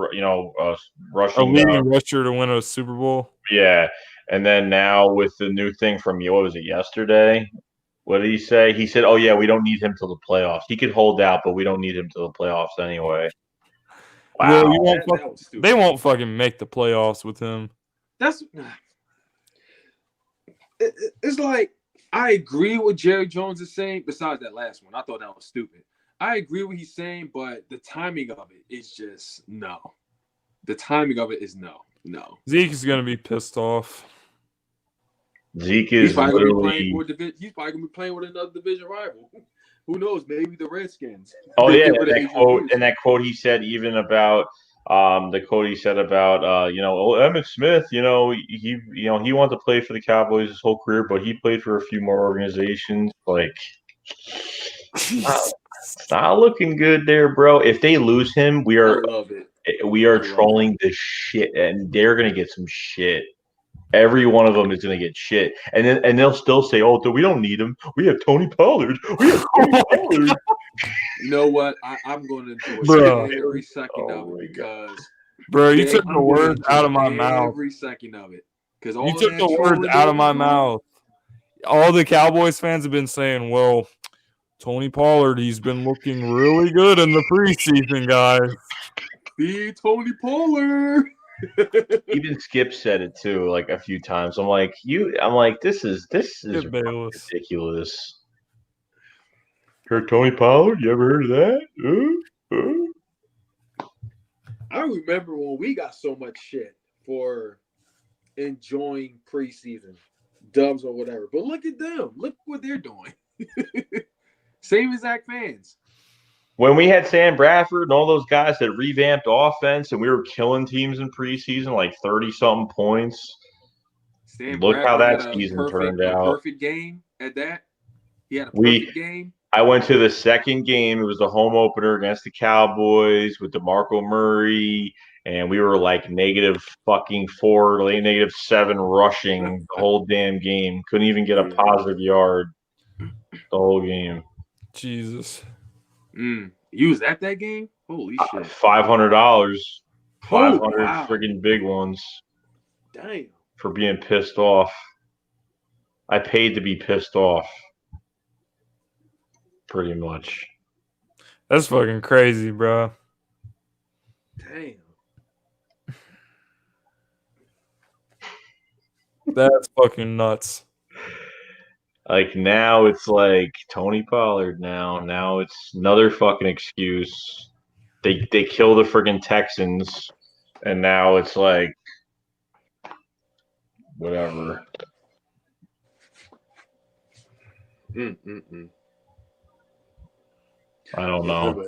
Rushing. A leading rusher to win a Super Bowl. Yeah, and then now with the new thing from what was it yesterday? What did he say? He said, "Oh yeah, we don't need him till the playoffs. He could hold out, but we don't need him till the playoffs anyway." Wow, well, they won't fucking make the playoffs with him. It's like I agree with Jerry Jones is saying. Besides that last one, I thought that was stupid. I agree with what he's saying, but the timing of it is just no. The timing of it is no. Zeke is gonna be pissed off. Zeke is literally. He's probably gonna be playing with another division rival. Who knows? Maybe the Redskins. Oh yeah, that quote he said even about that Cody said about Emmitt Smith. He wanted to play for the Cowboys his whole career, but he played for a few more organizations. Like, it's not looking good there, bro. If they lose him, we I are love it. trolling the shit, and they're gonna get some shit. Every one of them is gonna get shit, and they'll still say, "Oh, we don't need him. We have Tony Pollard. We have Tony Pollard." You know what? I'm going to enjoy Bro. every second of Oh, it because, Bro, you Jay, took I'm the gonna words out of enjoy my mouth. every second of it. Because You took the words out of my mouth. All the Cowboys fans have been saying, well, Tony Pollard, he's been looking really good in the preseason, guys. Be Tony Pollard. Even Skip said it too, like a few times. I'm like, this is Skip Bayless. ridiculous. Heard Tony Pollard? You ever heard of that? I remember when we got so much shit for enjoying preseason dubs or whatever. But look at them. Look what they're doing. Same exact fans. When we had Sam Bradford and all those guys that revamped offense and we were killing teams in preseason, like 30-something points. Look how that season turned out. Perfect game at that. He had a perfect game. I went to the second game. It was the home opener against the Cowboys with DeMarco Murray, and we were like -4, -7 rushing the whole damn game. Couldn't even get a positive yard the whole game. You Jesus. was at that game? Holy shit. $500. 500 wow. friggin' big ones. Damn. For being pissed off. I paid to be pissed off. Pretty much. That's fucking crazy, bro. Damn. That's fucking nuts. Like, now it's like Tony Pollard now. Now it's another fucking excuse. They kill the friggin' Texans, and now it's like whatever. I don't know.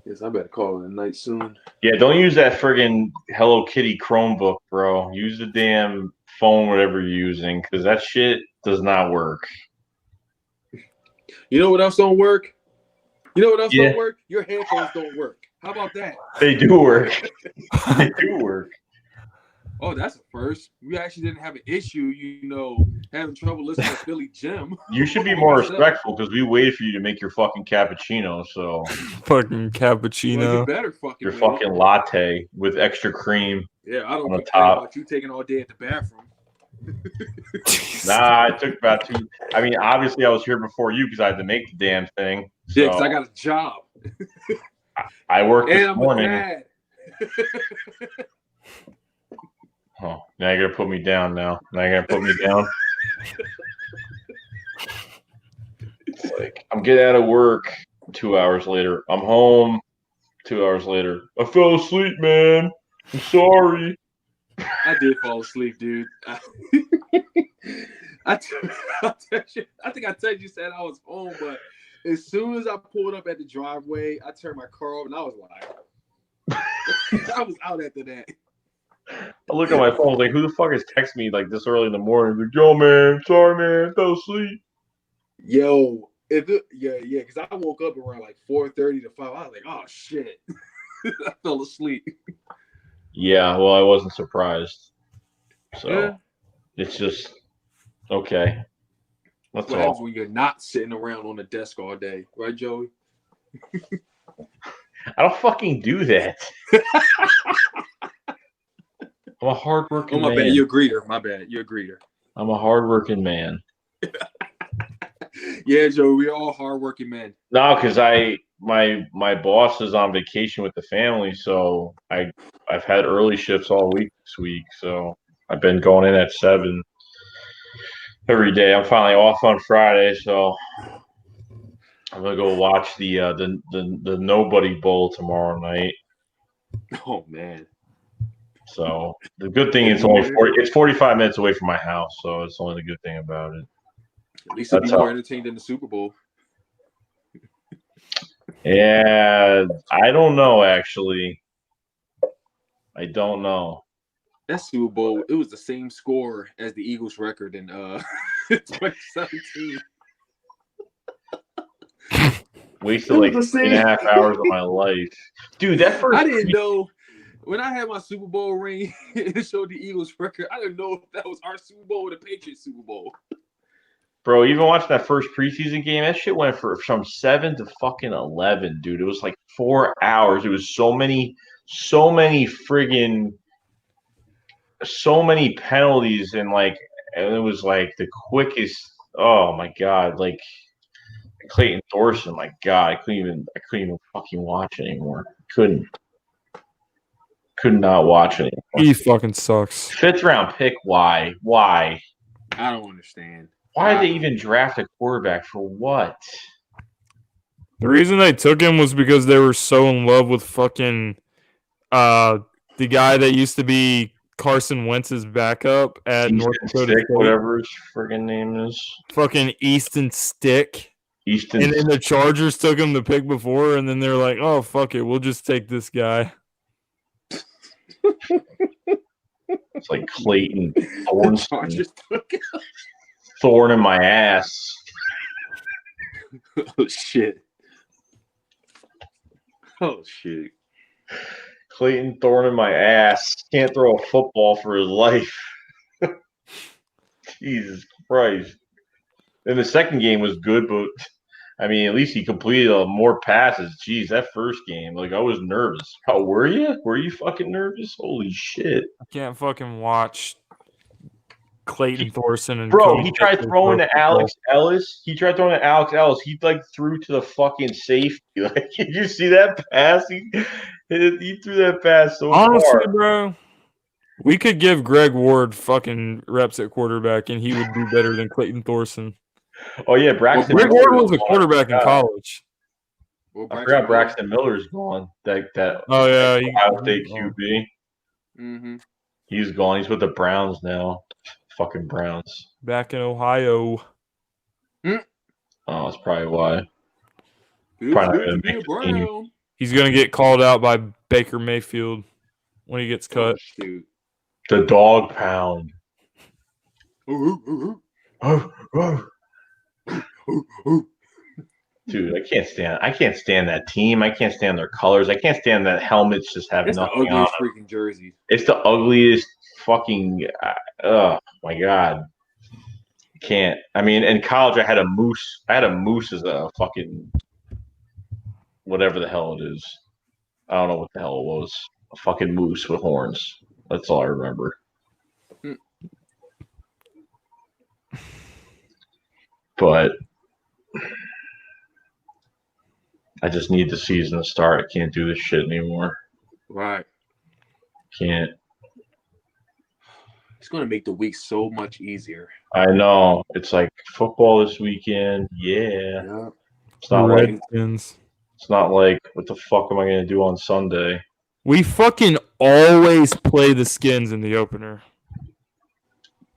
Yes, I better call it a night soon. Yeah, don't use that friggin' Hello Kitty Chromebook, bro. Use the damn phone, whatever you're using, because that shit does not work. You know what else don't work? Don't work? Your headphones don't work. How about that? They do work. They do work. Oh, that's a first. We actually didn't have an issue, having trouble listening to Philly Jim. You should be more respectful because we waited for you to make your fucking cappuccino. So fucking cappuccino. Well, you better fucking your fucking latte with extra cream. Yeah, I don't care about you taking all day at the bathroom. Nah, I took about 2. I mean, obviously, I was here before you because I had to make the damn thing. So yeah, because I got a job. I worked this morning. I'm a dad. Oh, now you're gonna put me down. It's like I'm getting out of work 2 hours later. I'm home 2 hours later. I fell asleep, man. I'm sorry. I did fall asleep, dude. I think I texted you said I was home, but as soon as I pulled up at the driveway, I turned my car off and I was like, I was out after that. I look at my phone, like, who the fuck is texting me like this early in the morning? Like, yo, man, sorry, man, I fell asleep. Yo, because I woke up around like 4:30 to 5. I was like, oh shit, I fell asleep. Yeah, well, I wasn't surprised. So It's just okay. That's what all. happens when you're not sitting around on the desk all day, right, Joey? I don't fucking do that. I'm a hardworking man. Oh, my bad. You're a greeter. My bad. You're a greeter. I'm a hardworking man. Yeah, Joe, we're all hardworking men. No, because my boss is on vacation with the family, so I've had early shifts all week this week. So I've been going in at 7 every day. I'm finally off on Friday, so I'm gonna go watch the Nobody Bowl tomorrow night. Oh man. So the good thing is it's 45 minutes away from my house, so it's only the good thing about it. At least it'll be more entertaining than the Super Bowl. Yeah, I don't know actually. I don't know. That Super Bowl, it was the same score as the Eagles' record in 2017. Wasted like 3.5 hours of my life. Dude, that first I didn't know. When I had my Super Bowl ring, it showed the Eagles' record. I didn't know if that was our Super Bowl or the Patriots Super Bowl. Bro, even watching that first preseason game, that shit went from 7 to fucking 11, dude. It was like 4 hours. It was so many penalties and it was like the quickest. Oh my god, like Clayton Thorson, my god, I couldn't even fucking watch anymore. Could not watch anymore. He fucking sucks. 5th round pick, why? I don't understand. Why did they even draft a quarterback for what? The reason they took him was because they were so in love with fucking the guy that used to be Carson Wentz's backup at North Dakota State. Whatever his friggin' name is. Fucking Easton Stick. And the Chargers took him the pick before, and then they're like, oh, fuck it, we'll just take this guy. It's like Clayton Thorson. Thorn in my ass. Oh, shit. Oh, shit. Clayton Thorn in my ass. Can't throw a football for his life. Jesus Christ. And the second game was good, but I mean, at least he completed more passes. Jeez, that first game, like I was nervous. How were you? Were you fucking nervous? Holy shit! I can't fucking watch Clayton Thorson and bro. He tried throwing to Alex Ellis. He like threw to the fucking safety. Like, did you see that pass? He threw that pass so honestly, far. bro. We could give Greg Ward fucking reps at quarterback, and he would do better than Clayton Thorson. Oh yeah, Braxton. Greg Ward was a quarterback in college. I forgot Braxton Miller's gone. That oh yeah, Ohio State QB. Mm-hmm. He's gone. He's with the Browns now. Fucking Browns. Back in Ohio. Oh, that's probably why. Probably not gonna make the team. He's gonna get called out by Baker Mayfield when he gets cut. Oh, shoot. The dog pound. Dude, I can't stand that team. I can't stand their colors. I can't stand that helmets just have nothing on. It's the ugliest freaking jersey. It's the ugliest fucking. Oh my god, can't. I mean, in college, I had a moose. I had a moose as a fucking whatever the hell it is. I don't know what the hell it was. A fucking moose with horns. That's all I remember. But I just need the season to start. I can't do this shit anymore. Right. Can't. It's going to make the week so much easier. I know. It's like football this weekend. Yeah. Yep. It's not Redskins. It's not like, what the fuck am I going to do on Sunday? We fucking always play the Skins in the opener.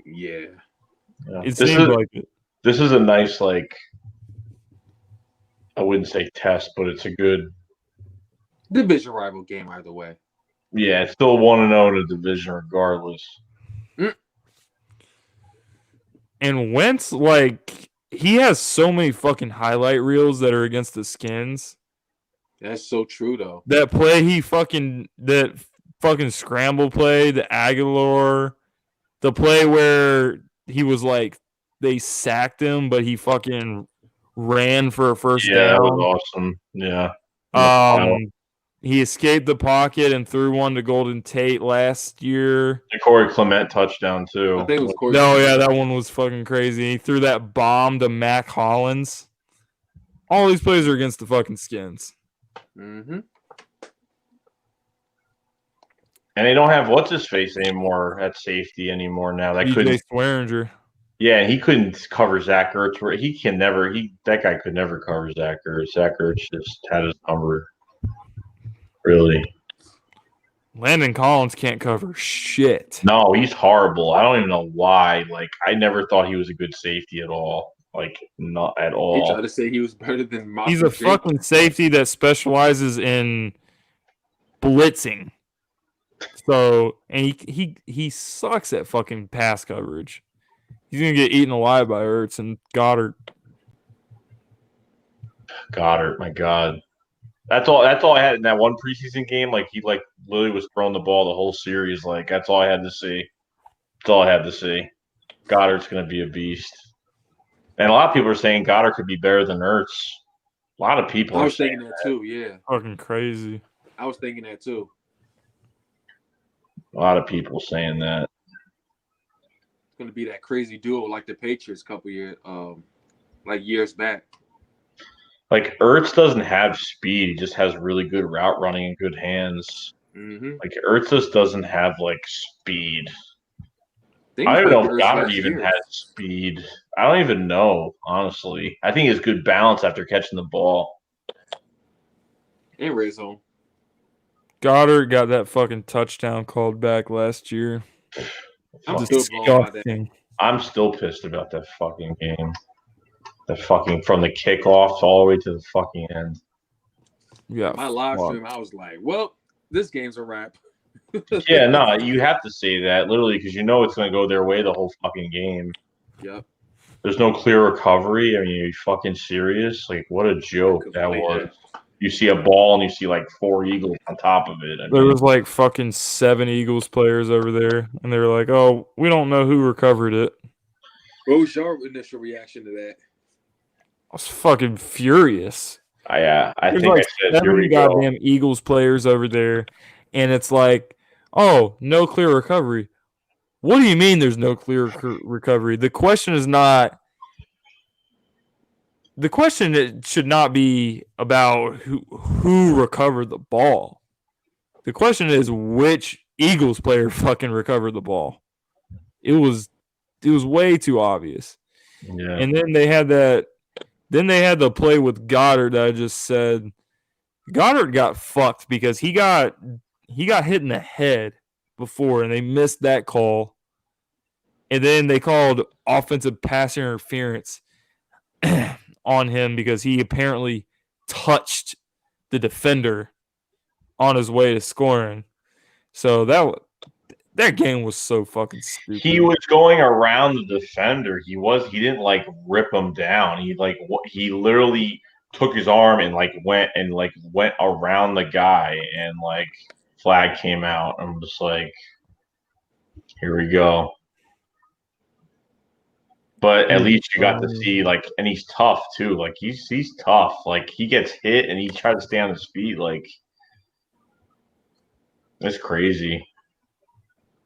Yeah. It seems like it. This is a nice, like, I wouldn't say test, but it's a good division rival game either way. Yeah, it's still 1-0 in the division regardless. And Wentz, like, he has so many fucking highlight reels that are against the Skins. That's so true, though. That fucking scramble play, the Aguilar, the play where he was like, they sacked him, but he fucking ran for a first down. Yeah, that was awesome. Yeah. He escaped the pocket and threw one to Golden Tate last year. The Corey Clement touchdown, too. I think it was Corey. No, yeah, that one was fucking crazy. He threw that bomb to Mac Hollins. All these plays are against the fucking Skins. Mm-hmm. And they don't have what's-his-face anymore at safety anymore now. That DJ Swearinger. Yeah, he couldn't cover Zach Ertz. That guy could never cover Zach Ertz. Zach Ertz just had his number. Really. Landon Collins can't cover shit. No, he's horrible. I don't even know why. Like, I never thought he was a good safety at all. Like, not at all. He tried to say he was better than Motley. He's a fucking safety that specializes in blitzing. So, and he sucks at fucking pass coverage. He's gonna get eaten alive by Ertz and Goddard. Goddard, my God. That's all I had in that one preseason game. Like he like literally was throwing the ball the whole series. Like that's all I had to see. That's all I had to see. Goddard's gonna be a beast. And a lot of people are saying Goddard could be better than Ertz. A lot of people I are was saying thinking that too. Yeah, Fucking crazy. I was thinking that too. a lot of people saying that. It's gonna be that crazy duo like the Patriots years back. Like Ertz doesn't have speed; he just has really good route running and good hands. Mm-hmm. Like Ertz just doesn't have like speed. Things I don't like know if Ertz Goddard last even year. has speed. I don't even know, honestly. I think he has good balance after catching the ball. In red zone. Goddard got that fucking touchdown called back last year. I'm still blown by that. Disgusting. I'm still pissed about that fucking game. The fucking from the kickoff all the way to the fucking end. Yeah, My live stream, I was like, well, this game's a wrap. Yeah, no, you have to say that literally because you know it's going to go their way the whole fucking game. Yep. There's no clear recovery. I mean, are you fucking serious? Like, what a joke that was. You see a ball and you see like 4 Eagles on top of it. There was like fucking 7 Eagles players over there, and they were like, "Oh, we don't know who recovered it." What was your initial reaction to that? I was fucking furious. I There's think like I said, here 7 we go. goddamn Eagles players over there, and it's like, "Oh, no clear recovery." What do you mean there's no clear recovery? The question is not. The question should not be about who recovered the ball. The question is which Eagles player fucking recovered the ball. It was way too obvious. Yeah. And then they had that. Then they had the play with Goddard that I just said. Goddard got fucked because he got hit in the head before, and they missed that call. And then they called offensive pass interference on him because he apparently touched the defender on his way to scoring. So that game was so fucking stupid. He was going around the defender. He didn't like rip him down. He literally took his arm and went around the guy, and like flag came out. I'm just like, here we go. But at least you got to see and he's tough too. Like he's tough. Like he gets hit and he tries to stay on his feet. Like that's crazy.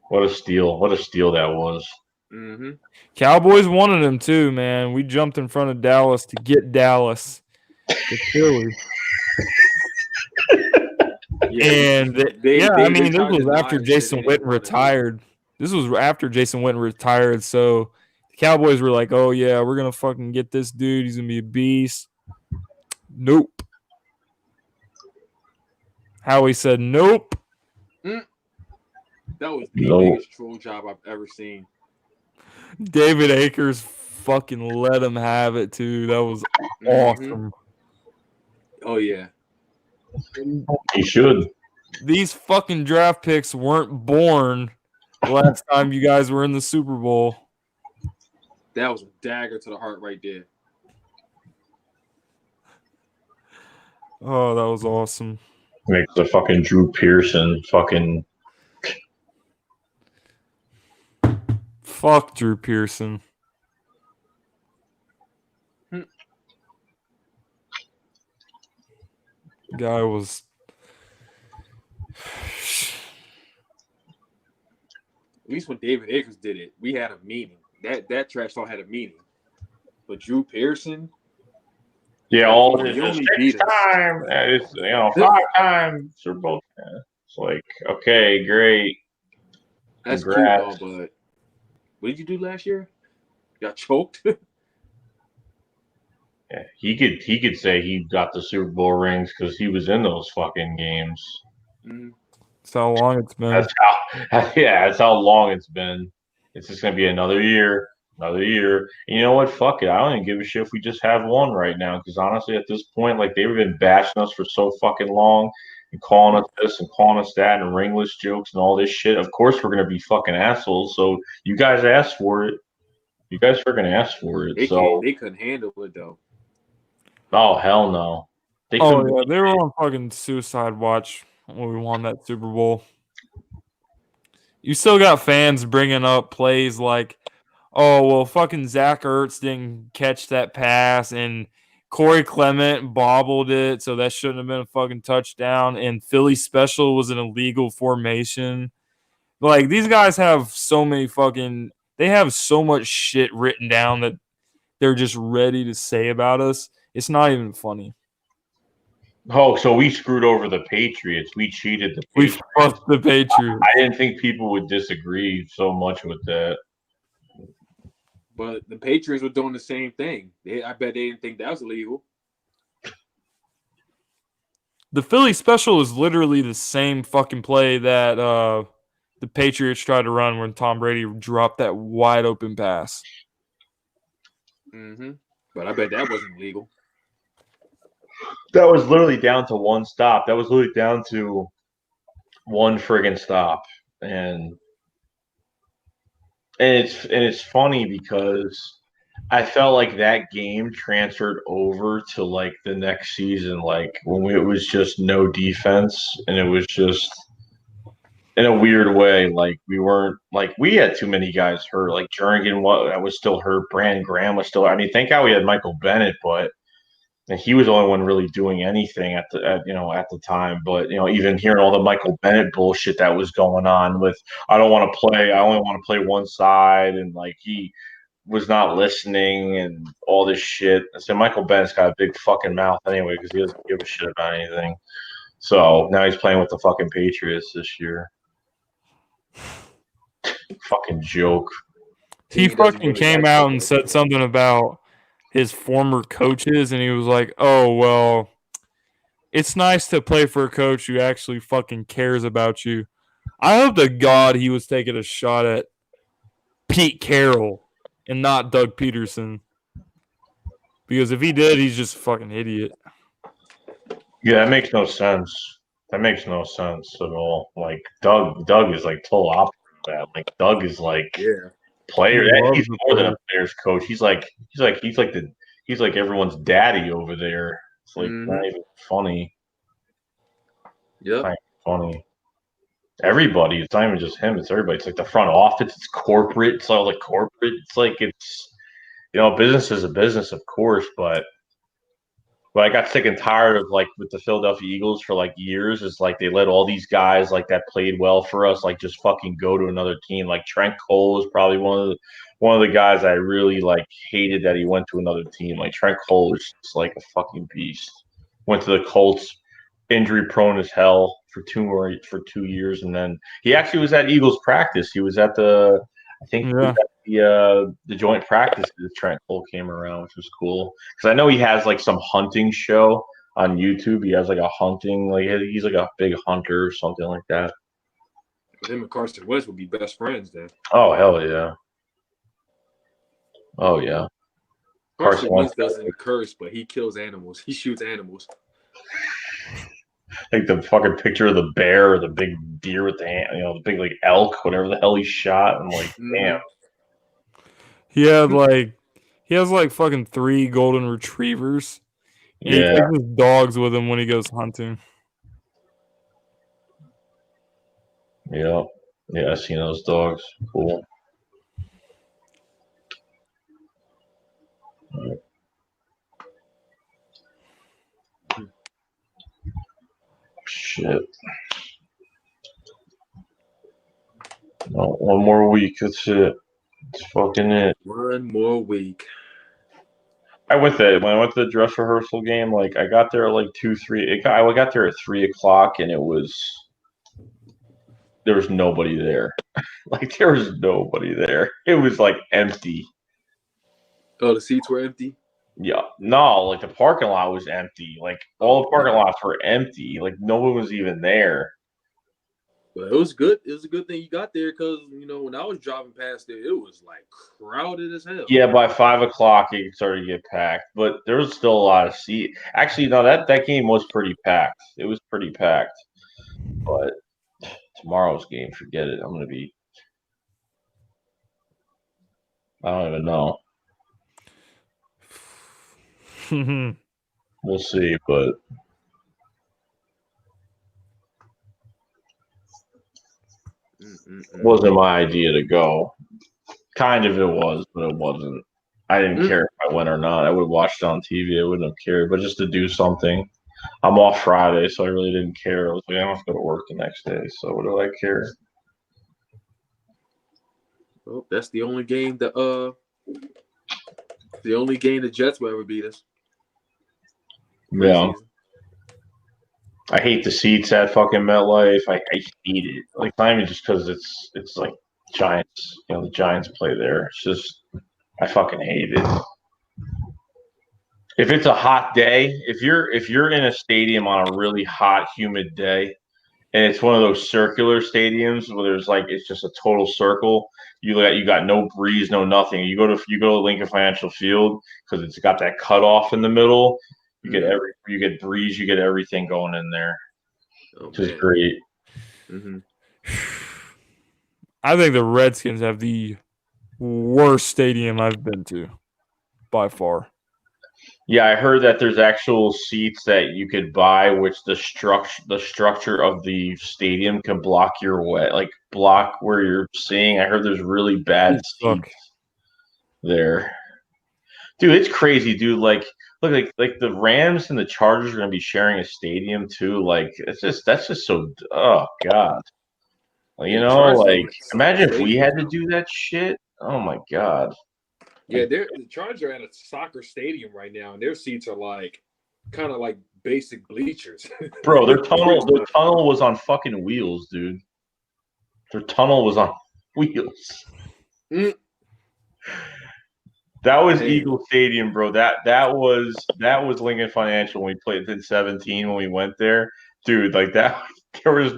What a steal! What a steal that was. Mm-hmm. Cowboys wanted him too, man. We jumped in front of Dallas to get Dallas to Philly. And this was after Jason Witten retired. This was after Jason Witten retired, so the Cowboys were like, "Oh yeah, we're gonna fucking get this dude. He's gonna be a beast." Nope. Howie said, "Nope." That was the biggest troll job I've ever seen. David Akers fucking let him have it too. That was awesome. Oh yeah. He should. These fucking draft picks weren't born the last time you guys were in the Super Bowl. That was a dagger to the heart right there. Oh, that was awesome. Makes the fucking Drew Pearson fucking. Fuck Drew Pearson. Guy was. At least when David Akers did it, we had a meaning. That trash talk had a meaning. But Drew Pearson. Yeah, all his 6-time, 5-time Super Bowl. It's like, okay, great. That's Congrats. cute, though, but what did you do last year? Got choked? Yeah, he could say he got the Super Bowl rings because he was in those fucking games. That's how long it's been. That's how long it's been. It's just gonna be another year. And you know what? Fuck it. I don't even give a shit if we just have one right now. Because honestly, at this point, like they've been bashing us for so fucking long. and calling us this and calling us that and ringless jokes and all this shit. Of course, we're gonna be fucking assholes. So you guys asked for it. You guys freaking asked for it. They couldn't handle it though. Oh hell no. They Oh couldn't. yeah, they were on fucking suicide watch when we won that Super Bowl. You still got fans bringing up plays like, oh well, fucking Zach Ertz didn't catch that pass, and Corey Clement bobbled it, so that shouldn't have been a fucking touchdown. And Philly special was an illegal formation. Like, these guys have so many fucking, they have so much shit written down that they're just ready to say about us. It's not even funny. Oh, so we screwed over the Patriots. We cheated the We Patriots. fucked the Patriots. I didn't think people would disagree so much with that. But the Patriots were doing the same thing. I bet they didn't think that was illegal. The Philly special is literally the same fucking play that the Patriots tried to run when Tom Brady dropped that wide open pass. Mm-hmm. But I bet that wasn't legal. That was literally down to one stop. That was literally down to one friggin' stop. And it's funny because I felt like that game transferred over to like the next season, like when it was just no defense and it was just in a weird way, like we weren't like we had too many guys hurt. Like Jernigan was still hurt, Brand Graham was still. I mean, thank God we had Michael Bennett, but and he was the only one really doing anything at the time. But even hearing all the Michael Bennett bullshit that was going on with I don't want to play, I only want to play one side, and like he was not listening and all this shit. So Michael Bennett's got a big fucking mouth anyway because he doesn't give a shit about anything. So now he's playing with the fucking Patriots this year. Fucking joke. He fucking came out and said something about his former coaches, and he was like, oh, well, it's nice to play for a coach who actually fucking cares about you. I hope to God he was taking a shot at Pete Carroll and not Doug Peterson. Because if he did, he's just a fucking idiot. Yeah, that makes no sense. That makes no sense at all. Like Doug is like total opposite of that. Like Doug is like player. He's more than a player's coach. He's like everyone's daddy over there. It's like not even funny. Yeah, not even funny. Everybody. It's not even just him. It's everybody. It's like the front office. It's corporate. It's all like corporate. It's like it's business is a business, of course, but I got sick and tired of like with the Philadelphia Eagles for like years. Is like they let all these guys like that played well for us like just fucking go to another team. Like Trent Cole is probably one of the guys I really like hated that he went to another team. Like Trent Cole is just like a fucking beast. Went to the Colts, injury prone as hell for 2 years, and then he actually was at Eagles practice. He was at the the joint practice that Trent Cole came around, which was cool. Because I know he has like some hunting show on YouTube. He has like a hunting, like he's like a big hunter or something like that. Him and Carson Wentz would be best friends then. Oh hell yeah! Oh yeah. Carson Wentz doesn't curse, but he kills animals. He shoots animals. Like the fucking picture of the bear or the big deer with the big like elk, whatever the hell he shot. I'm like, damn. He has like fucking 3 golden retrievers. And he takes his dogs with him when he goes hunting. Yeah. Yeah, I've seen those dogs. Cool. Shit. No, one more week. That's it. That's fucking it. One more week. When I went to the dress rehearsal game, like I got there at like 2-3. I got there at 3:00, and there was nobody there. Like there was nobody there. It was like empty. Oh, the seats were empty? Yeah. No, like the parking lot was empty. Like all the parking lots were empty. Like no one was even there. But it was good. It was a good thing you got there because when I was driving past there, it was like crowded as hell. Yeah, by 5 o'clock it started to get packed, but there was still a lot of seats. Actually, no, that game was pretty packed. It was pretty packed. But tomorrow's game, forget it. I don't even know. We'll see, but it wasn't my idea to go. Kind of it was, but it wasn't. I didn't care if I went or not. I would have watched it on TV. I wouldn't have cared. But just to do something. I'm off Friday, so I really didn't care. I was like, I don't have to go to work the next day, so what do I care? Well, that's the only game the Jets will ever beat us. Yeah. I hate the seats at fucking MetLife. I hate it. Like, not even just because it's like Giants. The Giants play there. It's just I fucking hate it. If it's a hot day, if you're in a stadium on a really hot, humid day, and it's one of those circular stadiums where there's it's just a total circle. You got no breeze, no nothing. You go to Lincoln Financial Field because it's got that cutoff in the middle. You get breeze, you get everything going in there, which is great. Mm-hmm. I think the Redskins have the worst stadium I've been to, by far. Yeah, I heard that there's actual seats that you could buy, which the structure of the stadium can block your way, block where you're seeing. I heard there's really bad seats there. Dude, it's crazy, dude. Look, the Rams and the Chargers are gonna be sharing a stadium too. That's just so. Oh God. Imagine if we had to do that shit. Oh my God. Yeah, the Chargers are at a soccer stadium right now, and their seats are kind of like basic bleachers. Bro, their tunnel was on fucking wheels, dude. Their tunnel was on wheels. That was Eagle Stadium, bro. That was Lincoln Financial when we played in 2017 when we went there, dude. That there was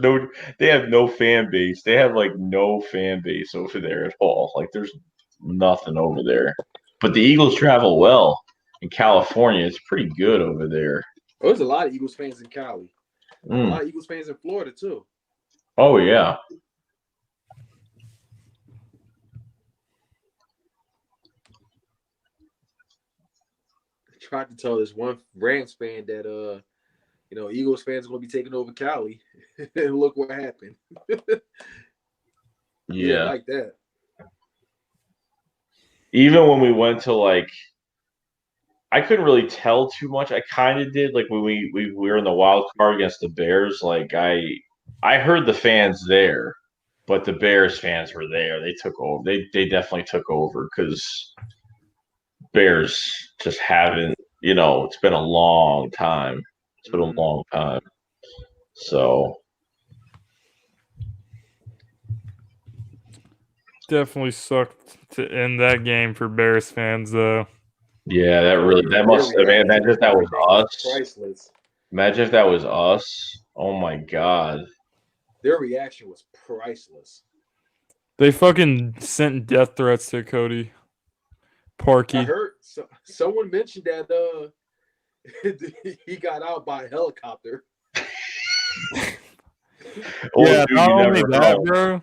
they have no fan base. They have no fan base over there at all. There's nothing over there. But the Eagles travel well in California. It's pretty good over there. Oh, there's a lot of Eagles fans in Cali. A lot of Eagles fans in Florida too. Oh yeah. I tried to tell this one Rams fan that Eagles fans are gonna be taking over Cali. And look what happened. Yeah, like that. Even when we went to I couldn't really tell too much. I kind of did when we were in the wild card against the Bears. I heard the fans there, but the Bears fans were there. They took over. They definitely took over because Bears just haven't. It's been a long time. It's been a long time. So definitely sucked to end that game for Bears fans, though. Yeah, that must. Imagine if that was us. Priceless. Imagine if that was us. Oh my God. Their reaction was priceless. They fucking sent death threats to Cody Parkey. I heard someone mentioned that he got out by a helicopter. Yeah, not only that, bro.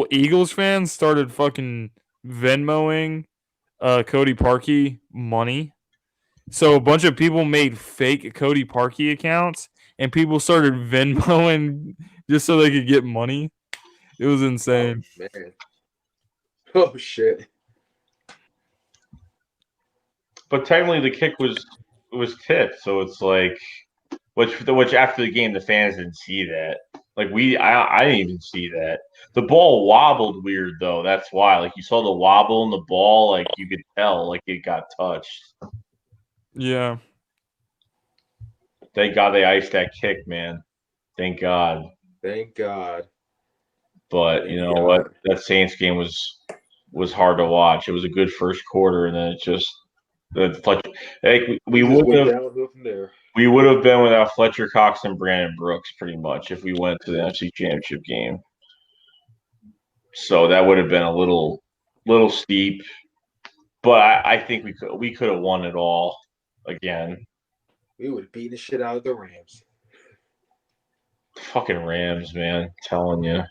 Eagles fans started fucking Venmoing Cody Parkey money. So a bunch of people made fake Cody Parkey accounts, and people started Venmoing just so they could get money. It was insane. Oh, man. Oh shit. But technically, the kick was tipped, so it's which after the game the fans didn't see that. I didn't even see that. The ball wobbled weird though. That's why. You saw the wobble in the ball. You could tell it got touched. Yeah. Thank God they iced that kick, man. Thank God. Thank God. But you know what? That Saints game was hard to watch. It was a good first quarter, and then it just Fletcher, like we Just would went have. downhill from there. We would have been without Fletcher Cox and Brandon Brooks pretty much if we went to the NFC Championship game. So that would have been a little steep, but I think we could have won it all again. We would have beaten the shit out of the Rams. Fucking Rams, man, I'm telling you.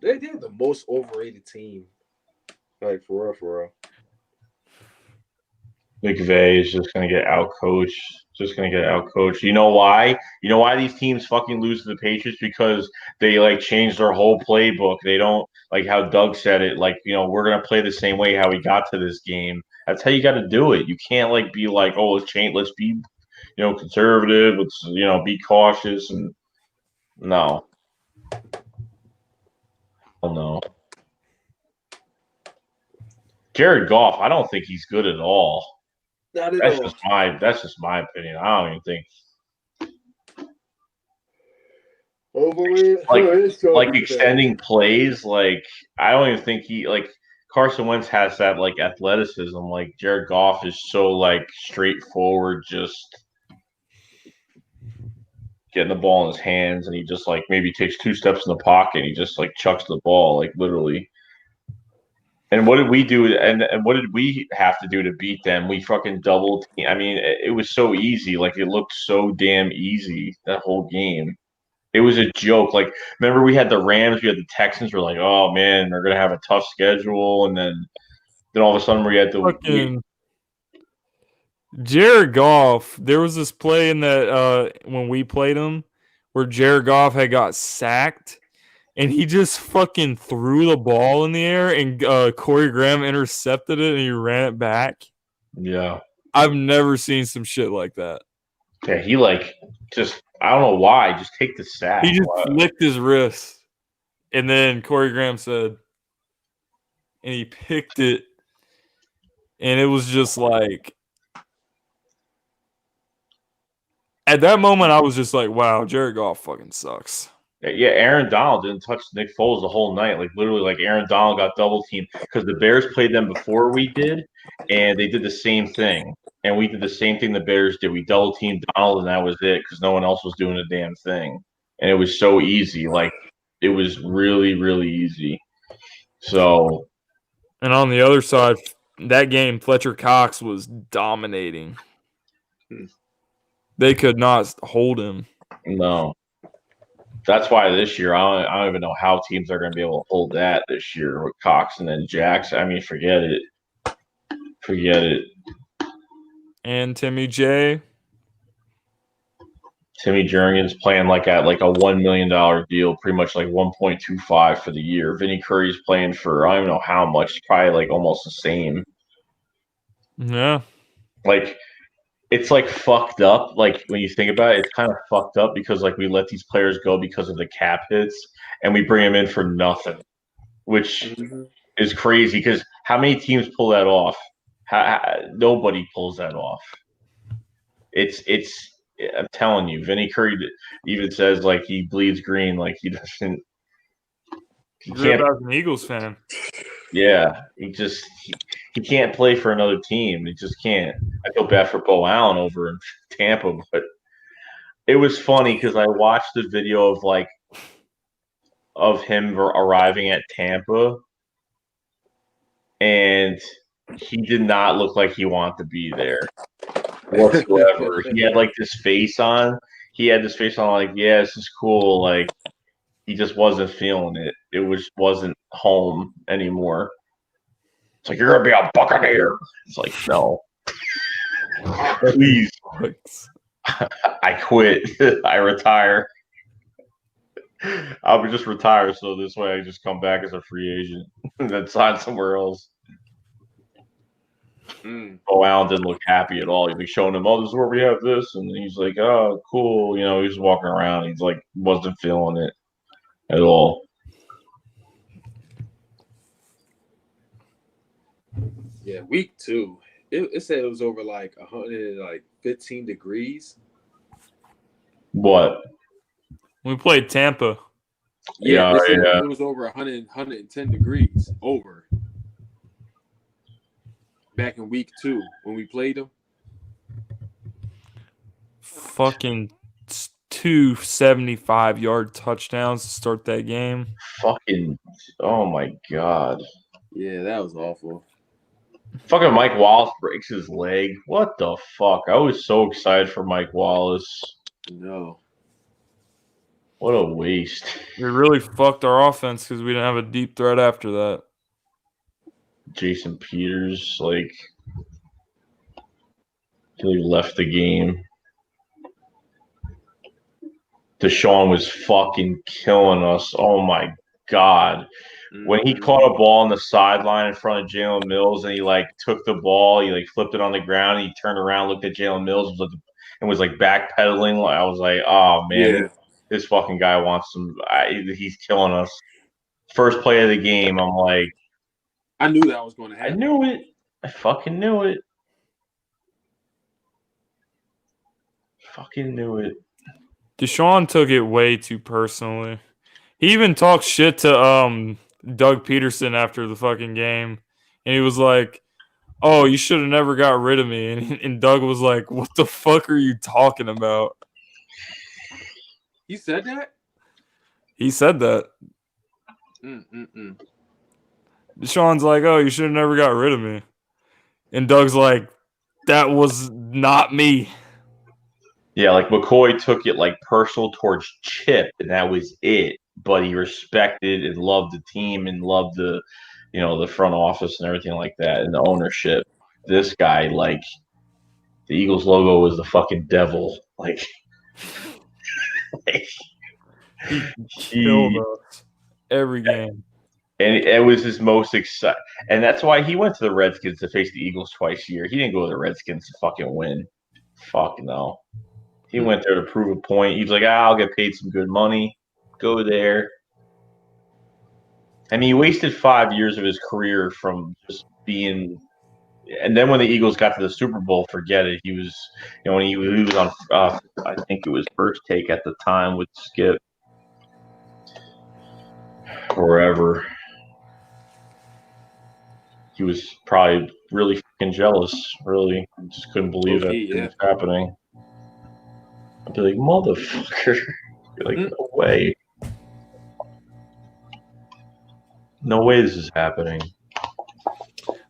They're the most overrated team. Like, for real. McVay is just going to get outcoached. You know why? You know why these teams fucking lose to the Patriots? Because they, like, change their whole playbook. They don't, like how Doug said it, like, we're going to play the same way how we got to this game. That's how you got to do it. You can't, like, be like, oh, let's be, conservative. Let's, be cautious. And no. Oh, no. Jared Goff, I don't think he's good at all. Not at all. That's just my opinion. I don't even think overrated. Like extending plays. Like I don't even think Carson Wentz has that like athleticism. Like Jared Goff is so like straightforward, just getting the ball in his hands, and he just like maybe takes 2 steps in the pocket. And he just like chucks the ball like literally. And what did we do? And what did we have to do to beat them? We fucking doubled. I mean, it was so easy. Like it looked so damn easy that whole game. It was a joke. Like remember we had the Rams, we had the Texans. We're like, oh man, they're gonna have a tough schedule. And then all of a sudden we had the Jared Goff. There was this play in that when we played him where Jared Goff had got sacked. And he just fucking threw the ball in the air, and Corey Graham intercepted it, and he ran it back. Yeah. I've never seen some shit like that. Yeah, he just I don't know why. Just take the sack. He just flicked his wrist, and then Corey Graham said, and he picked it, and it was just like, at that moment, I was just like, wow, Jared Goff fucking sucks. Yeah, Aaron Donald didn't touch Nick Foles the whole night. Like literally, like Aaron Donald got double teamed because the Bears played them before we did, and they did the same thing. And we did the same thing the Bears did. We double teamed Donald, and that was it because no one else was doing a damn thing. And it was so easy. Like it was really, really easy. So, and on the other side, that game, Fletcher Cox was dominating. They could not hold him. No. That's why this year I don't even know how teams are going to be able to hold that this year with Cox and then Jackson. I mean, forget it. And Timmy J. Timmy Jernigan's playing like at like a $1 million deal, pretty much like 1.25 for the year. Vinny Curry's playing for I don't even know how much, probably like almost the same. Yeah. Like it's like fucked up. Like when you think about it, it's kind of fucked up because like we let these players go because of the cap hits and we bring them in for nothing, which is crazy because how many teams pull that off? Nobody pulls that off. It's I'm telling you, Vinny Curry even says like he bleeds green, like he doesn't. He grew up as an Eagles fan. Yeah, he can't play for another team. He just can't. I feel bad for Bo Allen over in Tampa, but it was funny because I watched the video of him arriving at Tampa, and he did not look like he wanted to be there whatsoever. He had like this face on. Like, yeah, this is cool. Like he just wasn't feeling it. It wasn't home anymore. It's like, you're going to be a Buccaneer. It's like, no. Please. I quit. I retire. I'll just retire so this way I just come back as a free agent and then sign somewhere else. Bo Allen didn't look happy at all. He'd be showing him, oh, this is where we have this. And he's like, oh, cool. He's walking around. He's like, wasn't feeling it at all. Yeah, week 2. It said it was over like 115 degrees. What? We played Tampa. Yeah. It was over 110 degrees. Over. back in week 2 when we played them. Fucking 2 75-yard touchdowns to start that game. Fucking, oh my God. Yeah, that was awful. Fucking Mike Wallace breaks his leg. What the fuck? I was so excited for Mike Wallace. No. What a waste. We really fucked our offense because we didn't have a deep threat after that. Jason Peters, like, he left the game. Deshaun was fucking killing us. Oh my God. When he caught a ball on the sideline in front of Jalen Mills and he like took the ball, he like flipped it on the ground, and he turned around, looked at Jalen Mills and was like backpedaling. I was like, oh man, this fucking guy wants some. He's killing us. First play of the game, I'm like, I knew that was going to happen. I knew it. I fucking knew it. Fucking knew it. Deshaun took it way too personally. He even talked shit to Doug Peterson after the fucking game. And he was like, oh, you should have never got rid of me. And Doug was like, what the fuck are you talking about? He said that? He said that. Deshaun's like, oh, you should have never got rid of me. And Doug's like, that was not me. Yeah, like McCoy took it like personal towards Chip, and that was it. But he respected and loved the team and loved the, the front office and everything like that and the ownership. This guy, like, the Eagles logo was the fucking devil. Like he killed us every game. And it was his most exciting. And that's why he went to the Redskins to face the Eagles twice a year. He didn't go to the Redskins to fucking win. Fuck no. He went there to prove a point. He was like, I'll get paid some good money. Go there. And he wasted 5 years of his career from just being – and then when the Eagles got to the Super Bowl, forget it. He was – when he was on I think it was First Take at the time with Skip. Wherever. He was probably really fucking jealous, really. Just couldn't believe that it was happening. I'd be like, motherfucker. I'd be like, no way. No way this is happening.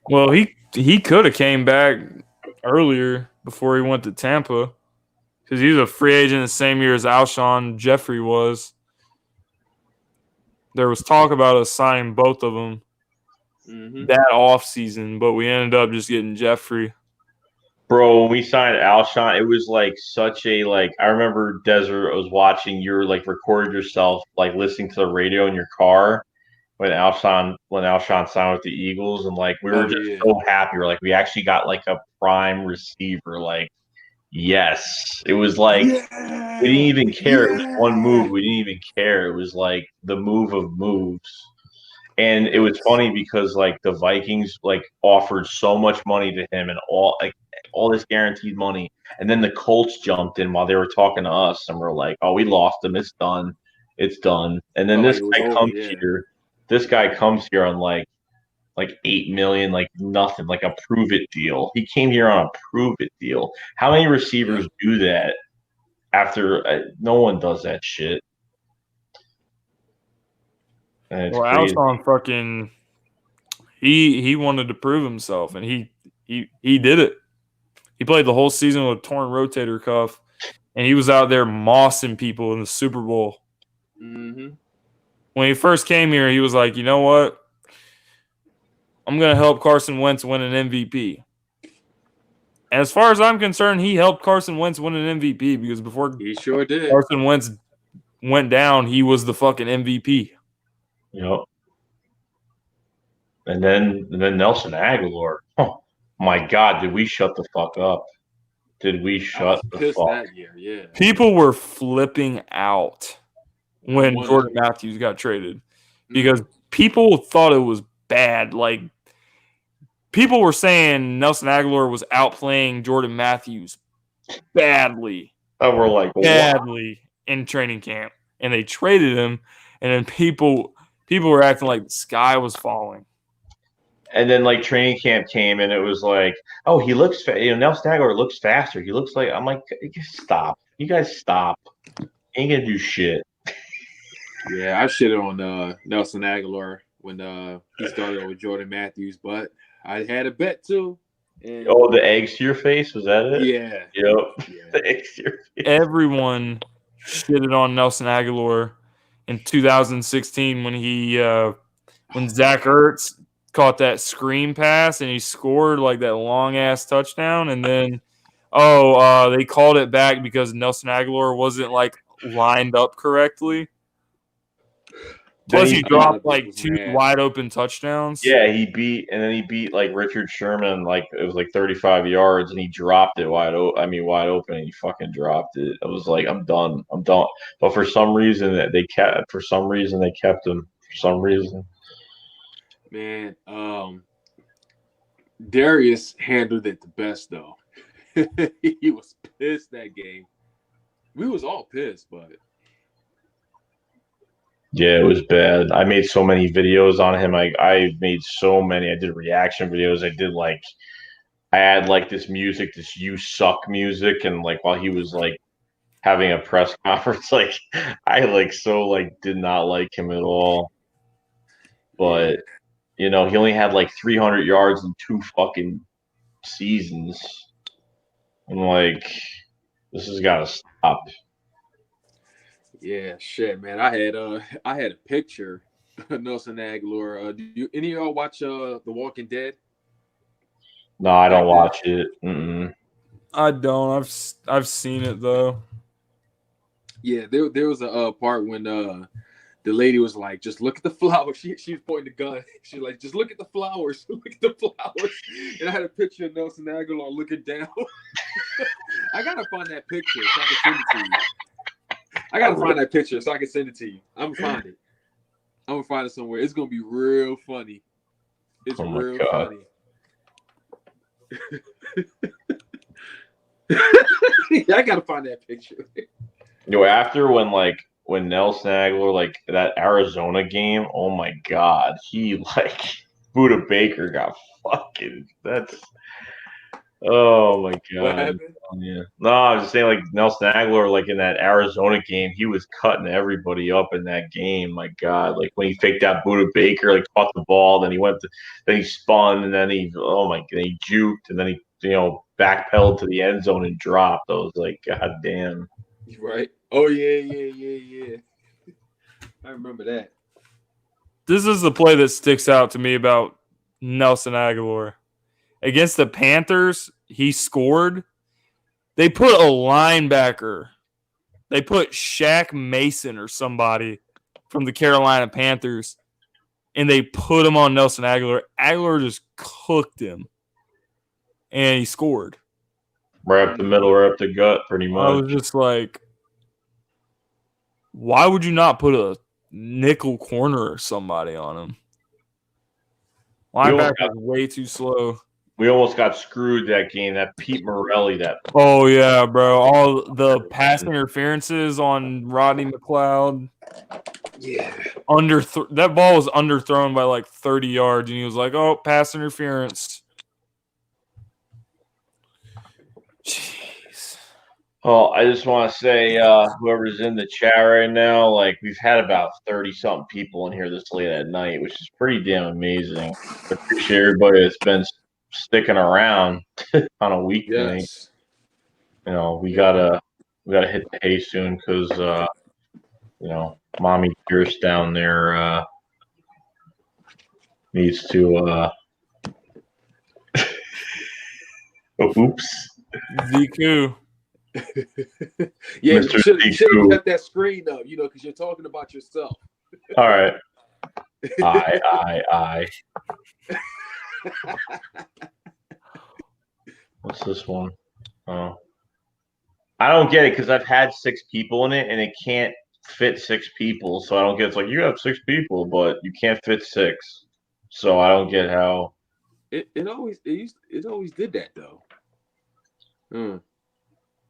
Well, he could have came back earlier before he went to Tampa because he was a free agent the same year as Alshon Jeffrey was. There was talk about us signing both of them that offseason, but we ended up just getting Jeffrey. Bro, when we signed Alshon, it was like such a I remember Desert was watching, you were like recorded yourself like listening to the radio in your car when Alshon signed with the Eagles, and like we were just so happy. We're like, we actually got like a prime receiver. Like, yes. It was like we didn't even care. It was one move. We didn't even care. It was like the move of moves. And it was funny because like the Vikings like offered so much money to him and all this guaranteed money. And then the Colts jumped in while they were talking to us, and we're like, oh, we lost him. It's done. It's done. And then this guy comes here on like $8 million, like nothing, like a prove it deal. He came here on a prove it deal. How many receivers do that after no one does that shit? Well, Alshon fucking he wanted to prove himself, and he did it. He played the whole season with a torn rotator cuff, and he was out there mossing people in the Super Bowl. When he first came here, he was like, you know what? I'm going to help Carson Wentz win an MVP. And as far as I'm concerned, he helped Carson Wentz win an MVP because before he sure did. Carson Wentz went down, he was the fucking MVP. Yep. And then Nelson Aguilar. Oh my God, did we shut the fuck up? Did we shut the fuck? That year, yeah. People were flipping out when Jordan Matthews got traded because people thought it was bad. Like, people were saying Nelson Aguilar was outplaying Jordan Matthews badly. And we're like, badly in training camp. And they traded him, and then people were acting like the sky was falling. And then like training camp came, and it was like, oh, he looks, Nelson Aguilar looks faster. He looks like, I'm like, stop, you guys stop. Ain't gonna do shit. Yeah, I shitted on Nelson Aguilar when he started with Jordan Matthews, but I had a bet too. And Oh, the eggs to your face, was that it? yeah, Yep. yeah. The eggs to your face. Everyone shitted on Nelson Aguilar in 2016 when Zach Ertz caught that screen pass and he scored like that long ass touchdown, and then they called it back because Nelson Aguilar wasn't like lined up correctly. Plus, he dropped like two wide open touchdowns. Yeah, he beat like Richard Sherman, like it was like 35 yards, and he dropped it wide open. And he fucking dropped it. I was like, I'm done. But for some reason they kept him. For some reason, man, Darius handled it the best though. He was pissed that game. We was all pissed, but yeah, it was bad. I made so many videos on him. I made so many. I did reaction videos. I had like this music, this "You Suck" music, and like while he was like having a press conference, like I did not like him at all. But he only had like 300 yards in 2 fucking seasons. I'm like, this has got to stop. yeah, shit, man. I had a picture of Nelson Aguilar. Do any of y'all watch The Walking Dead? No, I don't watch it. Mm-mm. I don't. I've seen it though. Yeah, there was a part when the lady was like, "Just look at the flowers." She was pointing the gun. She's like, "Just look at the flowers. Look at the flowers." And I had a picture of Nelson Aguilar looking down. I gotta find that picture so I can send it to you. I'm gonna find it. I'm gonna find it somewhere. It's gonna be real funny. It's real funny. I gotta find that picture. After when Nelson Aguilar, like that Arizona game, oh my God, he like Buda Baker got fucking. Oh my God. What happened? Yeah. No, I was just saying, like Nelson Aguilar, like in that Arizona game, he was cutting everybody up in that game. My God, like when he faked out Buda Baker, like caught the ball, then he spun, and then he juked, and then he backpedaled to the end zone and dropped. I was like, God damn. Right. Oh yeah. I remember that. This is the play that sticks out to me about Nelson Aguilar. Against the Panthers, he scored. They put a linebacker. They put Shaq Mason or somebody from the Carolina Panthers, and they put him on Nelson Aguilar. Aguilar just cooked him, and he scored. Right up the middle, right up the gut, pretty much. I was just like, why would you not put a nickel corner or somebody on him? Linebacker is way too slow. We almost got screwed that game. That Pete Morelli, Oh yeah, bro! All the pass interferences on Rodney McLeod. Yeah. That ball was underthrown by like 30 yards, and he was like, "Oh, pass interference." Jeez. Well, I just want to say, whoever's in the chat right now, like we've had about 30-something people in here this late at night, which is pretty damn amazing. I appreciate everybody that's been sticking around on a weeknight. Yes. We gotta hit the hay soon because Mommy Pierce down there needs to oops. Ziku. Yeah, Mr. you should cut that screen up, because you're talking about yourself. All right. I. What's this one? Oh, I don't get it because I've had 6 people in it and it can't fit 6 people. So I don't get it. It's like you have 6 people, but you can't fit 6. So I don't get how it always did that though.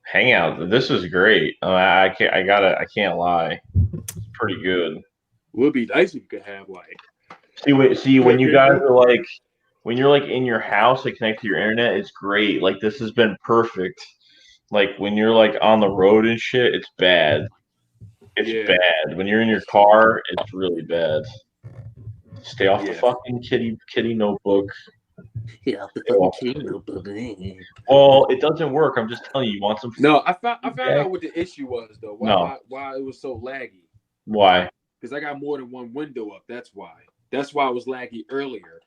Hangout. This is great. I can't lie. It's pretty good. Would be nice if you could have like. See when you guys are like when you're like in your house, like connect to your internet, it's great. Like this has been perfect. Like when you're like on the road and shit, it's bad. It's bad. When you're in your car, it's really bad. Stay off the fucking kitty notebook. Yeah, the fucking kitty notebook. Well, it doesn't work. I'm just telling you. You want some? No, I found out what the issue was though. Why it was so laggy? Why? Because I got more than one window up. That's why. That's why it was laggy earlier.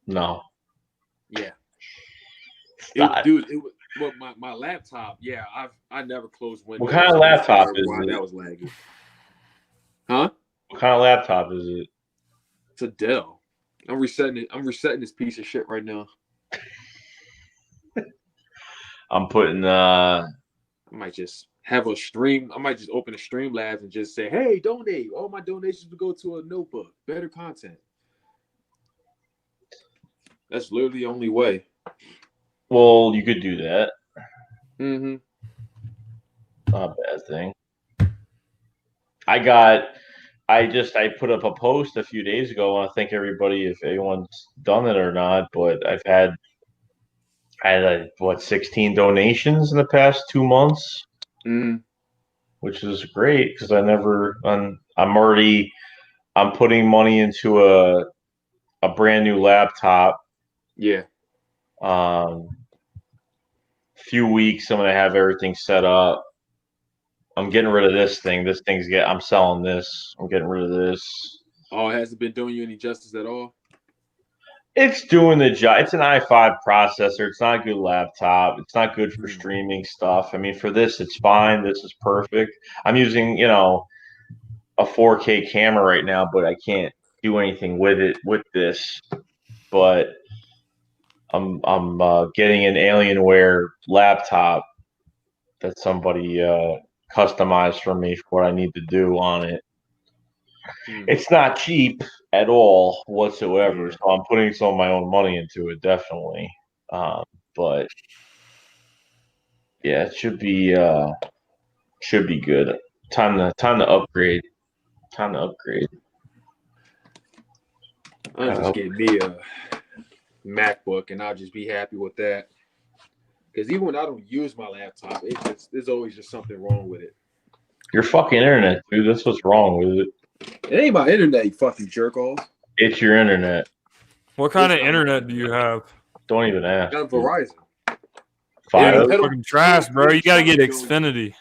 No. Yeah. Dude, it was. Well, my laptop. Yeah, I never closed windows. What kind of laptop is it? That was laggy. Huh? What kind of laptop is it? It's a Dell. I'm resetting this piece of shit right now. I'm putting I might just have a stream. I might just open a Streamlabs and just say, "Hey, donate." All my donations will go to a notebook. Better content. That's literally the only way. Well, you could do that. Mm-hmm. Not a bad thing. I put up a post a few days ago. I want to thank everybody if anyone's done it or not, but I had 16 donations in the past 2 months, which is great because I'm putting money into a brand new laptop. Yeah. Few weeks, I'm gonna have everything set up. I'm getting rid of this thing. I'm selling this. I'm getting rid of this. Oh, it hasn't been doing you any justice at all? It's doing the job. It's an i5 processor. It's not a good laptop. It's not good for streaming stuff. I mean, for this, it's fine. This is perfect. I'm using, a 4K camera right now, but I can't do anything with it with this. But I'm getting an Alienware laptop that somebody customized for me for what I need to do on it. It's not cheap at all whatsoever, so I'm putting some of my own money into it, definitely. But yeah, it should be good. Time to upgrade. I'll just get me a MacBook and I'll just be happy with that. Because even when I don't use my laptop, there's always just something wrong with it. Your fucking internet, dude. That's what's wrong with it. It ain't my internet, you fucking jerk off. It's your internet. What kind of internet do you have? Don't even ask. I got Verizon. Yeah, fucking trash, bro. You gotta get Xfinity.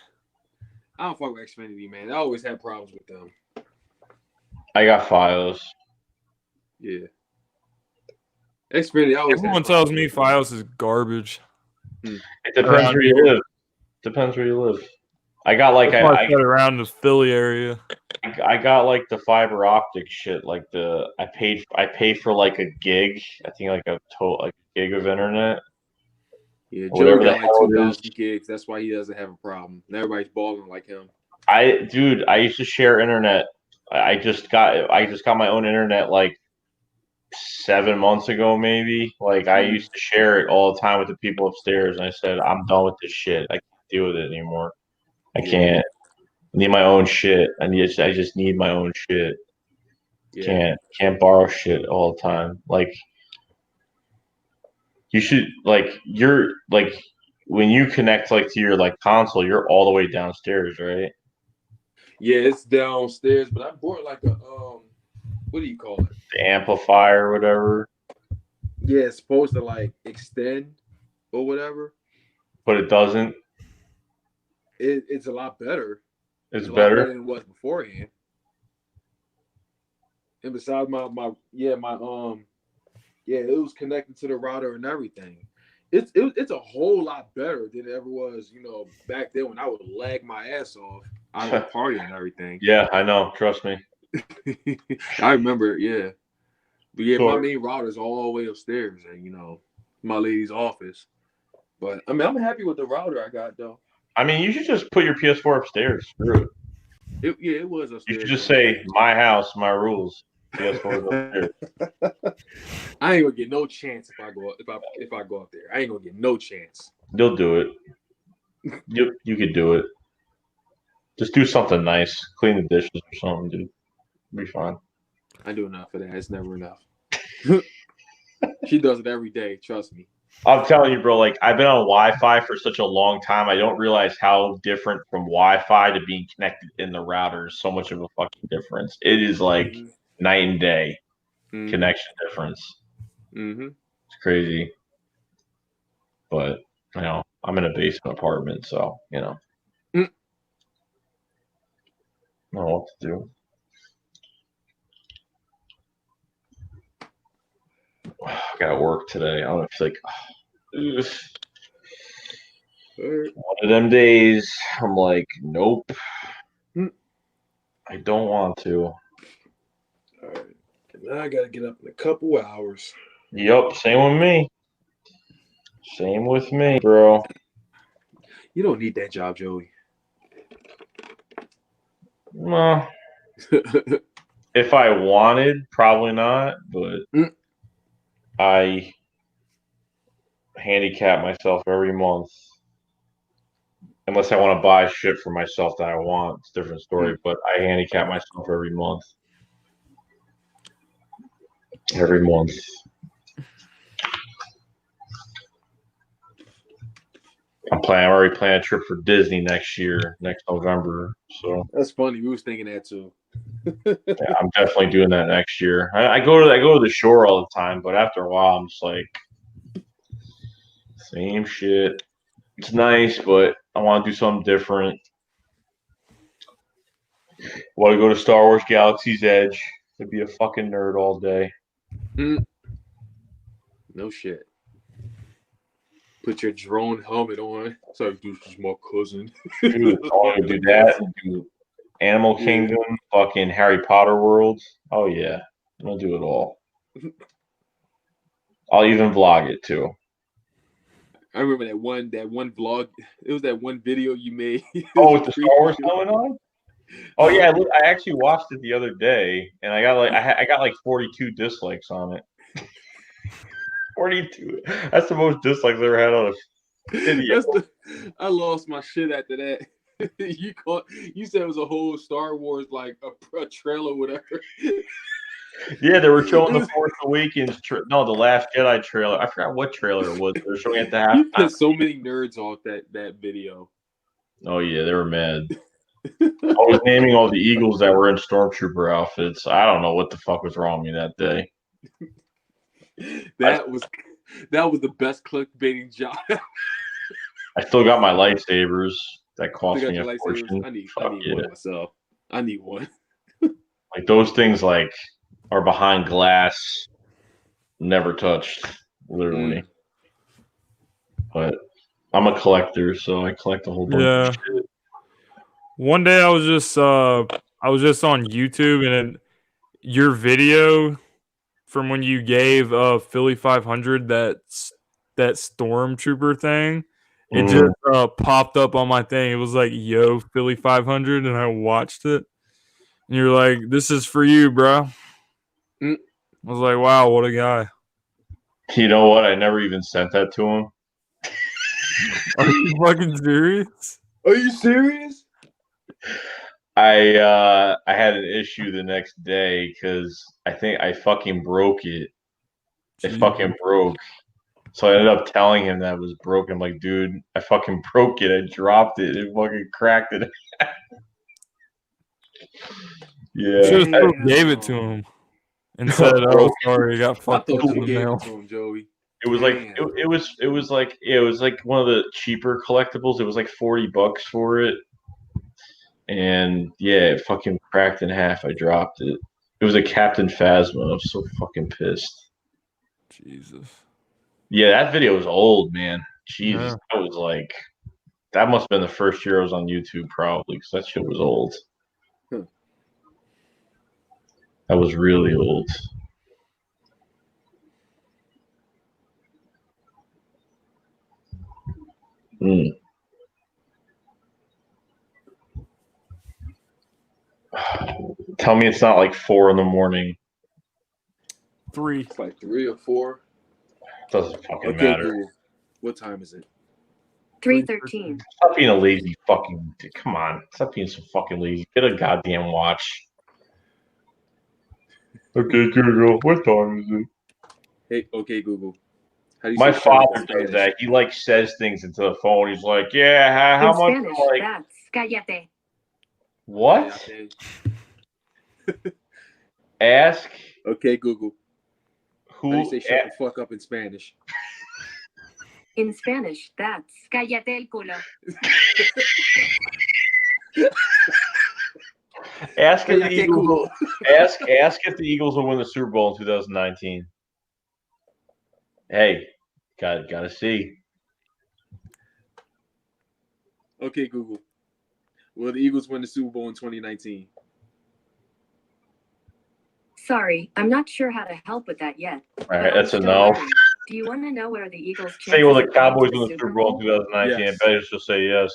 I don't fuck with Xfinity, man. I always had problems with them. I got Fios. Yeah. Xfinity, Everyone tells me Fios is garbage. It depends where you live. I got like I got around the Philly area. I got like the fiber optic shit. Like I pay for like a gig. I think like a gig of internet. Yeah, Joe got like 2,000 gigs. That's why he doesn't have a problem. And everybody's balling like him. I used to share internet. I just got my own internet like 7 months ago, maybe. Like I used to share it all the time with the people upstairs, and I said, I'm done with this shit. I can't deal with it anymore. I can't. I need my own shit. I just need my own shit. Yeah. Can't borrow shit all the time. Like you should you're when you connect to your console, you're all the way downstairs, right? Yeah, it's downstairs, but I bought like a what do you call it? The amplifier or whatever. Yeah, it's supposed to extend or whatever. But it doesn't. It's a lot better. It's better than it was beforehand. And besides it was connected to the router and everything. It's a whole lot better than it ever was, back then when I would lag my ass off out of the party and everything. Yeah, I know. Trust me. I remember, yeah. But yeah, my main router's all the way upstairs and my lady's office. But I mean, I'm happy with the router I got though. I mean, you should just put your PS4 upstairs. Screw it. It was upstairs. You should just say, "My house, my rules." PS4 upstairs. I ain't gonna get no chance if I go up there. I ain't gonna get no chance. You'll do it. You could do it. Just do something nice. Clean the dishes or something, dude. It'll be fine. I do enough for that. It's never enough. She does it every day. Trust me. I'm telling you, bro. Like I've been on Wi-Fi for such a long time. I don't realize how different from Wi-Fi to being connected in the router is so much of a fucking difference. It is like night and day connection difference. Mm-hmm. It's crazy. But I'm in a basement apartment, so I don't know what to do. I gotta work today. I don't feel like one of them days. I'm like, nope. I don't want to. All right. Now I gotta get up in a couple hours. Yep, same with me. Same with me, bro. You don't need that job, Joey. Well, if I wanted, probably not, but I handicap myself every month. Unless I want to buy shit for myself that I want. It's a different story, but I handicap myself every month. Every month. I'm already planning a trip for Disney next November. So that's funny. We was thinking that too. yeah, I'm definitely doing that next year. I go to the shore all the time, but after a while, I'm just like, same shit. It's nice, but I want to do something different. Want to go to Star Wars Galaxy's Edge? To be a fucking nerd all day. No shit. Put your drone helmet on. Sorry, this is my cousin. Dude, I want to do that. Do Animal Kingdom, fucking Harry Potter World. Oh yeah, I'm gonna do it all. I'll even vlog it too. I remember that one vlog. It was that one video you made. Oh, with the Star Wars helmet on. Oh yeah, I actually watched it the other day, and I got like 42 dislikes on it. 42. That's the most dislikes I've ever had on a video. I lost my shit after that. You said it was a whole Star Wars like a trailer, whatever. Yeah, they were showing the Force Awakens. The Last Jedi trailer. I forgot what trailer it was. They were showing it to half. You pissed so many nerds off that video. Oh yeah, they were mad. I was naming all the Eagles that were in Stormtrooper outfits. I don't know what the fuck was wrong with me that day. That was the best clickbaiting job. I still got my lightsabers. That cost me a fortune. I need one myself. I need one. Like those things are behind glass, never touched, literally. But I'm a collector, so I collect a whole bunch of shit. One day I was just on YouTube, and your video from when you gave Philly 500 that Stormtrooper thing, it just popped up on my thing. It was like, yo, Philly 500, and I watched it. And you're like, this is for you, bro. I was like, wow, what a guy. You know what? I never even sent that to him. Are you fucking serious? Are you serious? I had an issue the next day because I think I fucking broke it. It fucking broke. So I ended up telling him that it was broken. I'm like, dude, I fucking broke it. I dropped it. It fucking cracked it. Yeah. Just gave it to him and said, "Oh, sorry, I got fucked up in the mail." To him, Joey. It was like it was like one of the cheaper collectibles. It was like $40 for it. And yeah, it fucking cracked in half. I dropped it. It was a Captain Phasma. I was so fucking pissed. Jesus. Yeah, that video was old, man. Jesus, that was like that must have been the first year I was on YouTube, probably, because that shit was old. That was really old. Tell me it's not like 4 a.m. 3. It's like 3 or 4. Doesn't fucking matter. Cool. What time is it? 3:13. Stop being a lazy fucking. Come on, stop being so fucking lazy. Get a goddamn watch. Okay, Google. What time is it? Hey, okay, Google. How do you My say shut up in father does Spanish? that. He like says things into the phone. He's like, "Yeah, how In much?" Spanish, I'm like, that's cállate. what? Okay. Ask Okay, Google. How do you who? say shut the fuck up in Spanish? In Spanish, that's cállate el culo. Ask if the Cállate, Eagles. Google. Ask if the Eagles will win the Super Bowl in 2019. Hey, gotta see. Okay, Google. Will the Eagles win the Super Bowl in 2019? Sorry, I'm not sure how to help with that yet. All but right, I'm that's a still no. learning. Do you want to know where the Eagles' Say, will the chances of going Cowboys to win the Super Bowl in 2019? Yes. I bet she'll say yes.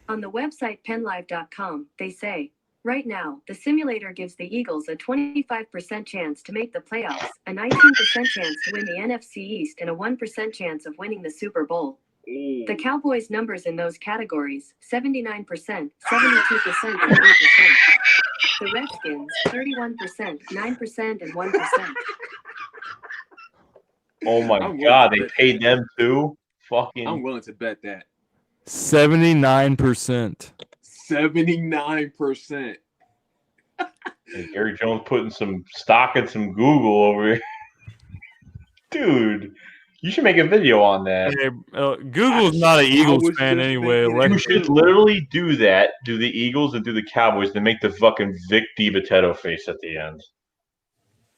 On the website penlive.com, they say, right now, the simulator gives the Eagles a 25% chance to make the playoffs, a 19% chance to win the NFC East, and a 1% chance of winning the Super Bowl. The Cowboys' numbers in those categories, 79%, 72%, and 3%. The Redskins, 31%, 9%, and 1%. Oh my I'm willing God, to they bet paid that. them too. I'm Fucking willing to bet that. 79%. 79%. hey, Gary Jones putting some stock in some Google over here. Dude, you should make a video on that. Hey, Google's not an Eagles was fan just anyway. thinking You Like, should literally do that. Do the Eagles and do the Cowboys, then make the fucking Vic DiBitetto face at the end.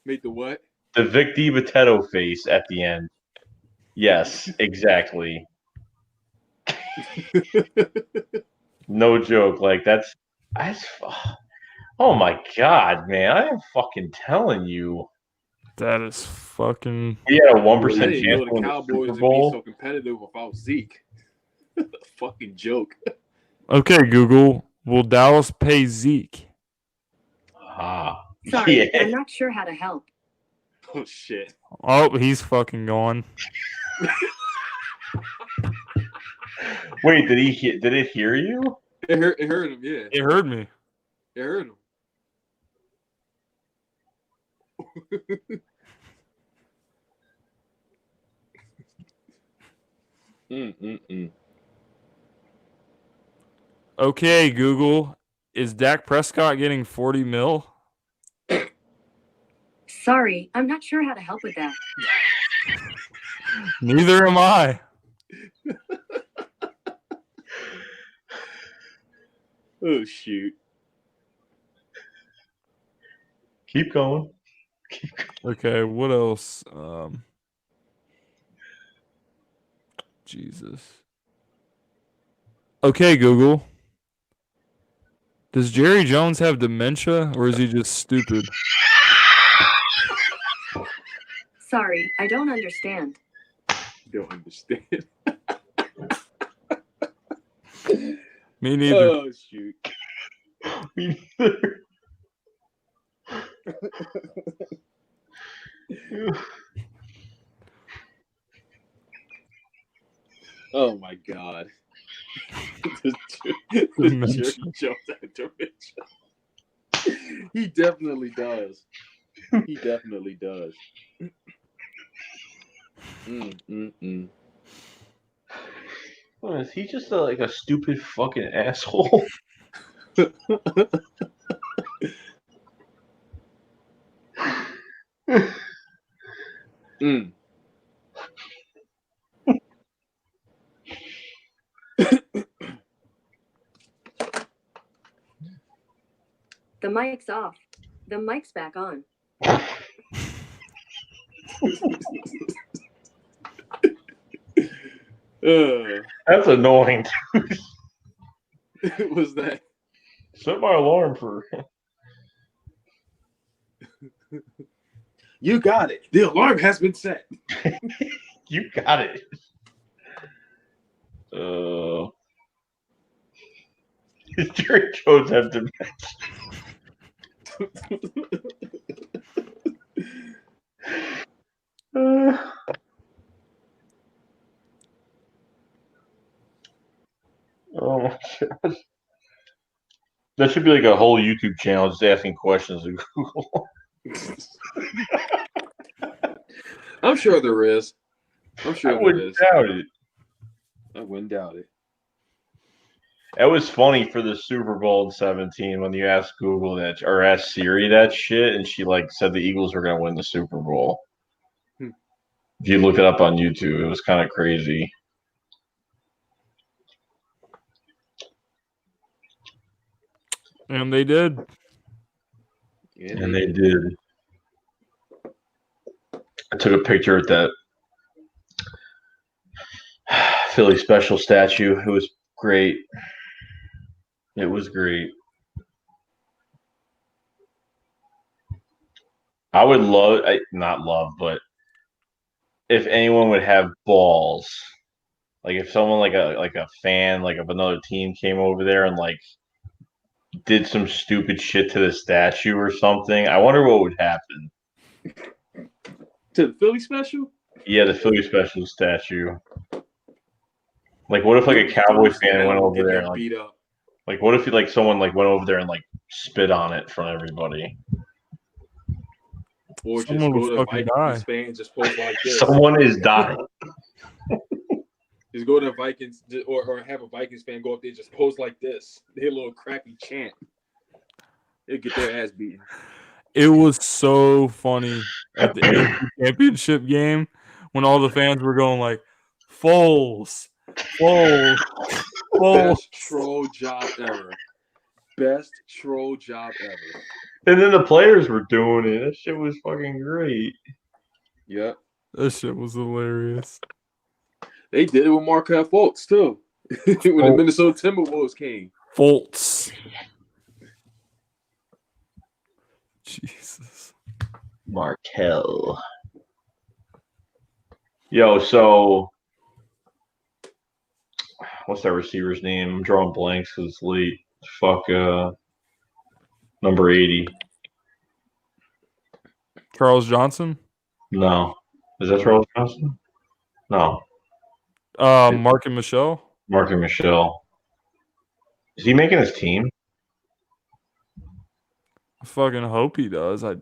Make the what? The Vic DiBitetto face at the end. Yes, exactly. No joke. Like that's. Oh my God, man! I am fucking telling you. that is fucking. He had a I 1% didn't chance know to the win the Cowboys Super would be Bowl. so competitive without Zeke. Fucking joke. Okay, Google. Will Dallas pay Zeke? Ah, Sorry, yeah. I'm not sure how to help. Oh shit. Oh, he's fucking gone. Wait, did it hear you? It hurt him, yeah. It heard me. It hurt him. Okay, Google. Is Dak Prescott getting 40 mil? Sorry, I'm not sure how to help with that. Neither am I. Oh shoot. Keep going. Okay, what else? Jesus. Okay, Google. Does Jerry Jones have dementia or is he just stupid? Sorry, I don't understand. Don't understand. Me neither. Oh shoot. Me neither. Oh my god. Dementia. Jerry Jones had dementia. He definitely does. He definitely does. Oh, is he just like a stupid fucking asshole? The mic's off. The mic's back on. That's annoying. What was that? Set my alarm for. You got it. The alarm has been set. You got it. Jerry Jones have dementia. Oh my god. That should be like a whole YouTube channel just asking questions to Google. I'm sure there is. I'm I sure there wouldn't is. doubt it. I wouldn't doubt it. It was funny for the Super Bowl in 17 when you asked Google that or asked Siri that shit, and she like said the Eagles were gonna win the Super Bowl. Hmm. If you look it up on YouTube, it was kind of crazy. And they did. And they did. I took a picture at that Philly special statue. It was great. It was great. I would love, not love, but if anyone would have balls, like if someone like a fan like of another team came over there and like did some stupid shit to the statue or something, I wonder what would happen. To the Philly special? Yeah, the Philly special statue. Like, what if like a Cowboys fan went over there and like beat up? Like, what if like someone like went over there and like spit on it in front of everybody? Or just Someone go would to fucking Vikings die. fans, just post like this. Someone is dying. Just go to Vikings or have a Vikings fan go up there, just post like this. Their little crappy chant. They'll get their ass beaten. It was so funny at the AFC Championship game when all the fans were going like, Foles, Foles, Foles. Best troll job ever. Best troll job ever. And then the players were doing it. That shit was fucking great. Yep. That shit was hilarious. They did it with Marquette Fultz, too. When the Minnesota Timberwolves came. Fultz. Jesus. Markel. Yo, so what's that receiver's name? I'm drawing blanks because it's late. Fuck, number 80. Charles Johnson. No. Is that Charles Johnson? No. Mark and Michelle. Mark and Michelle. Is he making his team? I fucking hope he does. I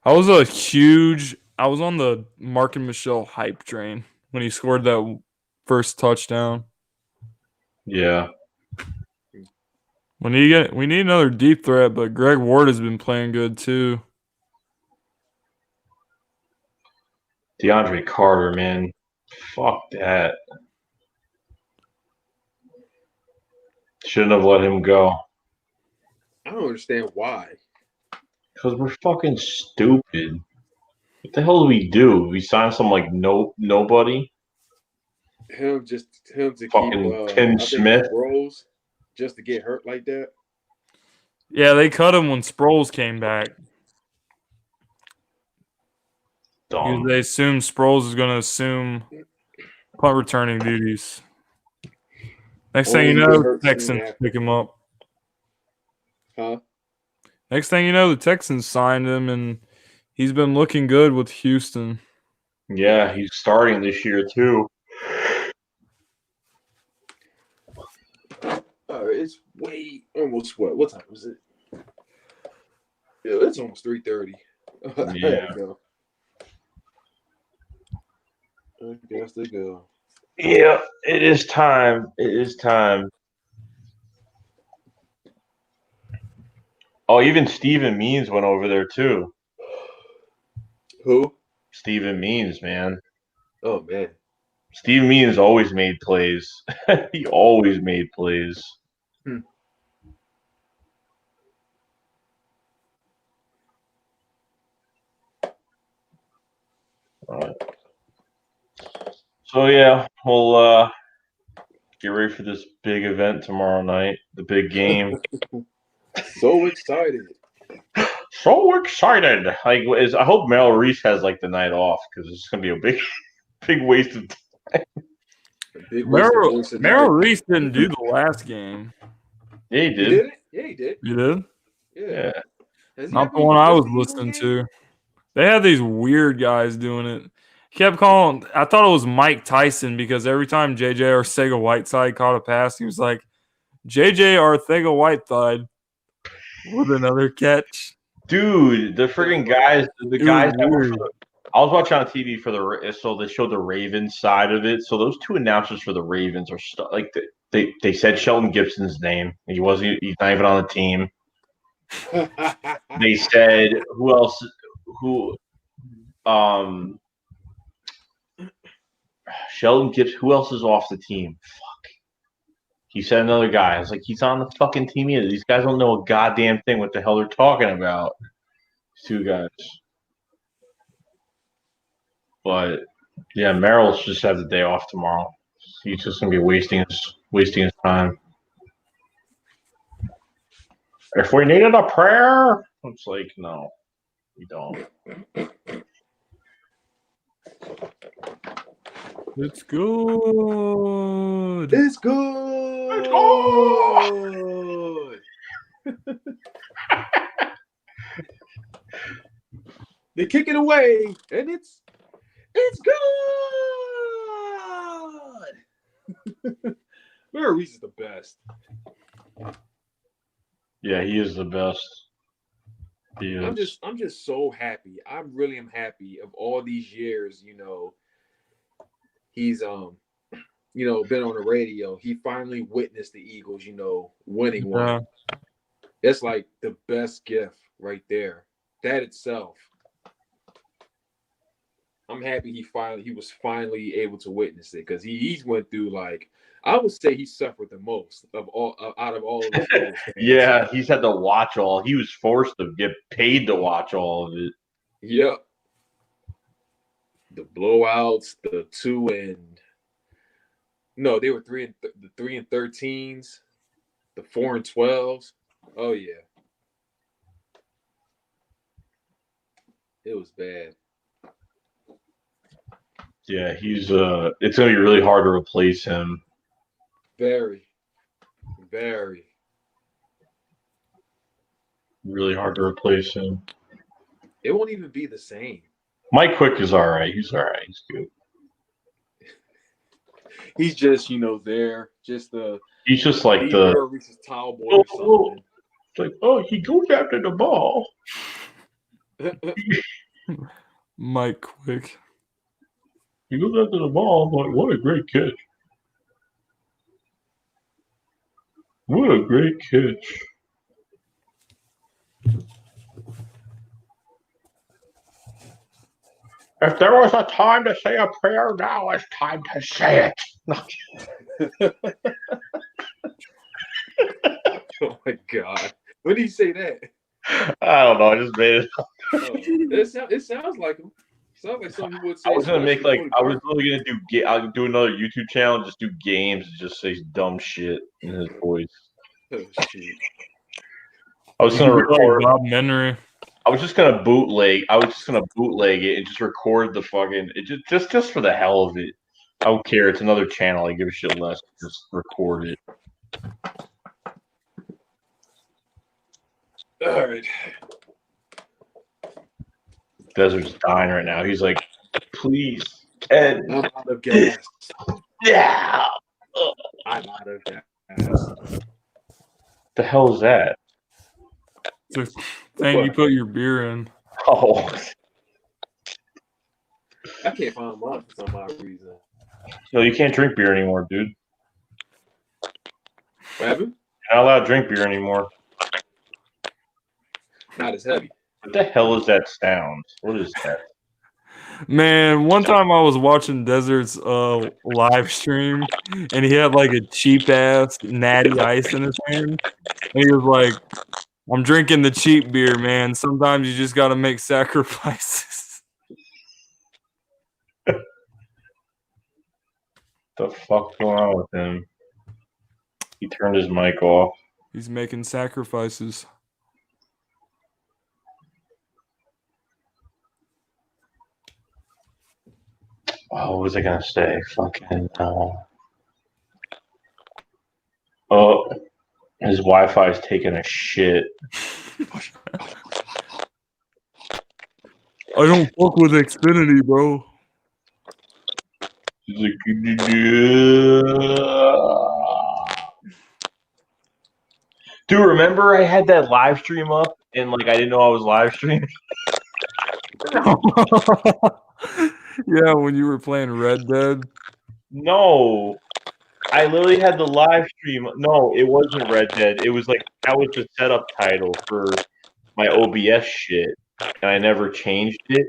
was on the Mark and Michelle hype train when he scored that first touchdown. Yeah. We need another deep threat, but Greg Ward has been playing good too. DeAndre Carter, man. Fuck that. Shouldn't have let him go. I don't understand why. Because we're fucking stupid. What the hell do we do? We sign some like nobody? Him to Fucking keep Tim Smith. Sproles just to get hurt like that. Yeah, they cut him when Sproles came back. Dumb. They assume Sproles is going to assume punt returning duties. Next thing you know, Texans pick him up. Huh? Next thing you know, the Texans signed him, and he's been looking good with Houston. Yeah, he's starting this year too. It's way almost what time is it? Yeah, it's almost 3:30. Yeah. I guess they go. Yeah, it is time. It is time. Oh, even Steven Means went over there too. Who? Steven Means, man. Oh man. Steven Means always made plays. He always made plays. All right. So yeah, we'll get ready for this big event tomorrow night. The big game. So excited. So excited! Like, I hope Mel Reese has like the night off because it's gonna be a big waste of time. Merrill Reese didn't do the last game. Yeah, he did. He did it? Yeah, he did. You did? Yeah. Not the one I was listening to. They had these weird guys doing it. He kept calling. I thought it was Mike Tyson because every time JJ Arcega-Whiteside caught a pass, he was like, JJ Arcega-Whiteside with another catch. Dude, the freaking guys, the guys that were I was watching on TV so they showed the Ravens side of it. So those two announcers for the Ravens are like they said Shelton Gibson's name. He's not even on the team. They said who else? Sheldon Gibbs. Who else is off the team? Fuck. He said another guy. I was like, he's on the fucking team either. These guys don't know a goddamn thing what the hell they're talking about. These two guys. But yeah, Merrill's just have the day off tomorrow. He's just gonna be wasting his time. If we needed a prayer, it's like no, we don't. It's good. It's good. It's good. They kick it away, and it's good. Mary Reese is the best. Yeah, he is the best. He is. I'm just so happy. I really am happy of all these years, he's been on the radio. He finally witnessed the Eagles, winning one. It's like the best gift right there. That itself. I'm happy he was finally able to witness it because he's went through I would say he suffered the most out of all of the Yeah, he's had to watch all. He was forced to get paid to watch all of it. Yep. The blowouts, the 2 and no, they were 3 and 13s, the 4 and 12s. Oh yeah, it was bad. Yeah, he's it's gonna be really hard to replace him. Very, very. Really hard to replace him. It won't even be the same. Mike Quick is all right. He's all right. He's good. He's just, there. Just the. He's just like the. Reese's towel boy or something. It's like, oh, he goes after the ball. Mike Quick. He goes after the ball. I'm like, what a great catch. What a great catch. If there was a time to say a prayer, now it's time to say it. Oh my God! When did he say that? I don't know. I just made it up. It sounds like him. Sounds like something he would say. I was gonna make I was really gonna I'll do another YouTube channel, just do games, and just say dumb shit in his voice. Oh shit! I was gonna record Bob Menery. I was just gonna bootleg it and just record the fucking just for the hell of it. I don't care. It's another channel. I give a shit less. Just record it. All right. Desert's dying right now. He's like, please, Ed. I'm out of gas. Yeah. I'm out of gas. The hell is that? It's a thing you put your beer in. Oh. I can't find mine for some odd reason. No, you can't drink beer anymore, dude. What happened? You're not allowed to drink beer anymore. Not as heavy. What the hell is that sound? What is that? Man, one time I was watching Desert's live stream, and he had like a cheap ass natty ice in his hand, and he was like, "I'm drinking the cheap beer, man. Sometimes you just got to make sacrifices." The fuck's going on with him? He turned his mic off. He's making sacrifices. Oh, what was I gonna say? Fucking oh, his Wi-Fi is taking a shit. I don't fuck with Xfinity, bro. He's like, dude, remember I had that live stream up and I didn't know I was live streaming? Yeah, when you were playing Red Dead. No, I literally had the live stream. No, it wasn't Red Dead. It was like that was the setup title for my OBS shit, and I never changed it.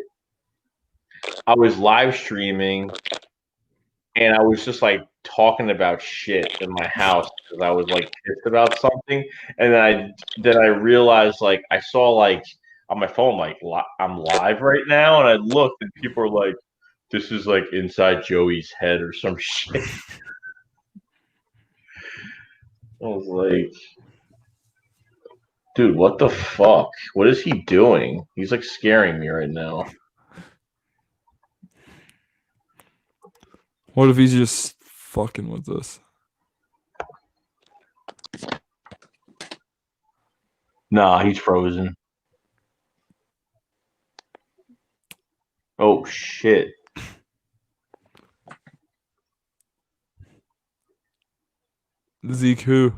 I was live streaming, and I was just like talking about shit in my house because I was like pissed about something, and then I realized like I saw like on my phone like I'm live right now, and I looked and people were like, "This is like inside Joey's head or some shit." I was like, "Dude, what the fuck? What is he doing? He's like scaring me right now." What if he's just fucking with us? Nah, he's frozen. Oh shit. Zeke who?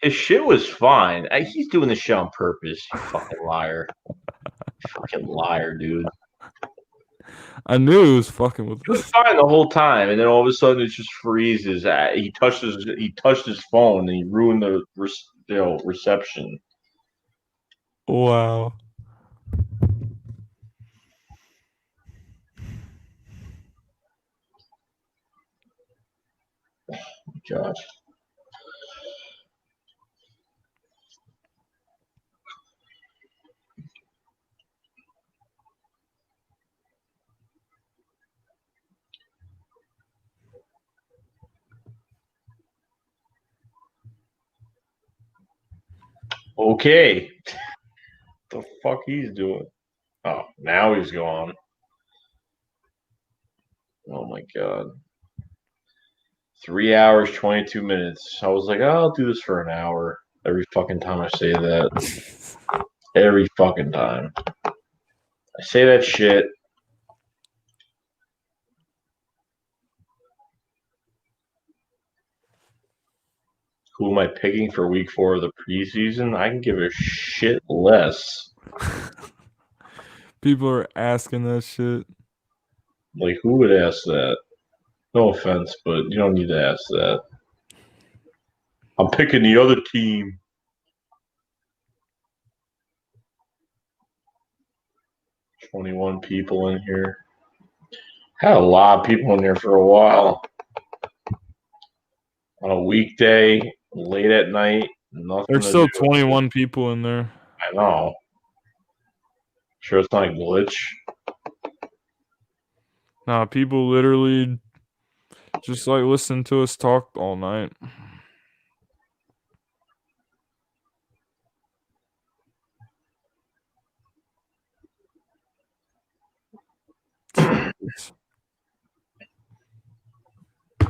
His shit was fine. He's doing this shit on purpose. You fucking liar. Fucking liar, dude. I knew he was fucking with It was us. fine the whole time, and then all of a sudden it just freezes. He touched his phone, and he ruined the reception. Wow. Gosh. Okay. What the fuck he's doing? Oh, now he's gone. Oh my god. 3 hours, 22 minutes. I was like, oh, I'll do this for an hour. Every fucking time I say that. Every fucking time. I say that shit. Who am I picking for week 4 of the preseason? I can give a shit less. People are asking that shit. Like, who would ask that? No offense, but you don't need to ask that. I'm picking the other team. $21 people in here. Had a lot of people in there for a while. On a weekday, late at night, nothing There's to still do. 21 people in there. I know. Sure it's not a glitch. Nah, people literally just like listen to us talk all night.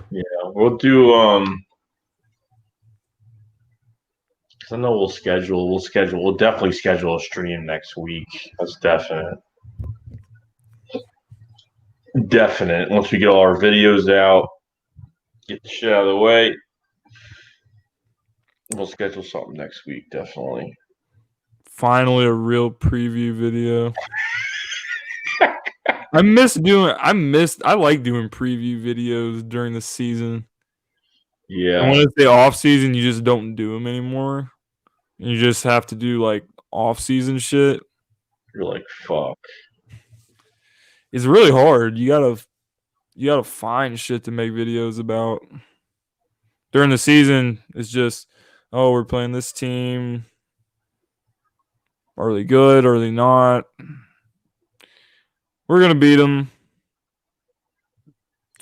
Yeah, we'll do I know we'll definitely schedule a stream next week. That's definite. Definite. Once we get all our videos out, get the shit out of the way, we'll schedule something next week, definitely. Finally a real preview video. I like doing preview videos during the season. Yeah. And when it's the off season, you just don't do them anymore. You just have to do like off season shit. You're like, fuck. It's really hard. You gotta find shit to make videos about. During the season, it's just, oh, we're playing this team. Are they good? Are they not? We're gonna beat them.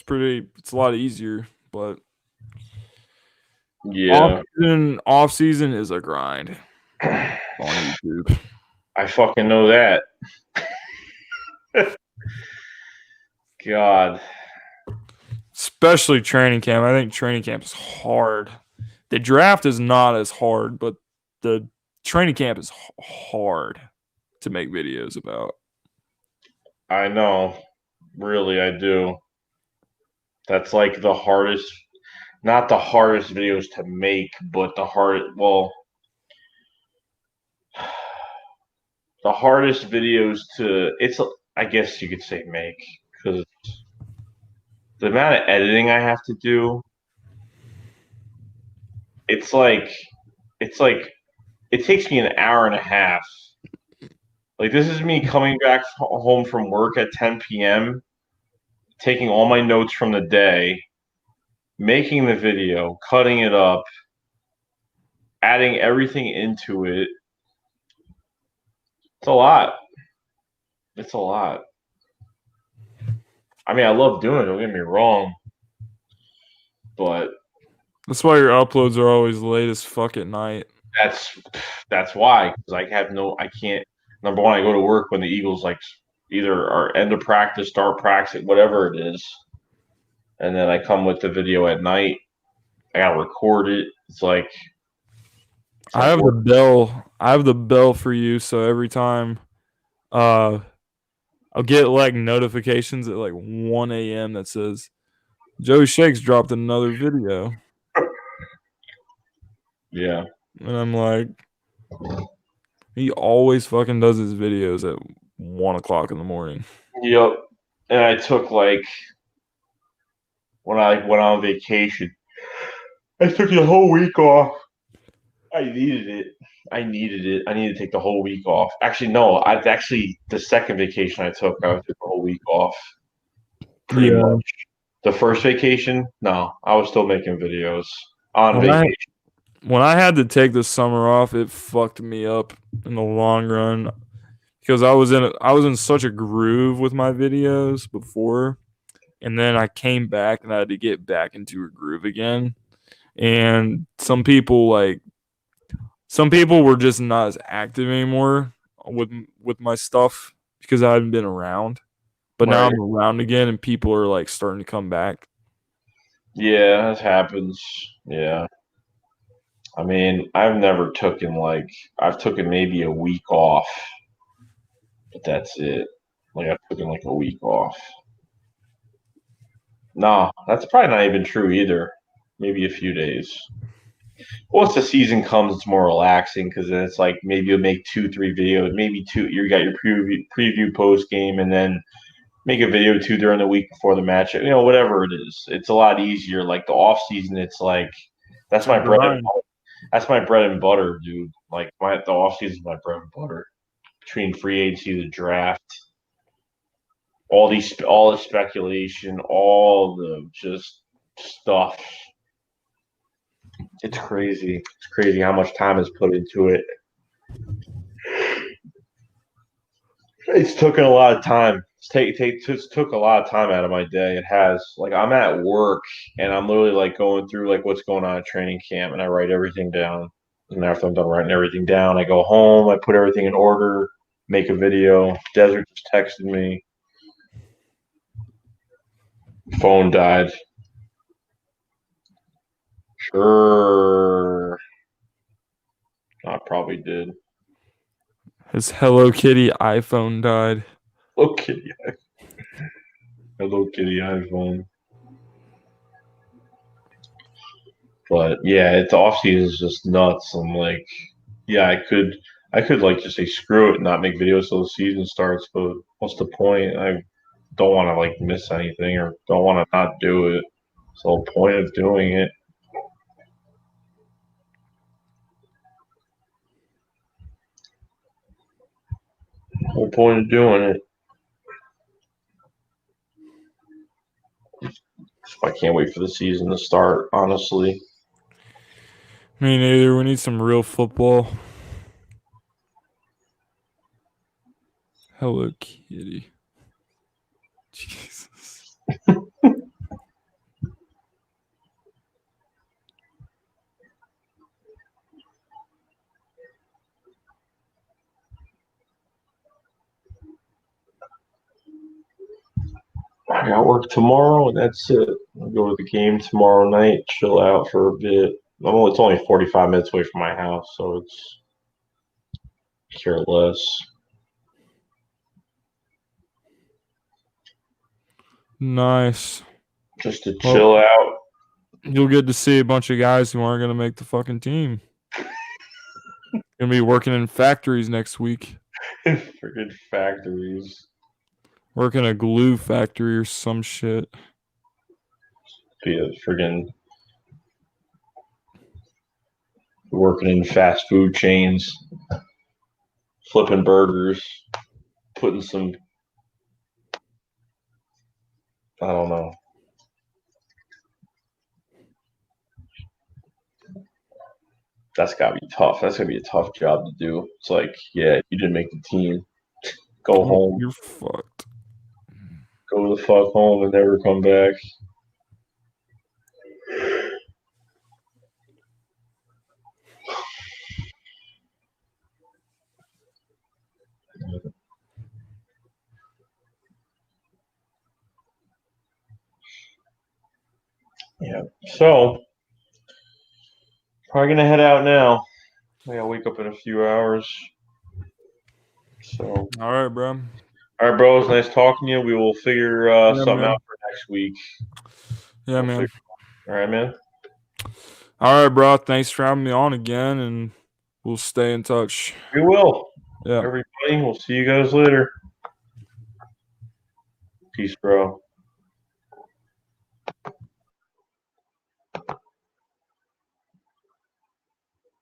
It's a lot easier, but Yeah. off season is a grind on YouTube. I fucking know that. God. Especially training camp. I think training camp is hard. The draft is not as hard, but the training camp is hard to make videos about. I know. Really, I do. That's like the hardest, not the hardest videos to make, but the hardest videos to, I guess you could say make, because the amount of editing I have to do, it's like it takes me an hour and a half. Like, this is me coming back home from work at 10 p.m., taking all my notes from the day, making the video, cutting it up, adding everything into it. It's a lot. It's a lot. I mean, I love doing it, don't get me wrong. But That's why your uploads are always late as fuck at night. that's why, because I can't. Number one, I go to work when the Eagles like either are end of practice, start practice, whatever it is, and then I come with the video at night. I gotta record it. It's like I have the bell. I have the bell for you, so every time, I'll get like notifications at like 1 a.m. that says Joey Shakes dropped another video, yeah. and I'm like, he always fucking does his videos at 1 o'clock in the morning. Yep. And I took like when I went on vacation, I took the whole week off. I needed it. I needed to take the whole week off. Actually, no. The second vacation I took the whole week off. Pretty much. The first vacation, no, I was still making videos on vacation. When I had to take the summer off, it fucked me up in the long run because I was in such a groove with my videos before, and then I came back and I had to get back into a groove again. And some people were just not as active anymore with my stuff because I hadn't been around. But now I'm around again, and people are like starting to come back. Yeah, that happens. Yeah. I mean, I've taken maybe a week off, but that's it. Like, I've taken like a week off. No, that's probably not even true either. Maybe a few days. Once the season comes, it's more relaxing because then it's like maybe you'll make 2-3 videos, maybe two. You got your preview post game, and then make a video or two during the week before the match. You know, whatever it is, it's a lot easier. Like the off season, it's like that's my bread. That's my bread and butter, dude. Like the off season is my bread and butter. Between free agency, the draft, all the speculation, all the just stuff. It's crazy. It's crazy how much time is put into it. It's taken a lot of time. It's took a lot of time out of my day. It has. Like, I'm at work and I'm literally like going through like what's going on at training camp, and I write everything down. And after I'm done writing everything down, I go home, I put everything in order, make a video. Desert just texted me. Phone died. Sure. I probably did. His Hello Kitty iPhone died. Hello Kitty. Hello Kitty iPhone. But yeah, it's off season is just nuts. I'm like, yeah, I could like just say screw it and not make videos till the season starts, but what's the point? I don't want to like miss anything or don't want to not do it. It's the whole point of doing it. Whole point of doing it. I can't wait for the season to start, honestly. Me neither. We need some real football. Hello Kitty. Jesus. I got work tomorrow, and that's it. I'll go to the game tomorrow night, chill out for a bit. It's only 45 minutes away from my house, so it's care less. Nice. Just to chill out. You'll get to see a bunch of guys who aren't going to make the fucking team. Gonna be working in factories next week. Freaking factories. Work in a glue factory or some shit. Be a friggin' working in fast food chains, flipping burgers, putting some, I don't know. That's gotta be tough. That's gonna be a tough job to do. It's like, yeah, you didn't make the team. Go home. You're fucked. Go the fuck home and never come back. Yeah. So probably gonna head out now. I gotta wake up in a few hours. So All right, bro. all right, bro. It's nice talking to you. We will figure something man. out for next week. Yeah, man. All right, man. All right, bro. Thanks for having me on again, and we'll stay in touch. We will. Yeah. Everybody, we'll see you guys later. Peace, bro.